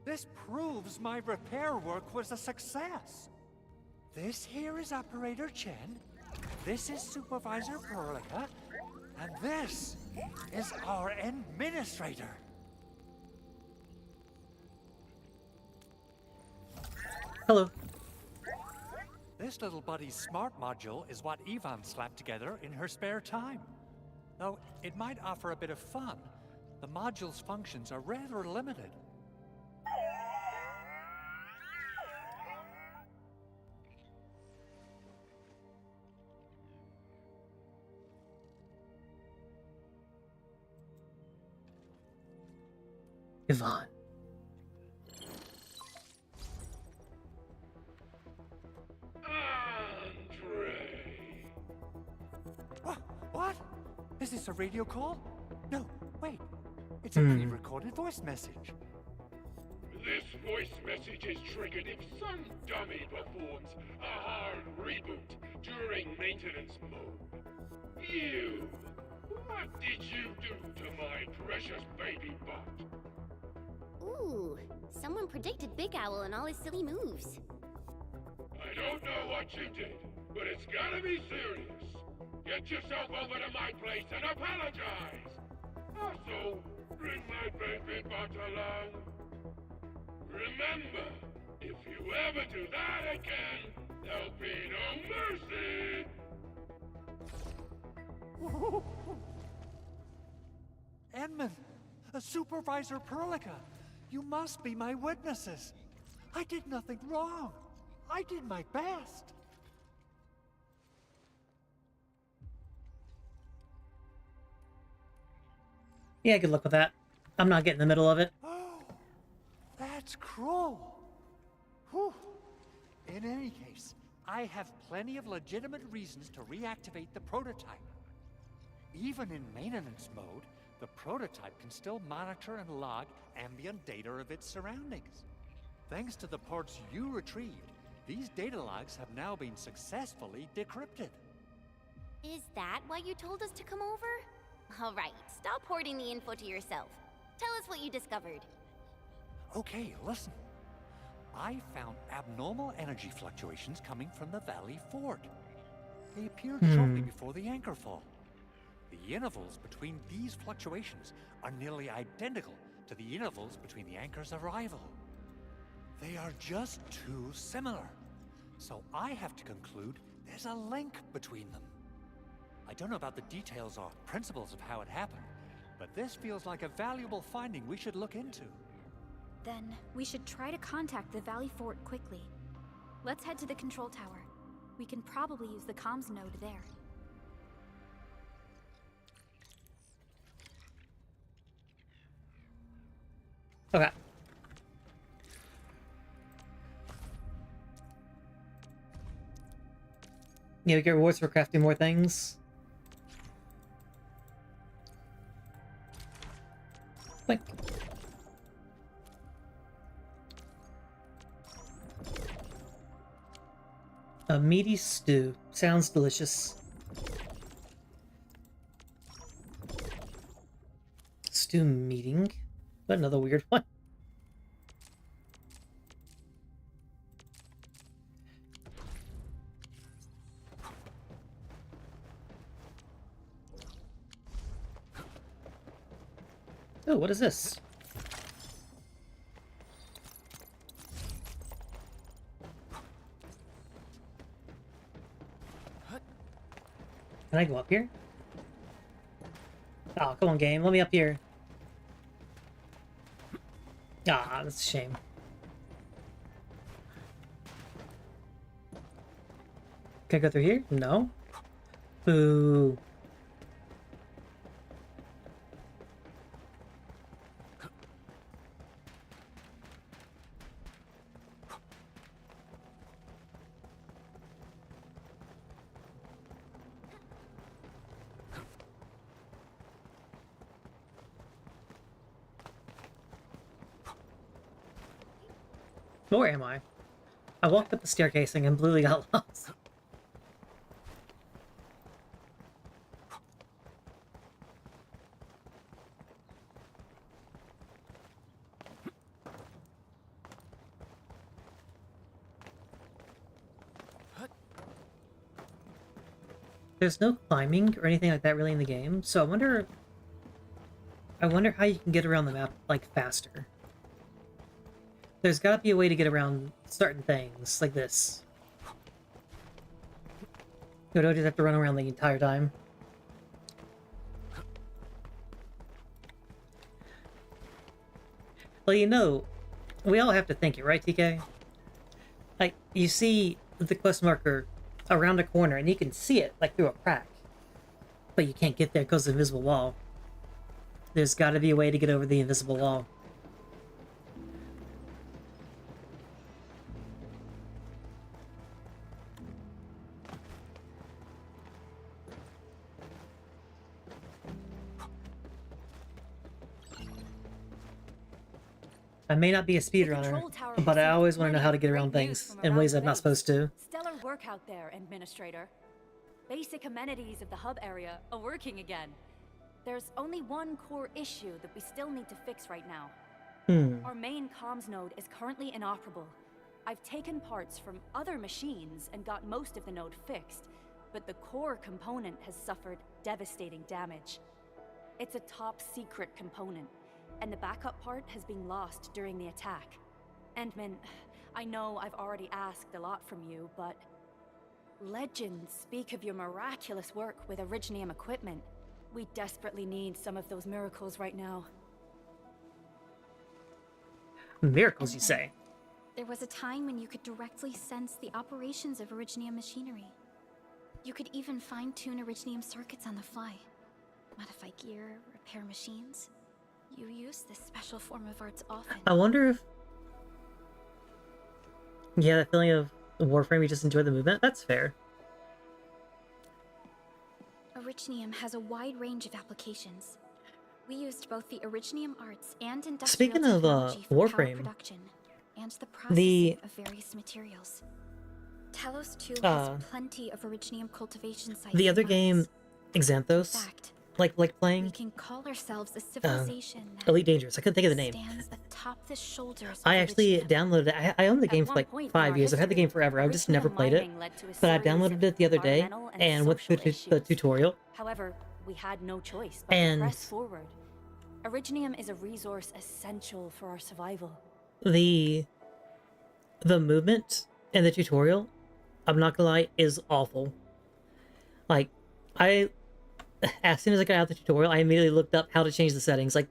This proves my repair work was a success. This here is Operator Chen, this is Supervisor Perlica, and this is our Endministrator. Hello. This little buddy's smart module is what Yvonne slapped together in her spare time. Though it might offer a bit of fun, the module's functions are rather limited. Yvonne. What? Is this a radio call? No, wait. It's a pre-recorded voice message. This voice message is triggered if some dummy performs a hard reboot during maintenance mode. You! What did you do to my precious baby bot? Ooh, someone predicted Big Owl and all his silly moves. I don't know what you did, but it's gotta be serious. Get yourself over to my place and apologize! Also, bring my baby bot along. Remember, if you ever do that again, there'll be no mercy! Edmund, Supervisor Perlica, you must be my witnesses. I did nothing wrong. I did my best. Yeah, good luck with that. I'm not getting in the middle of it. Oh, that's cruel. Whew. In any case, I have plenty of legitimate reasons to reactivate the prototype. Even in maintenance mode, the prototype can still monitor and log ambient data of its surroundings. Thanks to the parts you retrieved, these data logs have now been successfully decrypted. Is that why you told us to come over? All right, stop hoarding the info to yourself. Tell us what you discovered. Okay, listen. I found abnormal energy fluctuations coming from the Valley Fort. They appeared shortly before the anchor fall. The intervals between these fluctuations are nearly identical to the intervals between the anchor's arrival. They are just too similar. So I have to conclude there's a link between them. I don't know about the details or principles of how it happened, but this feels like a valuable finding we should look into. Then we should try to contact the Valley Fort quickly. Let's head to the control tower. We can probably use the comms node there. Okay. Yeah, we get rewards for crafting more things. Blink. A meaty stew. Sounds delicious. Stew meeting. What another weird one. Oh, what is this? Can I go up here? Oh, come on, game. Let me up here. Ah, that's a shame. Can I go through here? No. Boo. Where am I? I walked up the staircase and completely got lost. There's no climbing or anything like that really in the game, so I wonder how you can get around the map, like, faster. There's gotta be a way to get around certain things, like this. You don't just have to run around the entire time. Well, you know, we all have to think it, right, TK? Like, you see the quest marker around a corner, and you can see it, like, through a crack. But you can't get there because of the invisible wall. There's gotta be a way to get over the invisible wall. I may not be a speedrunner, but I always want to know how to get around things in ways I'm not supposed to. Stellar work out there, Endministrator. Basic amenities of the hub area are working again. There's only one core issue that we still need to fix right now. Our main comms node is currently inoperable. I've taken parts from other machines and got most of the node fixed, but the core component has suffered devastating damage. It's a top secret component, and the backup part has been lost during the attack. Endman, I know I've already asked a lot from you, but legends speak of your miraculous work with Originium equipment. We desperately need some of those miracles right now. Miracles, you say? There was a time when you could directly sense the operations of Originium machinery. You could even fine-tune Originium circuits on the fly. Modify gear, repair machines. You use this special form of arts often. I wonder if... Yeah, that feeling of Warframe, you just enjoy the movement? That's fair. Originium has a wide range of applications. We used both the Originium arts and industrial Speaking of technology for power Warframe, production and the processing of various materials. Talos 2 has plenty of Originium cultivation sites. the other game, Xanthos, like playing We can call ourselves a civilization that Elite Dangerous. I couldn't think of the name. stands atop the shoulders of I actually Originium. downloaded it. I owned the game for like 5 years. I've had the game forever. I've just never played it. But I downloaded it the other day and went through the tutorial. However, we had no choice but to press forward. Originium is a resource essential for our survival. The movement in the tutorial, I'm not gonna lie, is awful. Like, as soon as I got out of the tutorial, I immediately looked up how to change the settings. Like,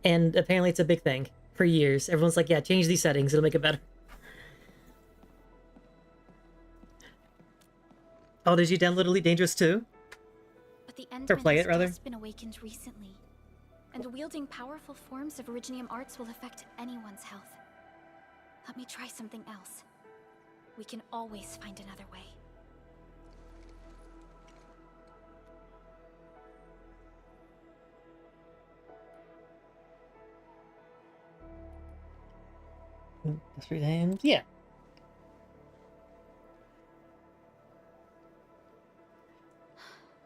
and apparently it's a big thing for years. Everyone's like, yeah, change these settings, it'll make it better. Oh, did you download Elite Dangerous too? But the Or play it, rather? just been awakened recently, and wielding powerful forms of Originium arts will affect anyone's health. Let me try something else. We can always find another way. Desperate Hands? Yeah.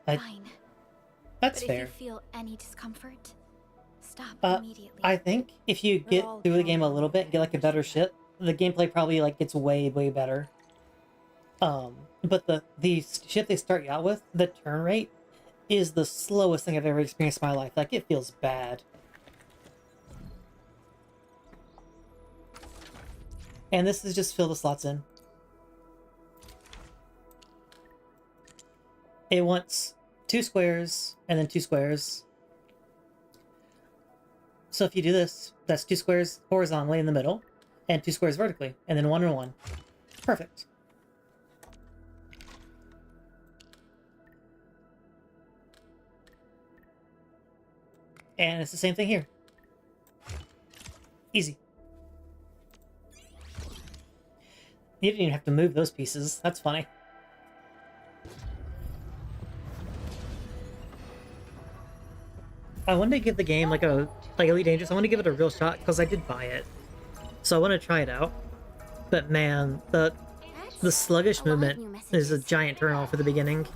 Fine. That's but fair. If you feel any discomfort, stop immediately. I think if you get through the game a little bit, get like a better ship, the gameplay probably like gets way better. But the ship they start you out with, the turn rate, is the slowest thing I've ever experienced in my life. Like, it feels bad. And this is just fill the slots in. It wants 2 squares, and then 2 squares. So if you do this, that's 2 squares horizontally in the middle, and 2 squares vertically, and then 1 and 1. Perfect. And it's the same thing here. Easy. You didn't even have to move those pieces. That's funny. I wanted to give the game like Elite Dangerous. I want to give it a real shot because I did buy it, so I want to try it out. But man, the sluggish movement is a giant turnoff for the beginning.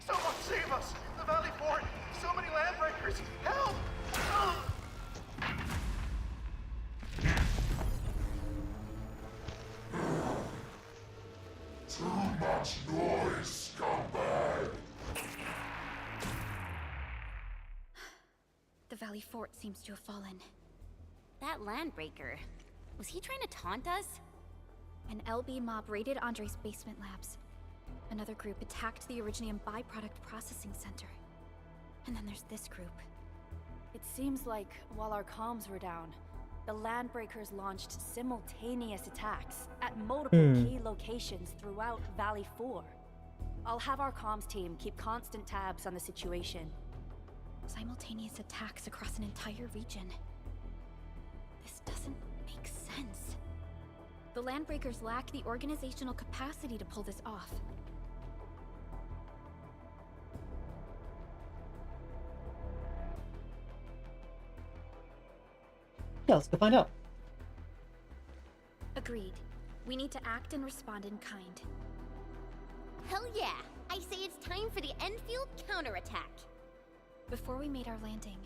Someone save us! The Valley Fort! So many landbreakers! Help! Too much noise, scumbag! The Valley Fort seems to have fallen. That landbreaker, was he trying to taunt us? An LB mob raided Andre's basement labs. Another group attacked the Originium byproduct processing center. And then there's this group. It seems like while our comms were down, the Landbreakers launched simultaneous attacks at multiple key locations throughout Valley 4. I'll have our comms team keep constant tabs on the situation. Simultaneous attacks across an entire region. This doesn't make sense. The Landbreakers lack the organizational capacity to pull this off. Yeah, let's go find out. Agreed. We need to act and respond in kind. Hell yeah! I say it's time for the Enfield counterattack. Before we made our landing,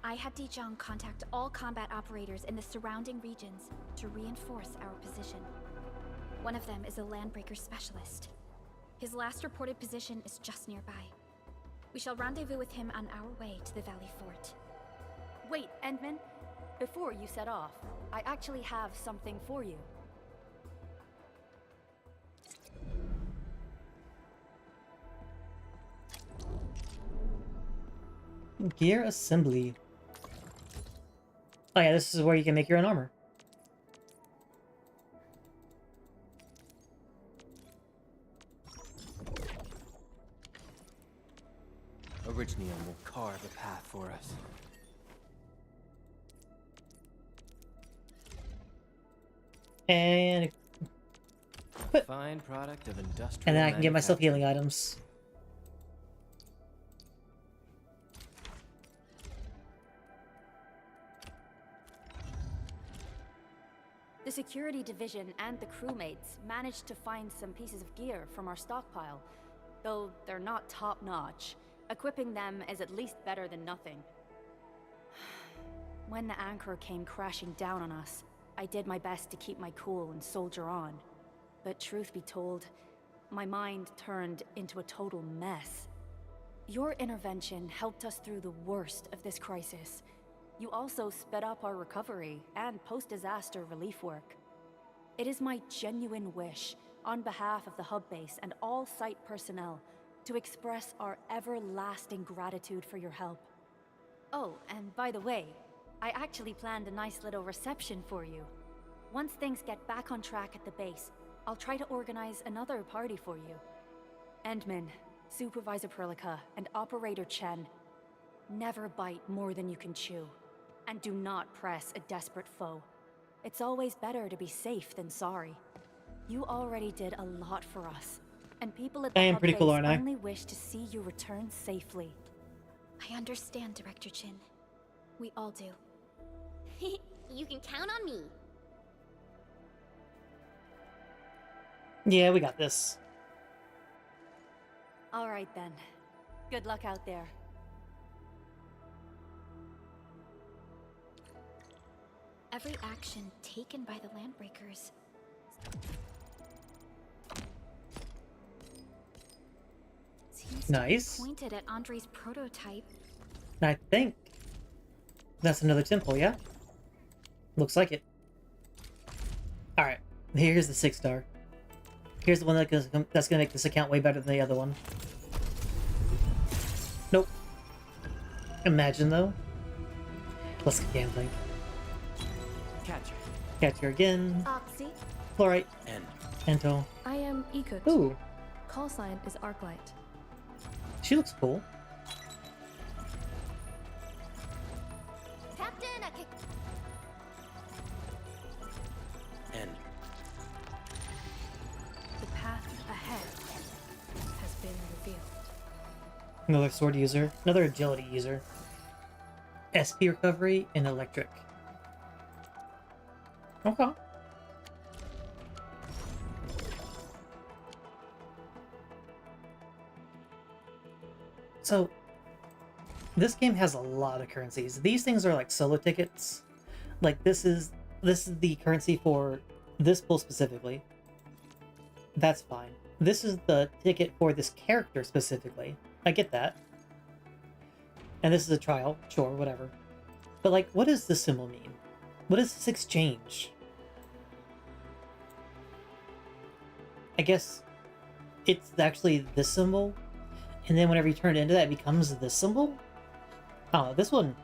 I had Dijong contact all combat operators in the surrounding regions to reinforce our position. One of them is a Landbreaker specialist. His last reported position is just nearby. We shall rendezvous with him on our way to the Valley Fort. Wait, Endman. Before you set off, I actually have something for you. Gear assembly. Oh yeah, this is where you can make your own armor. Orignium will carve a path for us. And fine product of industrial and then I can get myself manufacturing. healing items. The security division and the crewmates managed to find some pieces of gear from our stockpile, though they're not top-notch. Equipping them is at least better than nothing. When the anchor came crashing down on us, I did my best to keep my cool and soldier on. But truth be told, my mind turned into a total mess. Your intervention helped us through the worst of this crisis. You also sped up our recovery and post-disaster relief work. It is my genuine wish, on behalf of the hub base and all site personnel, to express our everlasting gratitude for your help. Oh, and by the way, I actually planned a nice little reception for you. Once things get back on track at the base, I'll try to organize another party for you. Endman, Supervisor Perlica, and Operator Chen, never bite more than you can chew. And do not press a desperate foe. It's always better to be safe than sorry. You already did a lot for us, and people at the hub base only wish to see you return safely. I understand, Director Chin. We all do. You can count on me. Yeah, we got this. All right then. Good luck out there. Every action taken by the Landbreakers seems nice. to be pointed at Andre's prototype. I think that's another temple, yeah? Looks like it. Alright, here's the 6-star. Here's the one that's gonna make this account way better than the other one. Nope. Imagine though. Let's get gambling. Catcher again. Oxy. Fluorite. Ento. I am Ikut. Ooh. Call sign is Arknight. She looks cool. Captain, I kick. The path ahead has been revealed. Another sword user. Another agility user. SP recovery and electric. Okay. So, this game has a lot of currencies. These things are like solo tickets. Like this is the currency for this pull specifically. That's fine. This is the ticket for this character specifically. I get that. And this is a trial, sure, whatever. But like, what does this symbol mean? What does this exchange? I guess it's actually this symbol, and then whenever you turn it into that, it becomes this symbol? Oh, this one...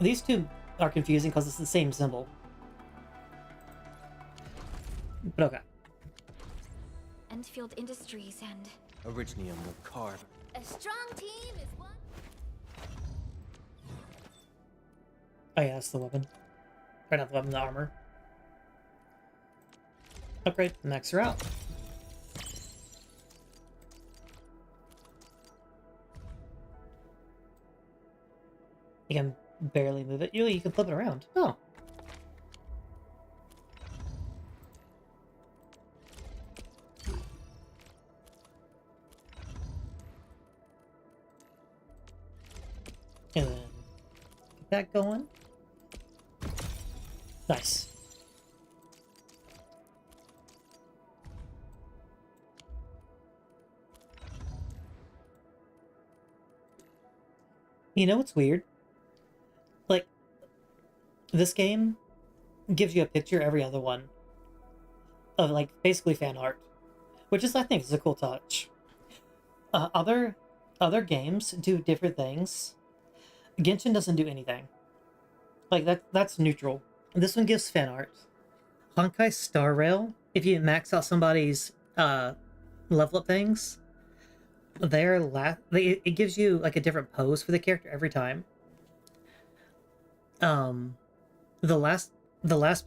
These two are confusing because it's the same symbol. But okay. Enfield Industries and... Orignium will carve. A strong team is one. Oh yeah, that's the weapon. Or not the weapon, the armor. Upgrade, max her out. You can barely move it. You can flip it around. Oh. And then get that going. Nice. You know what's weird? Like, this game gives you a picture every other one of, like, basically fan art, which is, I think, is a cool touch. Other games do different things. Genshin doesn't do anything. Like that's neutral. This one gives fan art. Honkai Star Rail, if you max out somebody's level up things, it gives you like a different pose for the character every time. The last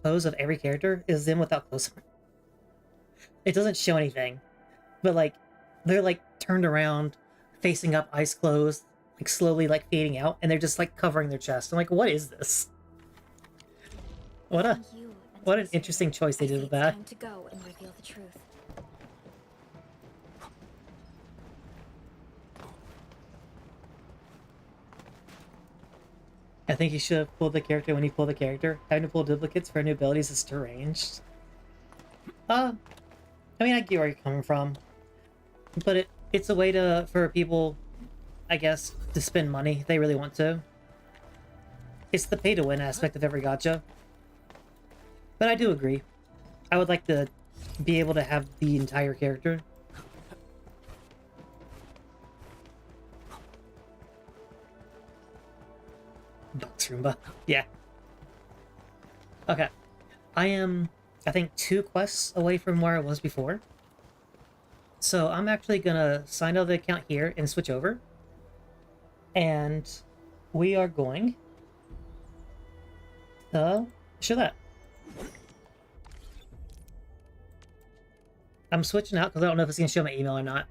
pose of every character is them without clothes on. It doesn't show anything, but like they're like turned around, facing up, eyes closed, like slowly like fading out, and they're just like covering their chest. I'm like, what is this? What an interesting choice they did with that. Time to go and reveal the truth. I think you should have pulled the character when you pull the character. Having to pull duplicates for new abilities is deranged. I mean, I get where you're coming from, but it's a way for people, I guess, to spend money if they really want to. It's the pay-to-win aspect of every gacha. But I do agree. I would like to be able to have the entire character. Box Roomba. Yeah. Okay. I am, I think, 2 quests away from where I was before. So I'm actually gonna sign out of the account here and switch over. And we are going... show that. I'm switching out because I don't know if it's going to show my email or not.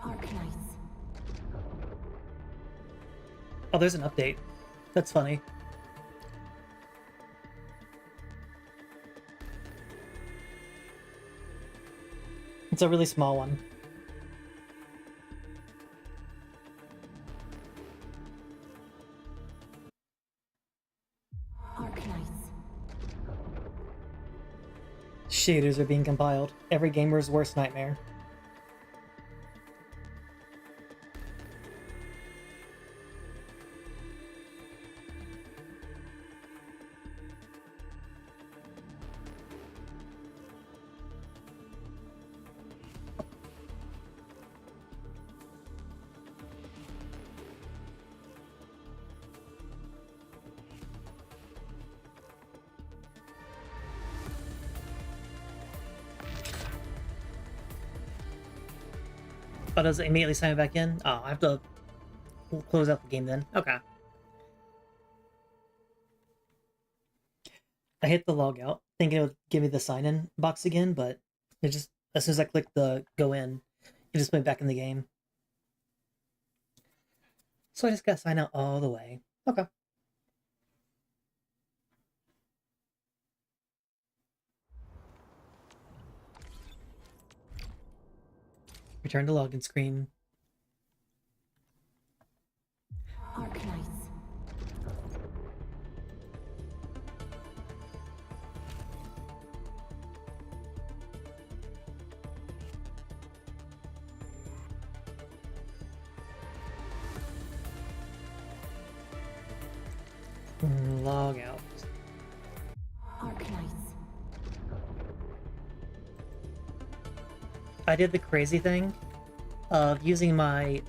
Arknights. Oh, there's an update. That's funny. It's a really small one. Arknights. Shaders are being compiled. Every gamer's worst nightmare. Oh, does it immediately sign me back in? Oh, I have to close out the game then. Okay. I hit the log out, thinking it would give me the sign-in box again, but it just, as soon as I clicked the go in, it just went back in the game. So I just gotta sign out all the way. Okay. Return to login screen. Arknights. Log out. Arknights. I did the crazy thing of using my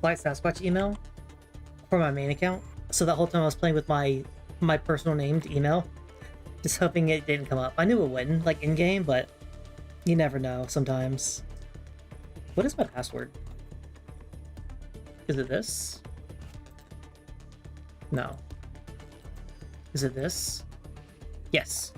Flight Sasquatch email for my main account. So the whole time I was playing with my personal named email, just hoping it didn't come up. I knew it wouldn't, like in-game, but you never know sometimes. What is my password? Is it this? No. Is it this? Yes.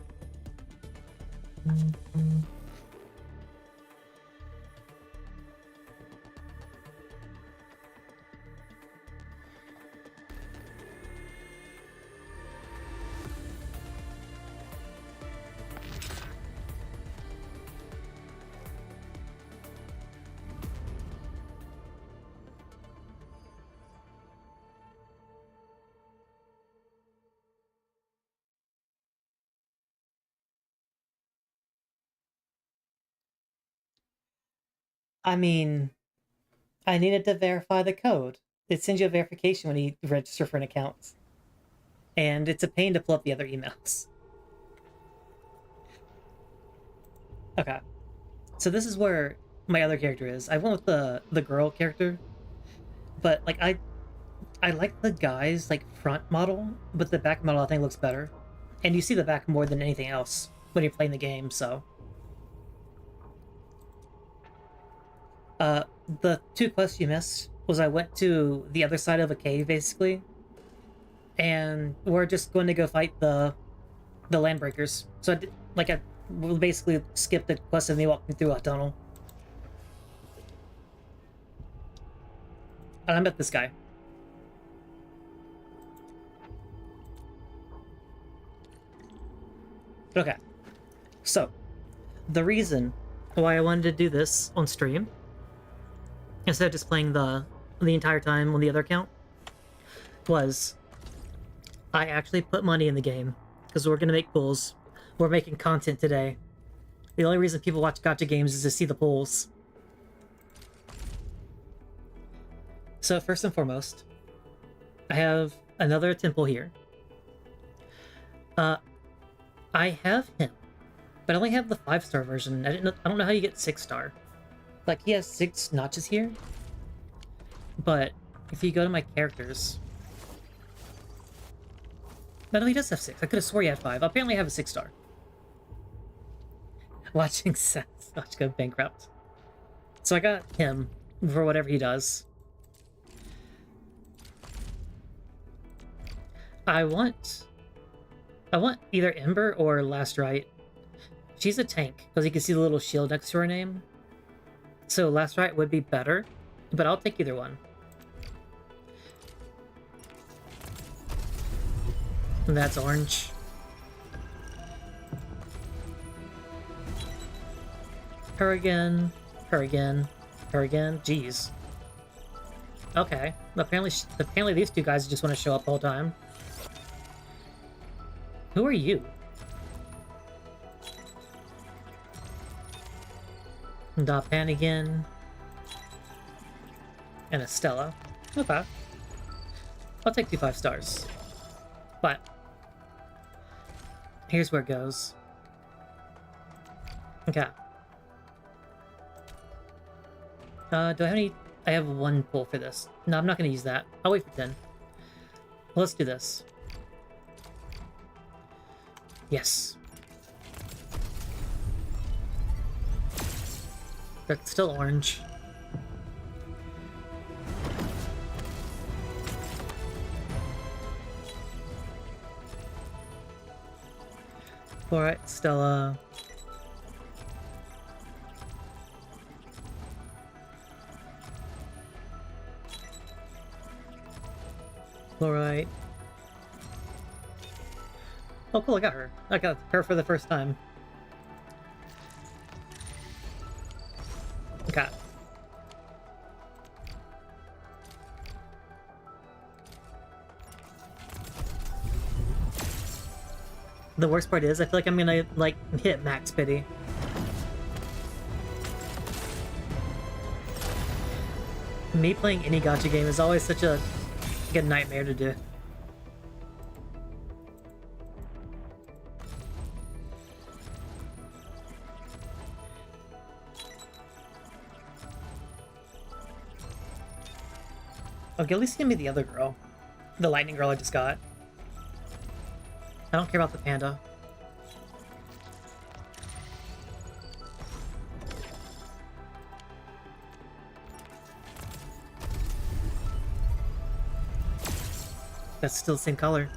I mean, I needed to verify the code. It sends you a verification when you register for an account. And it's a pain to pull up the other emails. Okay. So this is where my other character is. I went with the girl character, but like I like the guy's like front model, but the back model I think looks better. And you see the back more than anything else when you're playing the game, so. The 2 quests you missed was I went to the other side of a cave, basically. And we're just going to go fight the landbreakers. So I will basically skip the quest of me walking through a tunnel. And I met this guy. Okay, so the reason why I wanted to do this on stream, instead of just playing the entire time on the other account, was I actually put money in the game because we're gonna make pools. We're making content today. The only reason people watch gacha games is to see the pools. So first and foremost, I have another temple here. I have him, but I only have the 5-star version. I don't know how you get 6-star. Like, he has 6 notches here, but if you go to my characters, no, he does have 6. I could have swore he had 5. Apparently I have a 6-star. Watching Seth go bankrupt. So I got him for whatever he does. I want either Ember or Last Right. She's a tank, because you can see the little shield next to her name. So Last Right would be better, but I'll take either one. And that's orange. Her again, her again, her again. Jeez. Okay. Apparently these 2 guys just want to show up the whole time. Who are you? Dapan again. And Estella. Okay. I'll take 2 5-stars. But here's where it goes. Okay. Do I have any? I have 1 pull for this. No, I'm not going to use that. I'll wait for 10. Let's do this. Yes. That's still orange. Alright, Stella. Alright. Oh cool, I got her. I got her for the first time. Okay. The worst part is, I feel like I'm gonna, like, hit max pity. Me playing any gacha game is always such a nightmare to do. Okay, at least give me the other girl. The lightning girl I just got. I don't care about the panda. That's still the same color.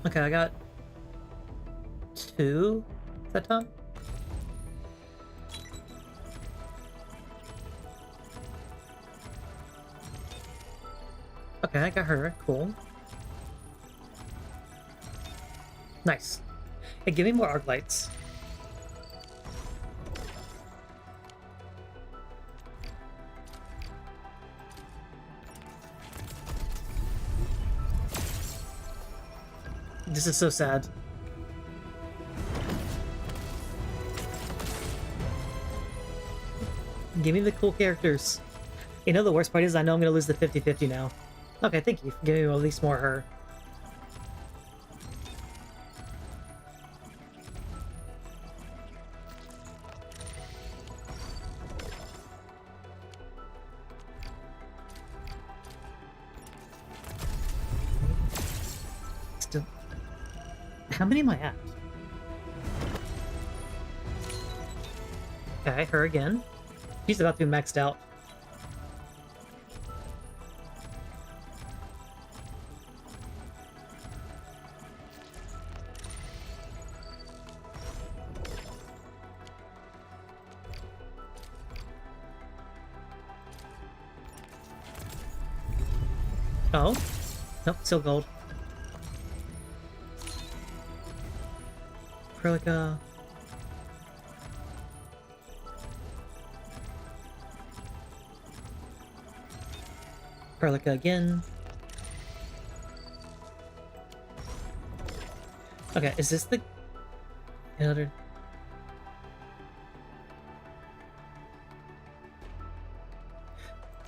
Okay, I got 2 that time. Okay, I got her. Cool. Nice. Hey, give me more Arknights. This is so sad. Give me the cool characters. You know the worst part is I know I'm gonna lose the 50-50 now. Okay, thank you for giving me at least more her. Still... How many am I at? Okay, her again. She's about to be maxed out. Oh. Nope, still gold. Prelica. Prelica again. Okay, is this the another?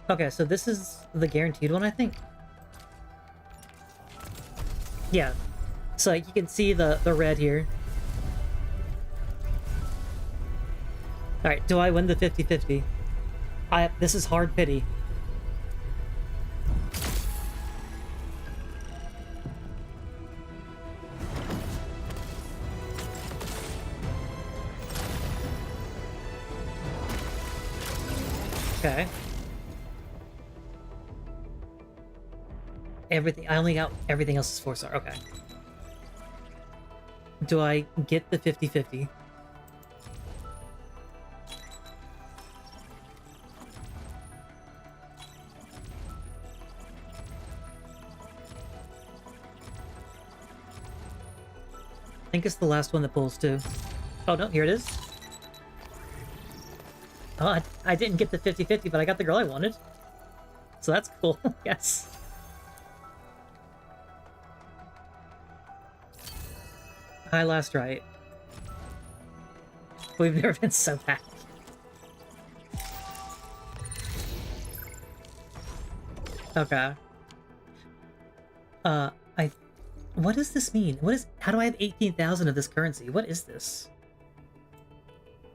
Okay, so this is the guaranteed one, I think. Yeah. So like, you can see the red here. Alright, do I win the 50-50? This is hard pity. Okay. Everything, I only got everything else is 4-star, okay. Do I get the 50-50? I think it's the last one that pulls too. Oh no, here it is. Oh, I didn't get the 50-50, but I got the girl I wanted. So that's cool, yes. Hi, last right. We've never been so bad. Okay. What does this mean? How do I have 18,000 of this currency? What is this?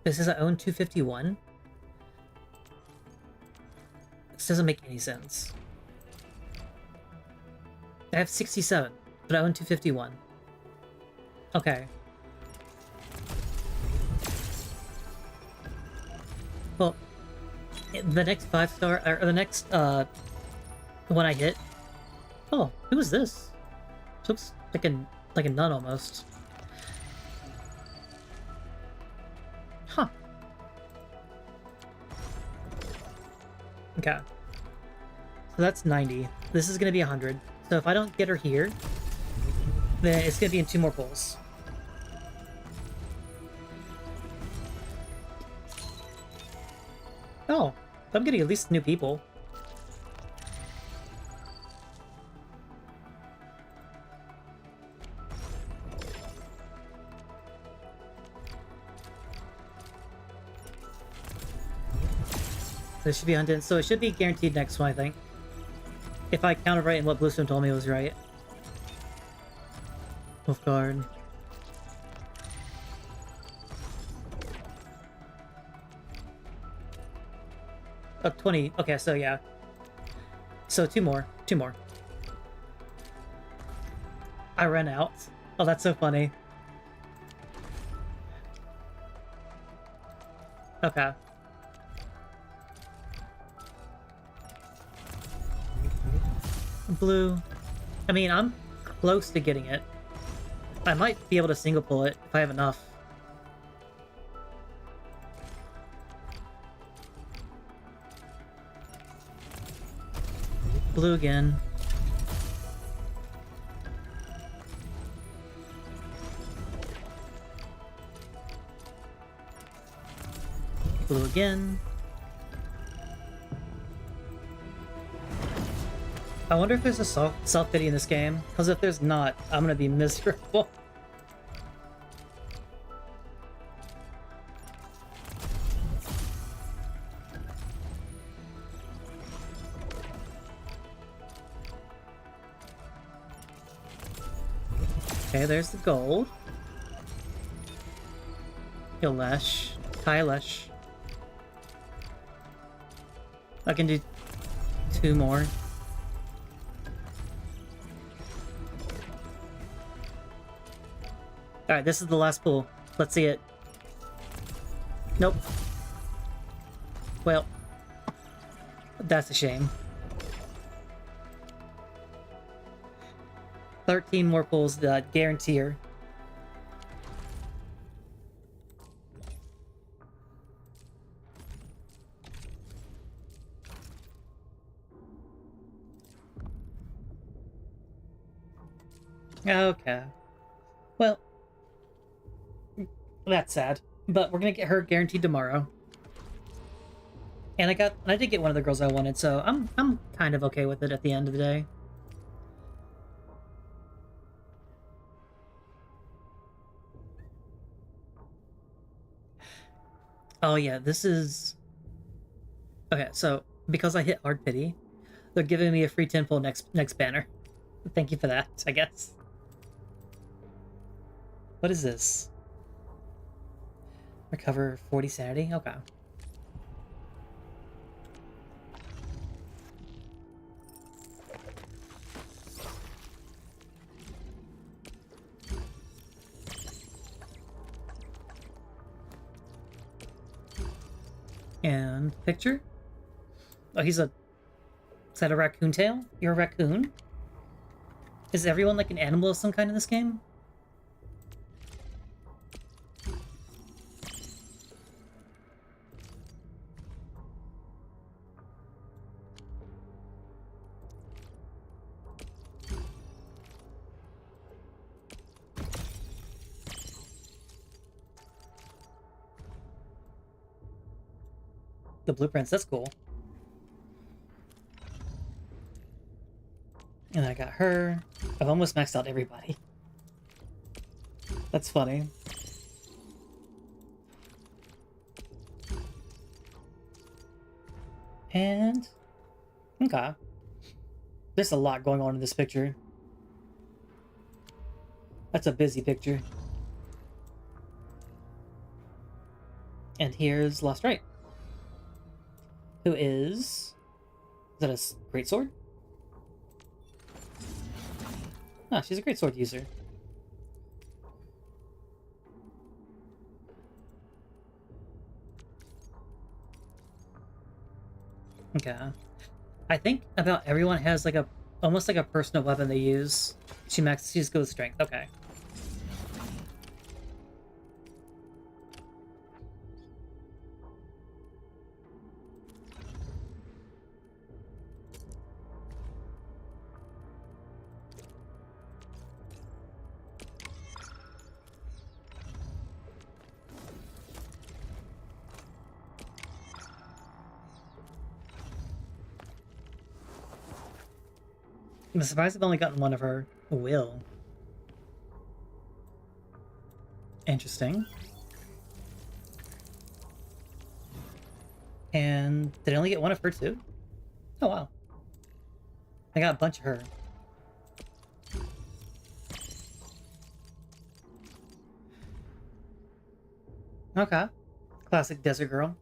This is I own 251? This doesn't make any sense. I have 67, but I own 251. Okay. Well, the next 5-star, or the next, one I hit... Oh, who is this? She looks like a nun almost. Huh. Okay. So that's 90. This is gonna be 100. So if I don't get her here, then it's gonna be in 2 more pulls. Oh, I'm getting at least new people. This should be undone, so it should be guaranteed next one, I think. If I counted right and what Bluestone told me was right. Wolf Guard. Oh, 20. Okay, so yeah. So 2 more. 2 more. I ran out. Oh, that's so funny. Okay. Blue. I mean, I'm close to getting it. I might be able to single pull it if I have enough. Blue again. Blue again. I wonder if there's a self-pity in this game, because if there's not, I'm gonna be miserable. Okay, there's the gold. Yolesh. Tylesh. I can do 2 more. Alright, this is the last pool. Let's see it. Nope. Well, that's a shame. 13 more pulls that guarantee her. Okay. Well, that's sad. But we're gonna get her guaranteed tomorrow. And I did get one of the girls I wanted, so I'm kind of okay with it at the end of the day. Oh yeah, this is... Okay, so because I hit Hard Pity, they're giving me a free 10 pull next banner. Thank you for that, I guess. What is this? Recover 40 sanity? Okay. And picture? Oh, he's a... Is that a raccoon tail? You're a raccoon? Is everyone like an animal of some kind in this game? The blueprints, that's cool. And I got her. I've almost maxed out everybody. That's funny. And... Okay. There's a lot going on in this picture. That's a busy picture. And here's Lost Right. Who is that a greatsword? Ah, she's a greatsword user. Okay. I think about everyone has like almost like a personal weapon they use. She just goes strength. Okay. I'm surprised I've only gotten one of her. Will. Interesting. And did I only get one of her too? Oh wow. I got a bunch of her. Okay. Classic desert girl.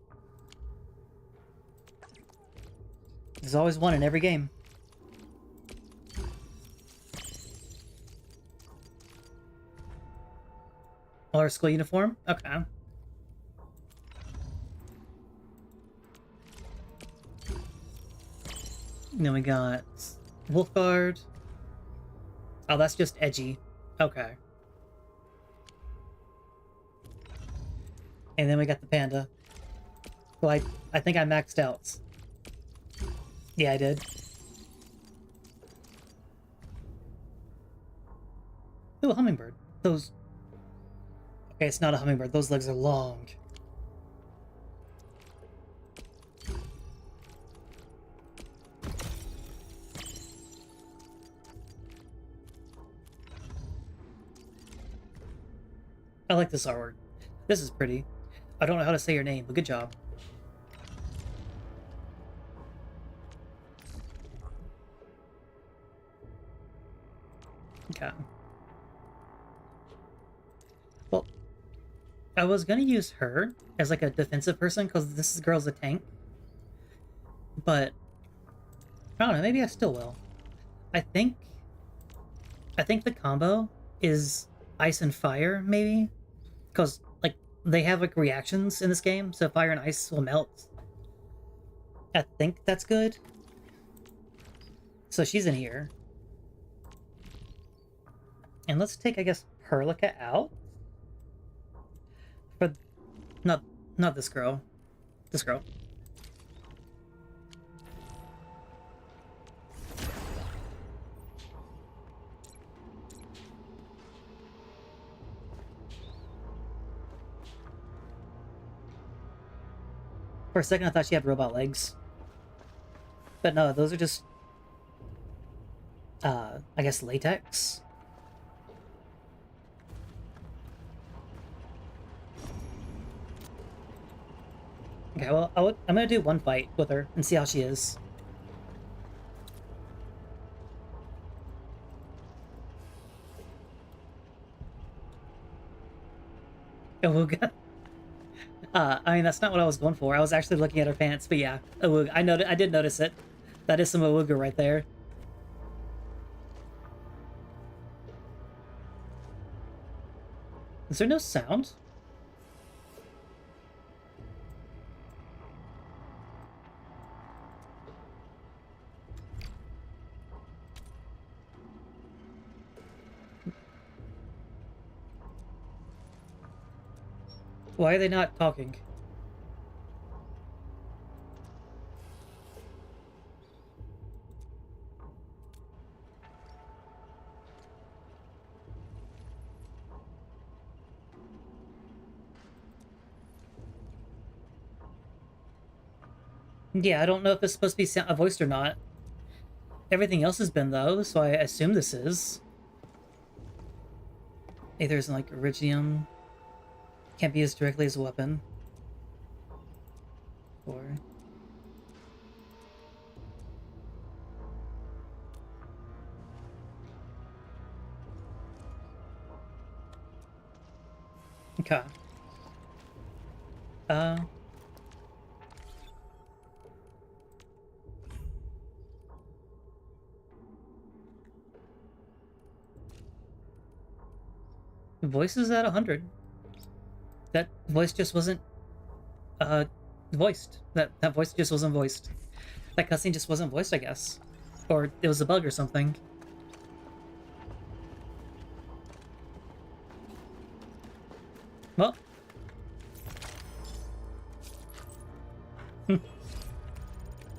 There's always one in every game. All her school uniform? Okay. And then we got Wolfguard. Oh, that's just edgy. Okay. And then we got the panda. Well, I think I maxed out. Yeah, I did. Ooh, a hummingbird. Those... Okay, it's not a hummingbird. Those legs are long. I like this artwork. This is pretty. I don't know how to say your name, but good job. Okay. I was gonna use her as like a defensive person because this girl's a tank. But I don't know, maybe I still will. I think the combo is ice and fire, maybe? Because like they have like reactions in this game, so fire and ice will melt. I think that's good. So she's in here. And let's take, I guess, Perlica out. But not this girl. This girl. For a second I thought she had robot legs. But no, those are just I guess latex. Okay, well, I'm gonna do one fight with her and see how she is. Awooga. I mean, that's not what I was going for. I was actually looking at her pants, but yeah, Awooga. I did notice it. That is some Awooga right there. Is there no sound? Why are they not talking? Yeah, I don't know if it's supposed to be voiced or not. Everything else has been, though, so I assume this is. Aether's like Iridium. Can't be used directly as a weapon. Or... Okay. Voice is at 100. That voice just wasn't voiced. That voice just wasn't voiced. That cutscene just wasn't voiced, I guess. Or it was a bug or something. Well.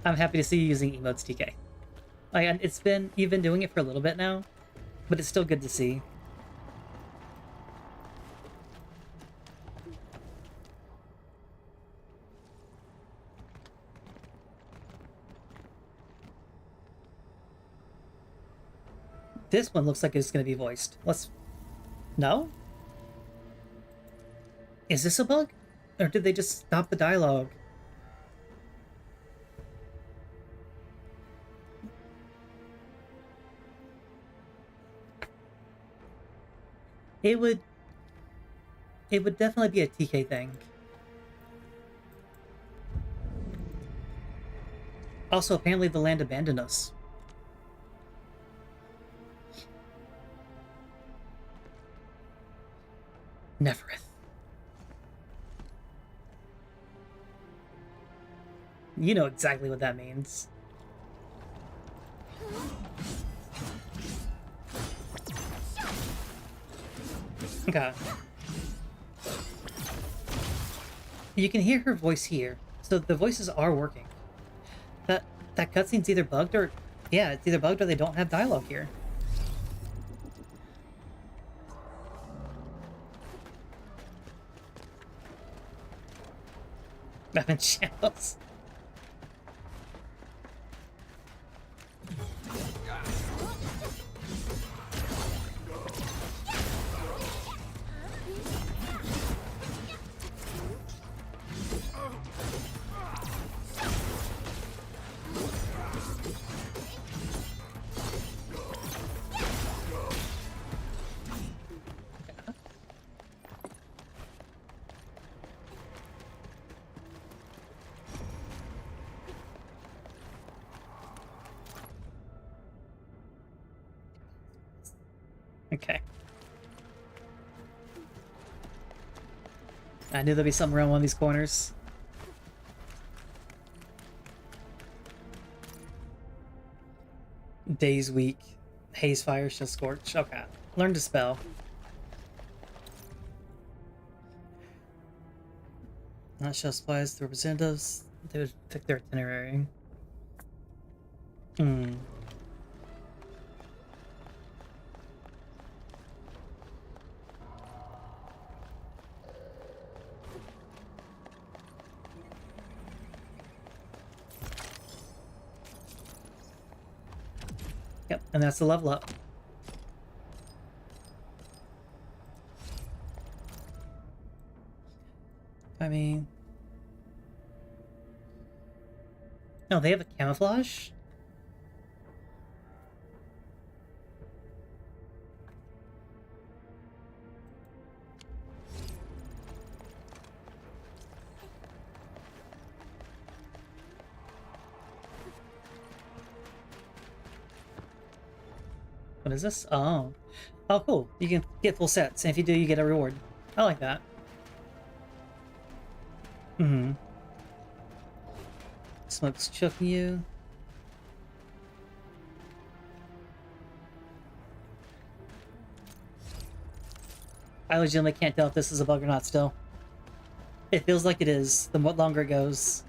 I'm happy to see you using emotes, TK. You've been doing it for a little bit now, but it's still good to see. This one looks like it's going to be voiced. No? Is this a bug? Or did they just stop the dialogue? It would definitely be a TK thing. Also, apparently the land abandoned us. Nevereth. You know exactly what that means. Okay. You can hear her voice here, so the voices are working. That cutscene's either bugged or... Yeah, it's either bugged or they don't have dialogue here. I'm in shambles. Okay. I knew there'd be something around one of these corners. Days weak. Haze fire shall scorch. Okay. Learn to spell. Not show supplies to representatives. They would pick their itinerary. Hmm. Yep, and that's the level up. I mean... No, they have a camouflage? What is this? Oh. Oh, cool. You can get full sets, and if you do, you get a reward. I like that. Mm-hmm. Smoke's choking you. I legitimately can't tell if this is a bug or not still. It feels like it is, the longer it goes.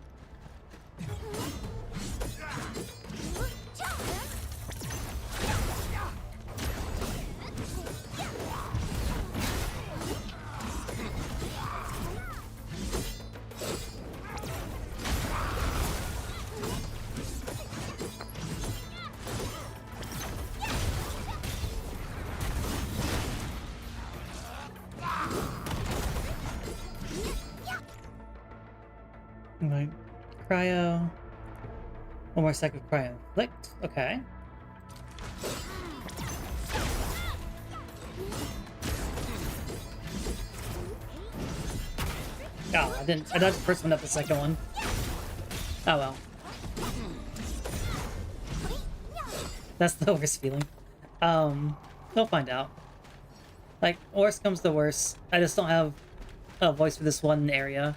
Right. Cryo. One more second cryo. Flicked. Okay. Oh, I didn't. I dodged the first one, not the second one. Oh well. That's the worst feeling. We'll find out. Like, worst comes to worst. I just don't have a voice for this one area.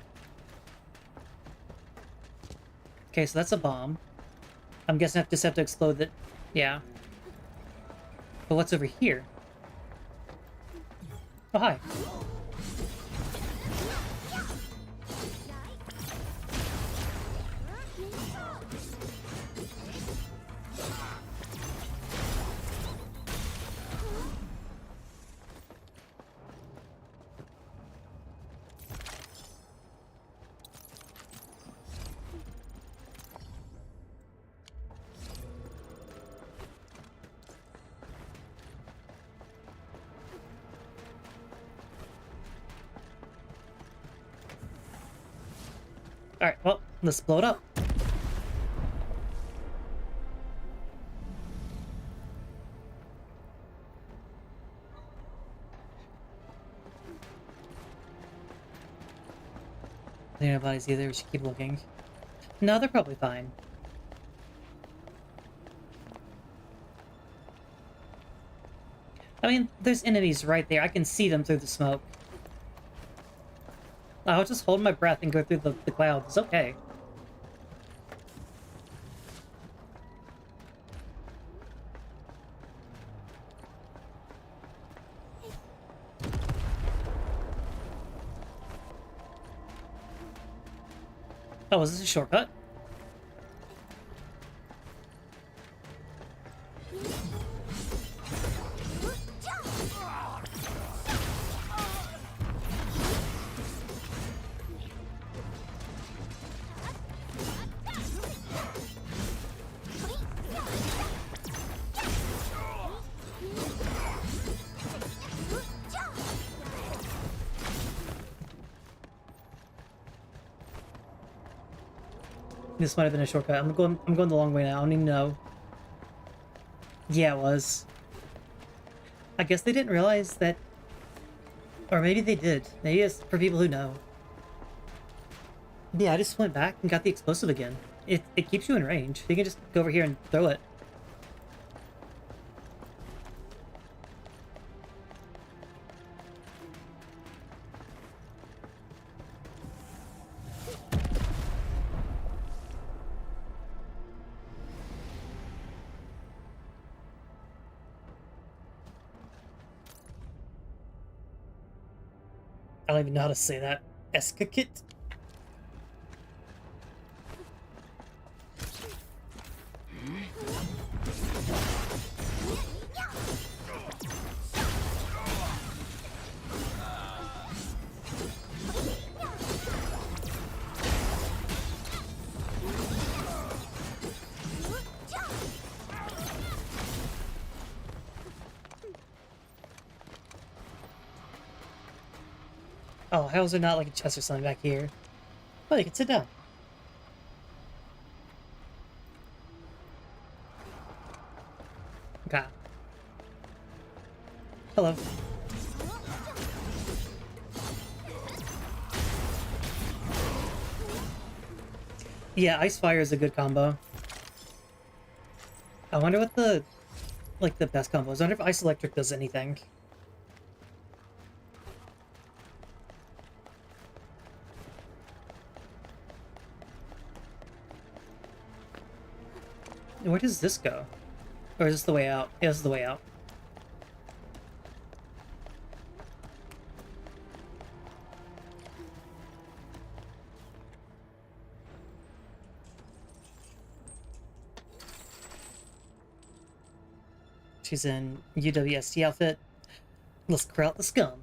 Okay, so that's a bomb. I'm guessing I just have to explode it. Yeah. But what's over here? Oh, hi. Alright, well, let's blow it up. There are no bodies either, we should keep looking. No, they're probably fine. I mean, there's enemies right there. I can see them through the smoke. I'll just hold my breath and go through the clouds. It's okay. Oh, is this a shortcut? This might have been a shortcut. I'm going the long way now. I don't even know. Yeah, it was. I guess they didn't realize that, or maybe they did. Maybe it's for people who know. Yeah, I just went back and got the explosive again. It keeps you in range. You can just go over here and throw it. I don't even know how to say that. Eskakit? Oh, how is there not like a chest or something back here? Oh, you can sit down. Okay. Hello. Yeah, Ice Fire is a good combo. I wonder what the best combo is. I wonder if Ice Electric does anything. Where does this go? Or is this the way out? Yeah, this is the way out. She's in UWST outfit. Let's clear out the scum.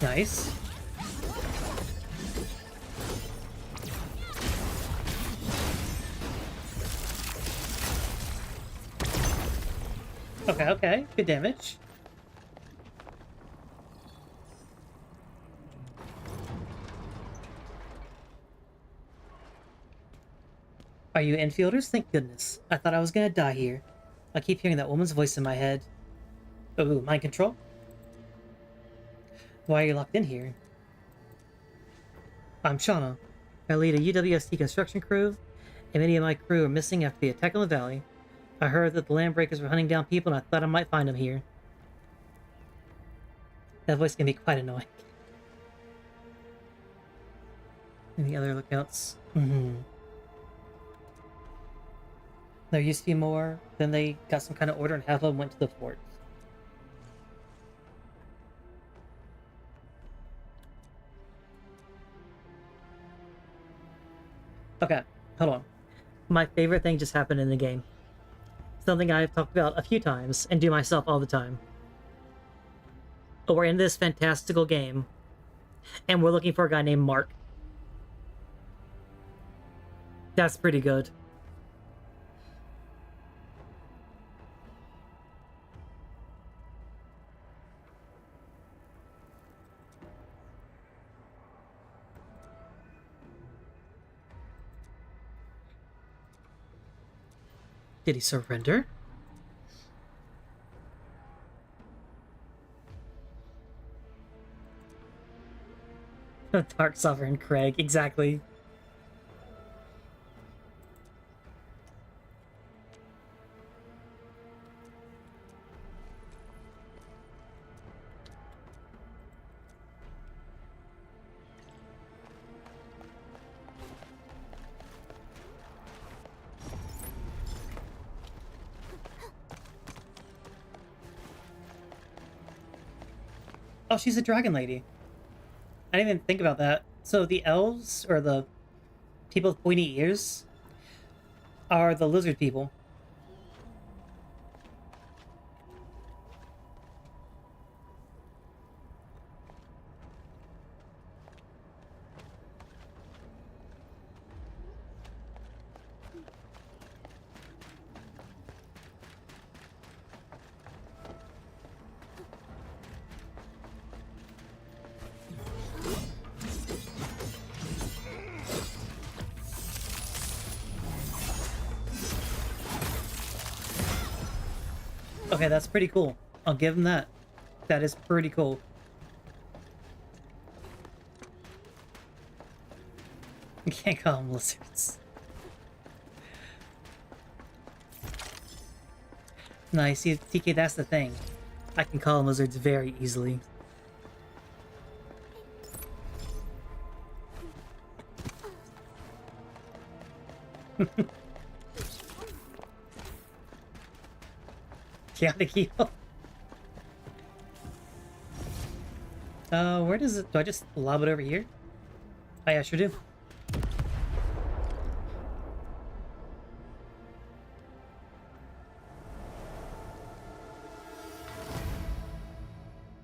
Nice. Okay, okay. Good damage. Are you infielders? Thank goodness. I thought I was gonna die here. I keep hearing that woman's voice in my head. Ooh, mind control? Why are you locked in here? I'm Shauna. I lead a UWST construction crew, and many of my crew are missing after the attack on the valley. I heard that the Landbreakers were hunting down people, and I thought I might find them here. That voice can be quite annoying. Any other lookouts? There used to be more, then they got some kind of order and half of them went to the fort. Okay, hold on. My favorite thing just happened in the game. Something I've talked about a few times and do myself all the time. But we're in this fantastical game, and we're looking for a guy named Mark. That's pretty good. Did he surrender? Dark Sovereign Craig, exactly. Oh, she's a dragon lady. I didn't even think about that. So the elves, or the people with pointy ears, are the lizard people. Okay, that's pretty cool. I'll give him that. That is pretty cool. You can't call them lizards. Nice, see, TK, that's the thing. I can call them lizards very easily. Chaotic heal. Where does it... Do I just lob it over here? Oh, yeah, I sure do.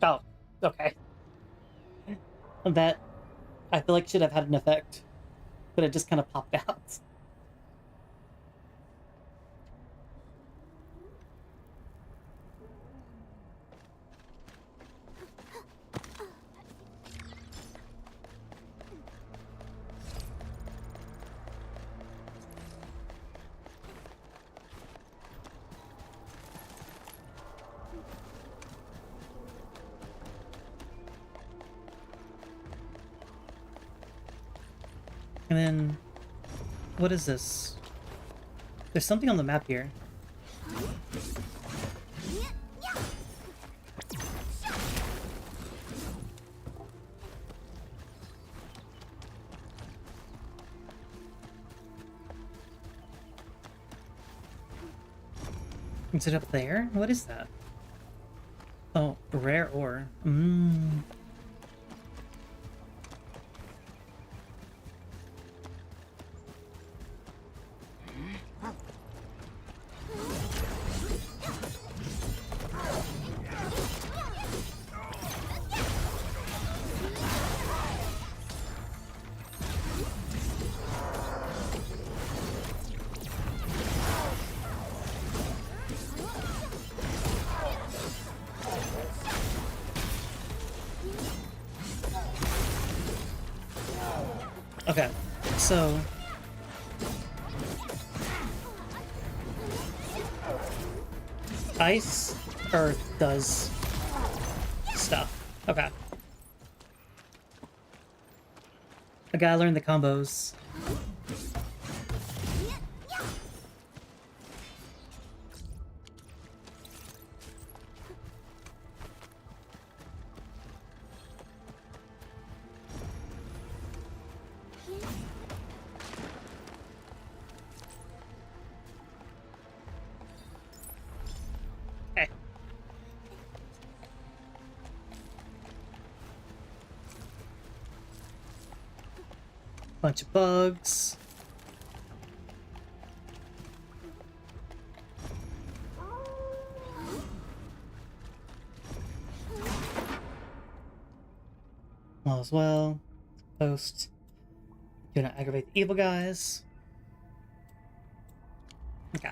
Oh, okay. That, I feel like should have had an effect, but it just kind of popped out. And then, what is this? There's something on the map here. Is it up there? What is that? Oh, rare ore. Okay, so ice, earth does stuff. Okay. I gotta learn the combos. Bunch of bugs. All as well. Post. Do not aggravate the evil guys. Okay.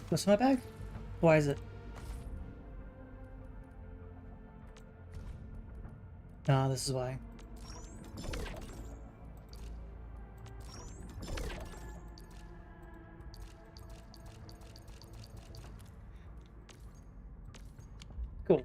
What's my bag? Why is it? No, this is why. Cool.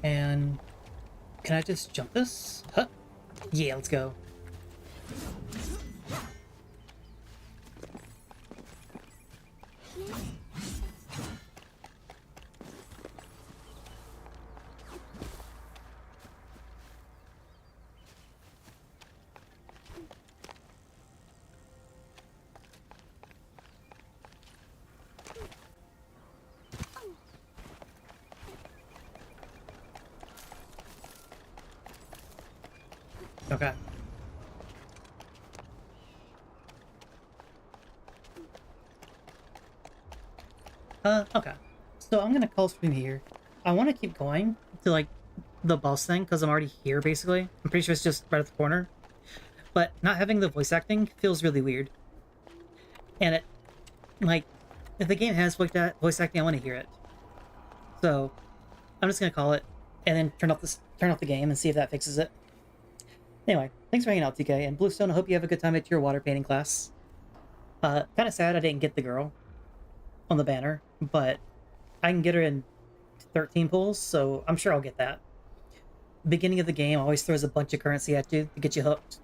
And can I just jump this? Huh? Yeah, let's go. Okay. Okay. So I'm gonna call stream here. I want to keep going to, like, the boss thing, because I'm already here, basically. I'm pretty sure it's just right at the corner. But not having the voice acting feels really weird. And it, like, if the game has voice acting, I want to hear it. So I'm just gonna call it, and then turn off the game and see if that fixes it. Anyway, thanks for hanging out, TK. And Bluestone, I hope you have a good time at your water painting class. Kind of sad I didn't get the girl on the banner, but I can get her in 13 pulls, so I'm sure I'll get that. Beginning of the game always throws a bunch of currency at you to get you hooked.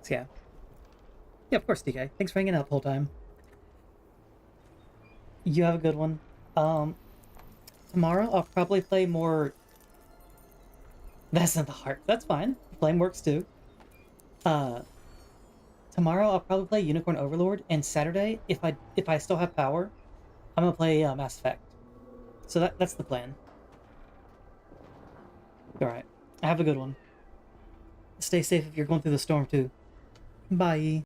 So yeah. Yeah, of course, TK. Thanks for hanging out the whole time. You have a good one. Tomorrow I'll probably play more... That's not the heart. That's fine. Flame works too. Tomorrow I'll probably play Unicorn Overlord, and Saturday, if I still have power, I'm gonna play Mass Effect. So that's the plan. Alright. Have a good one. Stay safe if you're going through the storm too. Bye.